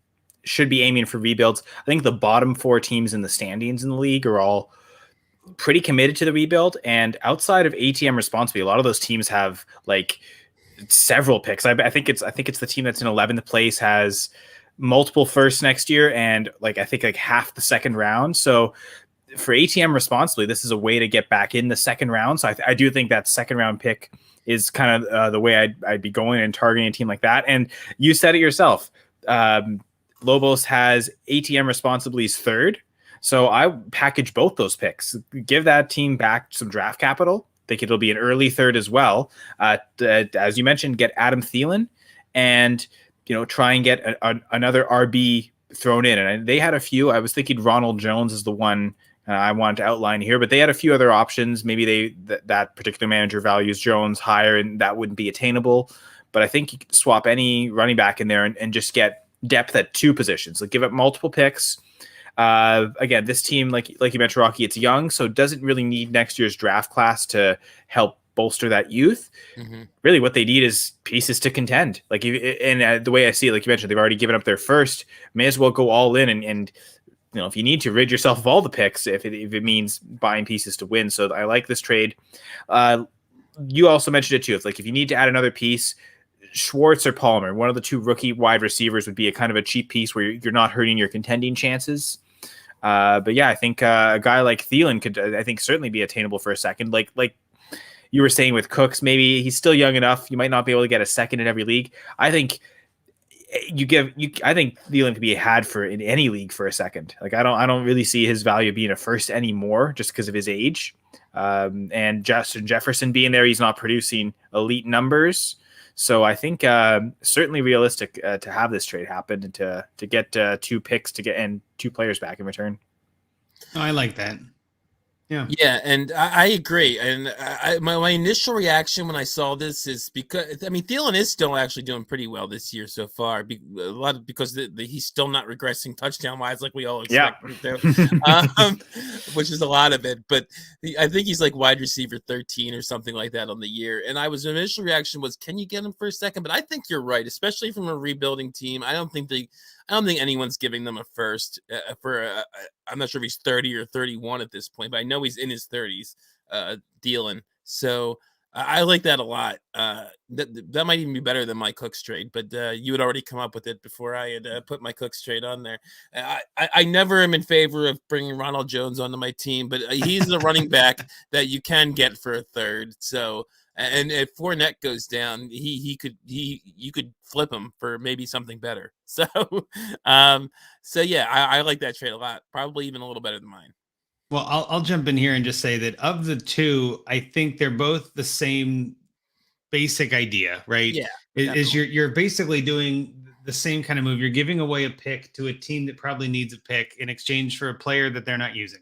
should be aiming for rebuilds. I think the bottom 4 teams in the standings in the league are all pretty committed to the rebuild. And outside of ATM responsibly, a lot of those teams have like several picks. I think it's the team that's in 11th place has multiple firsts next year, and like I think like half the second round. So for ATM responsibly, this is a way to get back in the second round. So I do think that second round pick is kind of the way I'd be going and targeting a team like that. And you said it yourself. Lobos has ATM responsibly's third. So I package both those picks, give that team back some draft capital. I think it'll be an early third as well. As you mentioned, get Adam Thielen and, try and get another RB thrown in. And they had a few. I was thinking Ronald Jones is the one I wanted to outline here, but they had a few other options. Maybe that particular manager values Jones higher and that wouldn't be attainable. But I think you could swap any running back in there and just get depth at 2 positions. Like give up multiple picks. Again, this team, like you mentioned, Rocky, it's young, so it doesn't really need next year's draft class to help bolster that youth. Mm-hmm. Really, what they need is pieces to contend. Like, the way I see it, like you mentioned, they've already given up their first. May as well go all in, and if you need to, rid yourself of all the picks if it means buying pieces to win. So I like this trade. You also mentioned it too. If you need to add another piece, Schwartz or Palmer, one of the 2 rookie wide receivers would be a kind of a cheap piece where you're not hurting your contending chances. But yeah, I think a guy like Thielen could, I think, certainly be attainable for a second. Like you were saying with Cooks, maybe he's still young enough. You might not be able to get a second in every league. I think I think Thielen could be had for in any league for a second. Like I don't really see his value being a first anymore just because of his age. And Justin Jefferson being there, he's not producing elite numbers. So I think certainly realistic to have this trade happen and to get 2 picks and 2 players back in return. Oh, I like that. Yeah, and I agree. And my initial reaction when I saw this is because Thielen is still actually doing pretty well this year so far. A lot because he's still not regressing touchdown wise like we all expect him to, which is a lot of it. But I think he's like wide receiver 13 or something like that on the year. And my initial reaction was, can you get him for a second? But I think you're right, especially from a rebuilding team. I don't think anyone's giving them a first I'm not sure if he's 30 or 31 at this point, but I know he's in his 30s, Thielen. So I like that a lot. That might even be better than my Cooks trade, but you had already come up with it before I had put my Cooks trade on there. I never am in favor of bringing Ronald Jones onto my team, but he's a running back that you can get for a third. So, and if Fournette goes down, you could flip him for maybe something better. So, yeah, I like that trade a lot. Probably even a little better than mine. Well, I'll jump in here and just say that of the 2, I think they're both the same basic idea, right? Yeah, is you're basically doing the same kind of move. You're giving away a pick to a team that probably needs a pick in exchange for a player that they're not using.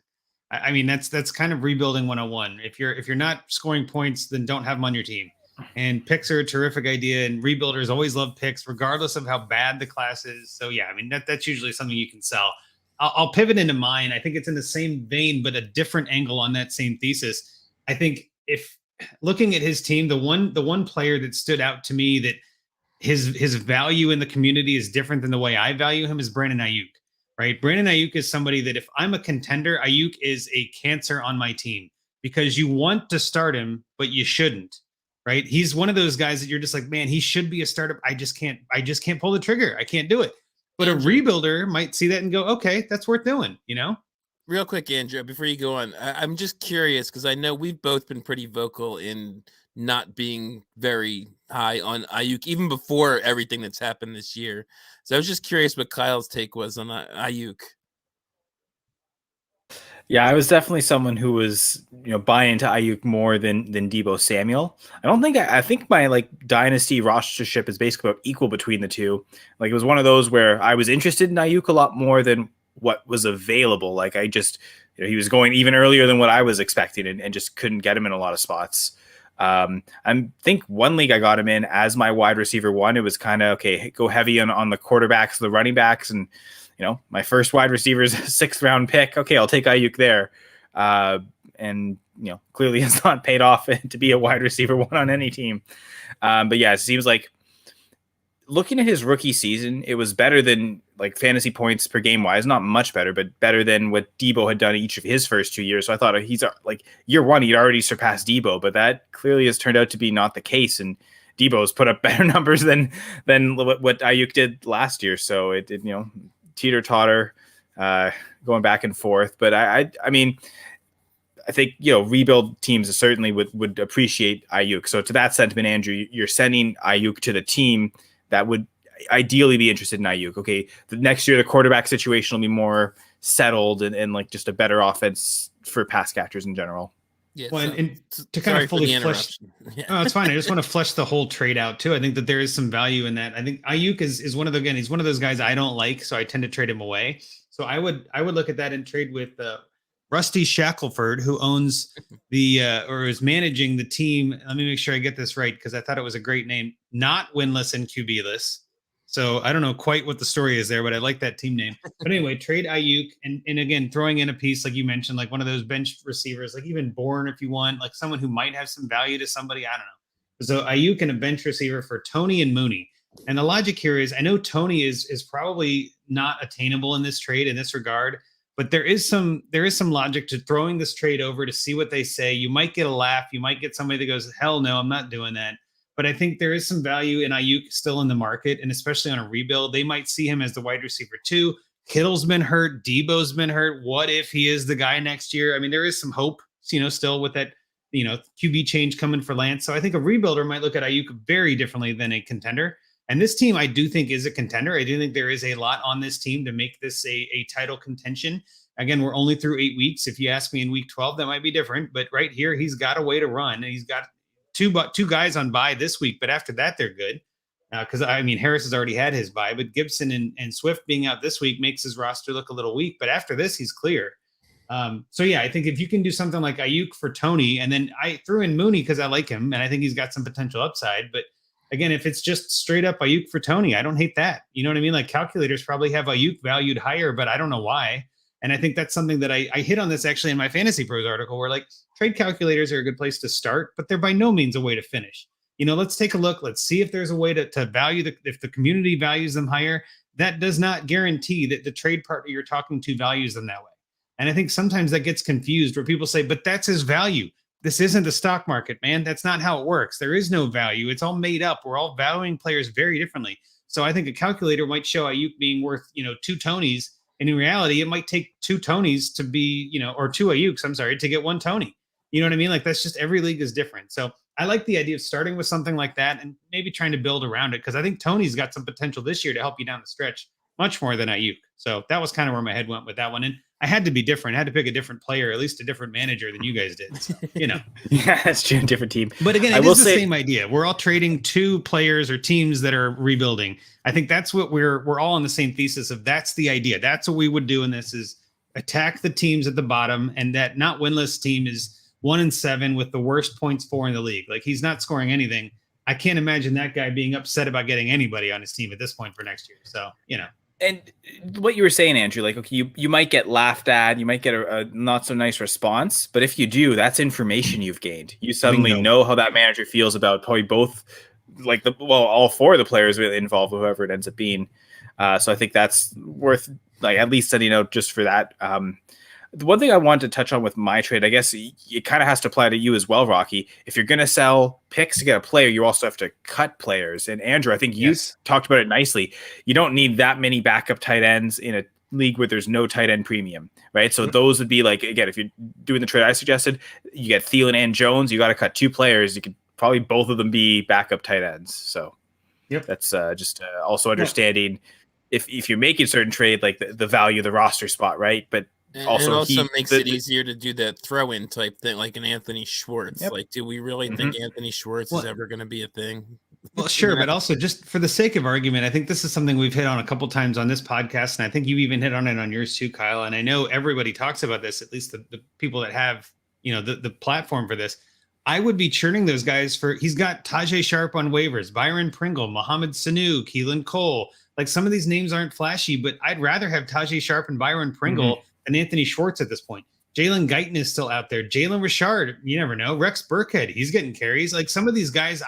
I mean, that's kind of rebuilding 101. If you're not scoring points, then don't have them on your team. And picks are a terrific idea, and rebuilders always love picks, regardless of how bad the class is. So yeah, I mean that's usually something you can sell. I'll pivot into mine. I think it's in the same vein, but a different angle on that same thesis. I think if looking at his team, the one player that stood out to me that his value in the community is different than the way I value him is Brandon Ayuk. Right? Brandon Ayuk is somebody that if I'm a contender, Ayuk is a cancer on my team because you want to start him, but you shouldn't. Right? He's one of those guys that you're just like, man, he should be a starter. I just can't pull the trigger. I can't do it. But a rebuilder might see that and go, okay, that's worth doing, Real quick, Andrew, before you go on, I'm just curious because I know we've both been pretty vocal in not being very high on Ayuk, even before everything that's happened this year. So I was just curious what Kyle's take was on Ayuk. Yeah, I was definitely someone who was, buying into Ayuk more than Deebo Samuel. I think my dynasty rostership is basically about equal between the 2. Like it was one of those where I was interested in Ayuk a lot more than what was available. Like I just, he was going even earlier than what I was expecting and just couldn't get him in a lot of spots. I think one league I got him in as my wide receiver 1. It was kind of, okay, go heavy on the quarterbacks, the running backs, and my first wide receiver is a 6th round pick. Okay, I'll take Ayuk there. And clearly it's not paid off to be a wide receiver 1 on any team. But yeah, it seems like looking at his rookie season, it was better than like fantasy points per game wise, not much better, but better than what Debo had done each of his first 2 years. So I thought he's like year one, he'd already surpassed Debo, but that clearly has turned out to be not the case. And Debo's put up better numbers than what Ayuk did last year. So it did, teeter totter, going back and forth. But I mean, I think, rebuild teams certainly would appreciate Ayuk. So to that sentiment, Andrew, you're sending Ayuk to the team that would ideally be interested in Ayuk. Okay, the next year the quarterback situation will be more settled and like just a better offense for pass catchers in general. Yeah, well, and to kind of fully flesh, oh, it's fine. I just want to flesh the whole trade out too. I think that there is some value in that. I think Ayuk is one of he's one of those guys I don't like, so I tend to trade him away. So I would look at that and trade with Rusty Shackelford, who owns or is managing the team. Let me make sure I get this right because I thought it was a great name. Not winless and QB-less. So I don't know quite what the story is there, but I like that team name. But anyway, trade Ayuk and again, throwing in a piece like you mentioned, like one of those bench receivers, like even Bourne if you want, like someone who might have some value to somebody. I don't know. So Ayuk and a bench receiver for Tony and Mooney. And the logic here is I know Tony is probably not attainable in this trade in this regard, but there is some logic to throwing this trade over to see what they say. You might get a laugh. You might get somebody that goes, hell no, I'm not doing that. But I think there is some value in Ayuk still in the market, and especially on a rebuild. They might see him as the wide receiver too. Kittle's been hurt. Debo's been hurt. What if he is the guy next year? I mean, there is some hope, still with that, QB change coming for Lance. So I think a rebuilder might look at Ayuk very differently than a contender. And this team, I do think, is a contender. I do think there is a lot on this team to make this a title contention. Again, we're only through 8 weeks. If you ask me in week 12, that might be different. But right here, he's got a way to run. And he's got two guys on bye this week. But after that, they're good. Because, Harris has already had his bye. But Gibson and Swift being out this week makes his roster look a little weak. But after this, he's clear. I think if you can do something like Ayuk for Tony, and then I threw in Mooney because I like him, and I think he's got some potential upside. But again, if it's just straight up Ayuk for Tony, I don't hate that. You know what I mean? Like calculators probably have Ayuk valued higher, but I don't know why. And I think that's something that I hit on this actually in my Fantasy Pros article where like trade calculators are a good place to start, but they're by no means a way to finish. Let's take a look. Let's see if there's a way to value if the community values them higher. That does not guarantee that the trade partner you're talking to values them that way. And I think sometimes that gets confused where people say, but that's his value. This isn't the stock market, man. That's not how it works. There is no value. It's all made up. We're all valuing players very differently. So I think a calculator might show Ayuk being worth, 2 Tonys. And in reality, it might take 2 Tonys to be, or 2 Ayuks, to get 1 Tony. You know what I mean? Like that's just every league is different. So I like the idea of starting with something like that and maybe trying to build around it because I think Tony's got some potential this year to help you down the stretch much more than Ayuk. So that was kind of where my head went with that one. And I had to be different. I had to pick a different player, at least a different manager than you guys did. So, Yeah, that's true. Different team. But again, it is the same idea. We're all trading 2 players or teams that are rebuilding. I think that's what we're all on the same thesis of. That's the idea. That's what we would do in this is attack the teams at the bottom. And that not winless team is 1-7 with the worst points for in the league. Like he's not scoring anything. I can't imagine that guy being upset about getting anybody on his team at this point for next year. So, And what you were saying, Andrew, like, okay, you might get laughed at, you might get a not so nice response, but if you do, that's information you've gained. You suddenly know how that manager feels about probably both, like all 4 of the players involved, whoever it ends up being. So I think that's worth like at least sending out just for that. The one thing I wanted to touch on with my trade, I guess it kind of has to apply to you as well, Rocky. If you're going to sell picks to get a player, you also have to cut players. And Andrew, I think you talked about it nicely. You don't need that many backup tight ends in a league where there's no tight end premium, right? So those would be like, again, if you're doing the trade I suggested, you get Thielen and Jones, you got to cut 2 players. You could probably both of them be backup tight ends. So that's just also understanding if you're making a certain trade, like the value of the roster spot, right? But it also makes it easier to do that throw-in type thing, like an Anthony Schwartz. Like, do we really think Anthony Schwartz is ever going to be a thing? Well, sure, but also just for the sake of argument, I think this is something we've hit on a couple times on this podcast, and I think you even hit on it on yours too, Kyle. And I know everybody talks about this, at least the people that have, the platform for this. I would be churning those guys he's got Tajay Sharp on waivers, Byron Pringle, Mohamed Sanu, Keelan Cole. Like some of these names aren't flashy, but I'd rather have Tajay Sharp and Byron Pringle than Anthony Schwartz at this point. Jalen Guyton is still out there. Jalen Richard, you never know. Rex Burkhead, he's getting carries. Like some of these guys,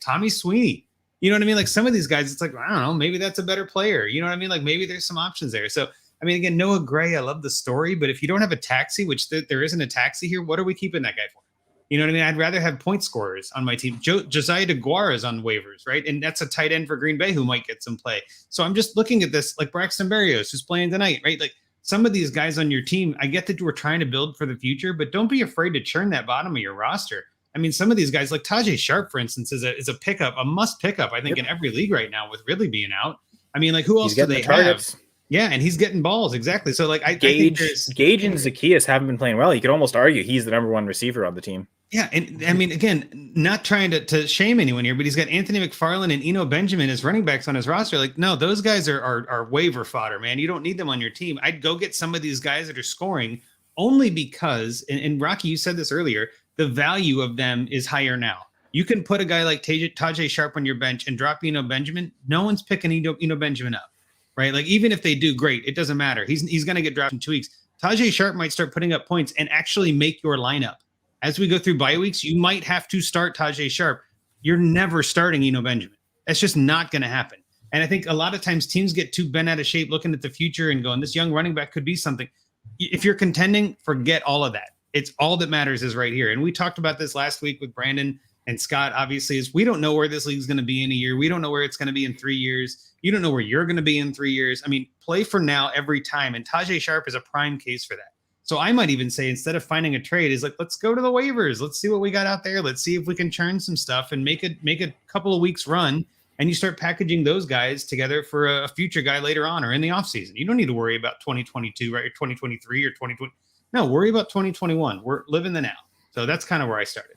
Tommy Sweeney, You know what I mean? Like some of these guys, it's like, I don't know, maybe that's a better player. You know what I mean? Like maybe there's some options there. So, I mean, again, Noah Gray, I love the story, but if you don't have a taxi, which there isn't a taxi here, what are we keeping that guy for? You know what I mean? I'd rather have point scorers on my team. Josiah DeGuara is on waivers, right? And that's a tight end for Green Bay who might get some play. So I'm just looking at this like Braxton Berrios, who's playing tonight, right? Like some of these guys on your team, I get that we're trying to build for the future, but don't be afraid to churn that bottom of your roster. I mean, some of these guys, like Tajay Sharp, for instance, is a pickup, a must pickup, I think, in every league right now with Ridley being out. I mean, like who else do they have? Yeah, and he's getting balls, exactly. So like Gage and Zacchaeus haven't been playing well. You could almost argue he's the number one receiver on the team. Yeah, and I mean, again, not trying to shame anyone here, but he's got Anthony McFarland and Eno Benjamin as running backs on his roster. Like, no, those guys are waiver fodder, man. You don't need them on your team. I'd go get some of these guys that are scoring only because, and Rocky, you said this earlier, the value of them is higher now. You can put a guy like Tajay Sharp on your bench and drop Eno Benjamin. No one's picking Eno Benjamin up, right? Like, even if they do great, it doesn't matter. He's going to get dropped in 2 weeks. Tajay Sharp might start putting up points and actually make your lineup. As we go through bye weeks, you might have to start Tajay Sharp. You're never starting Eno Benjamin. That's just not going to happen. And I think a lot of times teams get too bent out of shape looking at the future and going, this young running back could be something. If you're contending, forget all of that. It's all that matters is right here. And we talked about this last week with Brandon and Scott, obviously, is we don't know where this league is going to be in a year. We don't know where it's going to be in 3 years. You don't know where you're going to be in 3 years. I mean, play for now every time. And Tajay Sharp is a prime case for that. So I might even say, instead of finding a trade, is like, let's go to the waivers. Let's see what we got out there. Let's see if we can churn some stuff and make a couple of weeks run. And you start packaging those guys together for a future guy later on or in the offseason. You don't need to worry about 2022, right? Or 2023 or 2020. No, worry about 2021. We're living the now. So that's kind of where I started.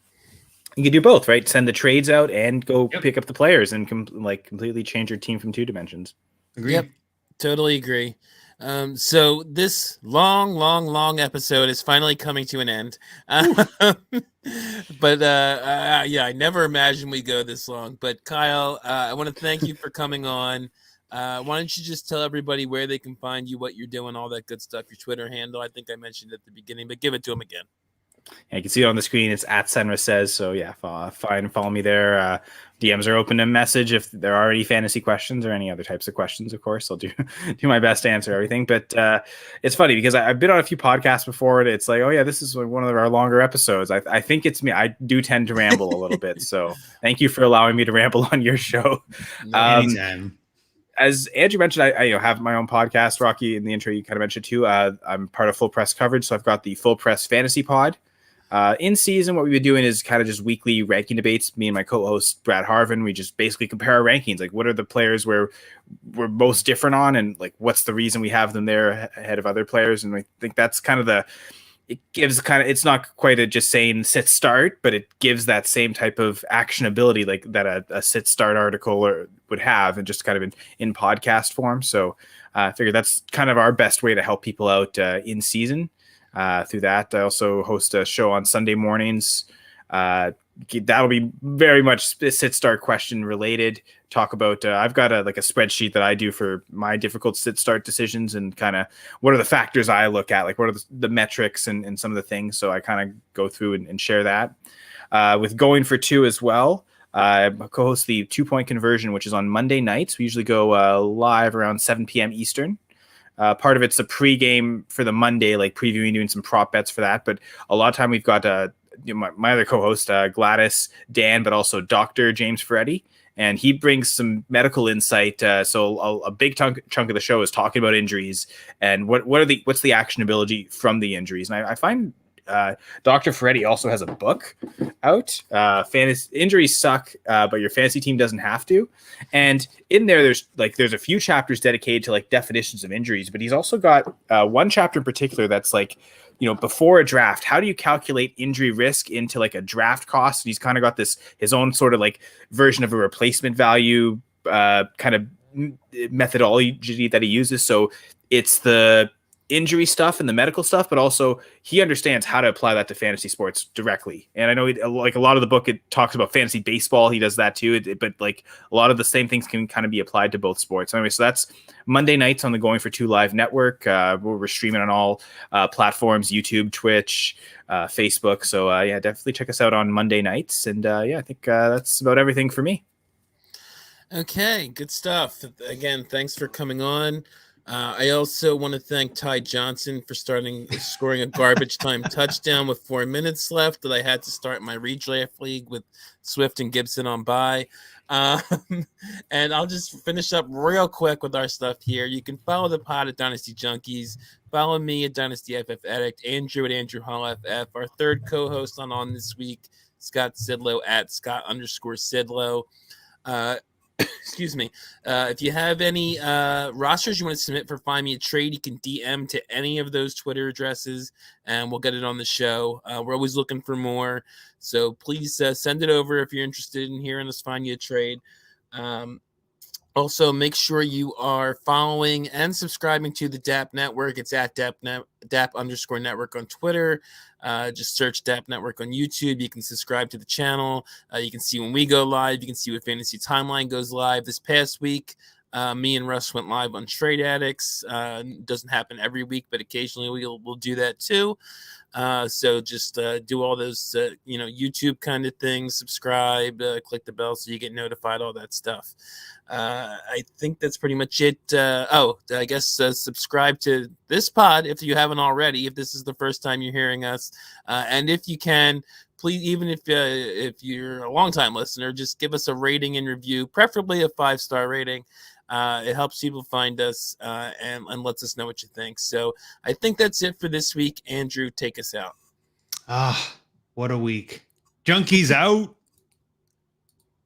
You can do both, right? Send the trades out and go pick up the players and completely change your team from 2 dimensions. Agree? Yep, totally agree. So this long episode is finally coming to an end. But yeah, I never imagined we go this long. But Kyle, I want to thank you for coming on. Why don't you just tell everybody where they can find you, what you're doing, all that good stuff, your Twitter handle. I think I mentioned it at the beginning, but give it to them again. Yeah, you can see it on the screen. It's at Senra Says. So yeah, follow me there. DMs are open to message if there are any fantasy questions or any other types of questions. Of course, I'll do my best to answer everything. But it's funny because I've been on a few podcasts before, and it's like, oh yeah, this is one of our longer episodes. I think it's me. I do tend to ramble a little bit. So thank you for allowing me to ramble on your show. Anytime. As Andrew mentioned, I have my own podcast, Rocky. In the intro, you kind of mentioned too. I'm part of Full Press Coverage, so I've got the Full Press Fantasy Pod. In season, what we've been doing is kind of just weekly ranking debates. Me and my co-host Brad Harvin, we just basically compare our rankings. Like, what are the players where we're most different on, and like, what's the reason we have them there ahead of other players? And I think that's kind of it gives it's not quite a just saying sit start, but it gives that same type of actionability like that a sit start article would have, and just kind of in podcast form. So I figured that's kind of our best way to help people out in season. Through that, I also host a show on Sunday mornings. That'll be very much sit start question related. Talk about I've got a spreadsheet that I do for my difficult sit start decisions, and kind of what are the factors I look at, like what are the metrics and some of the things. So I kind of go through and share that. With Going for Two as well, I co-host the 2-point conversion, which is on Monday nights. We usually go live around 7 p.m. Eastern. Part of it's a pregame for the Monday, like previewing, doing some prop bets for that. But a lot of time we've got my other co-host, Gladys, Dan, but also Dr. James Ferretti. And he brings some medical insight. So a big chunk of the show is talking about injuries and what's the actionability from the injuries. And I find Dr. Ferretti also has a book out. Fantasy injuries suck, but your fantasy team doesn't have to. And in there, there's a few chapters dedicated to like definitions of injuries, but he's also got one chapter in particular that's like, before a draft, how do you calculate injury risk into like a draft cost? And he's kind of got his own sort of like version of a replacement value kind of methodology that he uses. So it's the injury stuff and the medical stuff, but also he understands how to apply that to fantasy sports directly. And I know like a lot of the book, it talks about fantasy baseball. He does that too. But like a lot of the same things can kind of be applied to both sports. Anyway, so that's Monday nights on the Going for Two live network. We're streaming on all platforms, YouTube, Twitch, Facebook. So yeah, definitely check us out on Monday nights. And yeah, I think that's about everything for me. Okay, good stuff. Again, thanks for coming on. I also want to thank Ty Johnson for scoring a garbage time touchdown with 4 minutes left that I had to start my redraft league with Swift and Gibson on bye. Um, and I'll just finish up real quick with our stuff here. You can follow the pod at Dynasty Junkies. Follow me at Dynasty FF Addict, Andrew at Andrew Hall FF. Our third co-host on this week, Scott Sidlow at Scott_Sidlow. Excuse me. If you have any rosters you want to submit for Find Me a Trade, you can DM to any of those Twitter addresses and we'll get it on the show. We're always looking for more. So please send it over if you're interested in hearing us find you a trade. Also, make sure you are following and subscribing to the DAP Network. It's at DAP_network on Twitter. Just search DAP Network on YouTube. You can subscribe to the channel. You can see when we go live. You can see when Fantasy Timeline goes live. This past week, me and Russ went live on Trade Addicts. Doesn't happen every week, but occasionally we'll do that too. So just do all those, YouTube kind of things, subscribe, click the bell so you get notified, all that stuff. I think that's pretty much it. I guess subscribe to this pod if you haven't already, if this is the first time you're hearing us. And if you can, please, even if you're a longtime listener, just give us a rating and review, preferably a 5-star rating. It helps people find us and lets us know what you think. So I think that's it for this week. Andrew, take us out. What a week. Junkies out.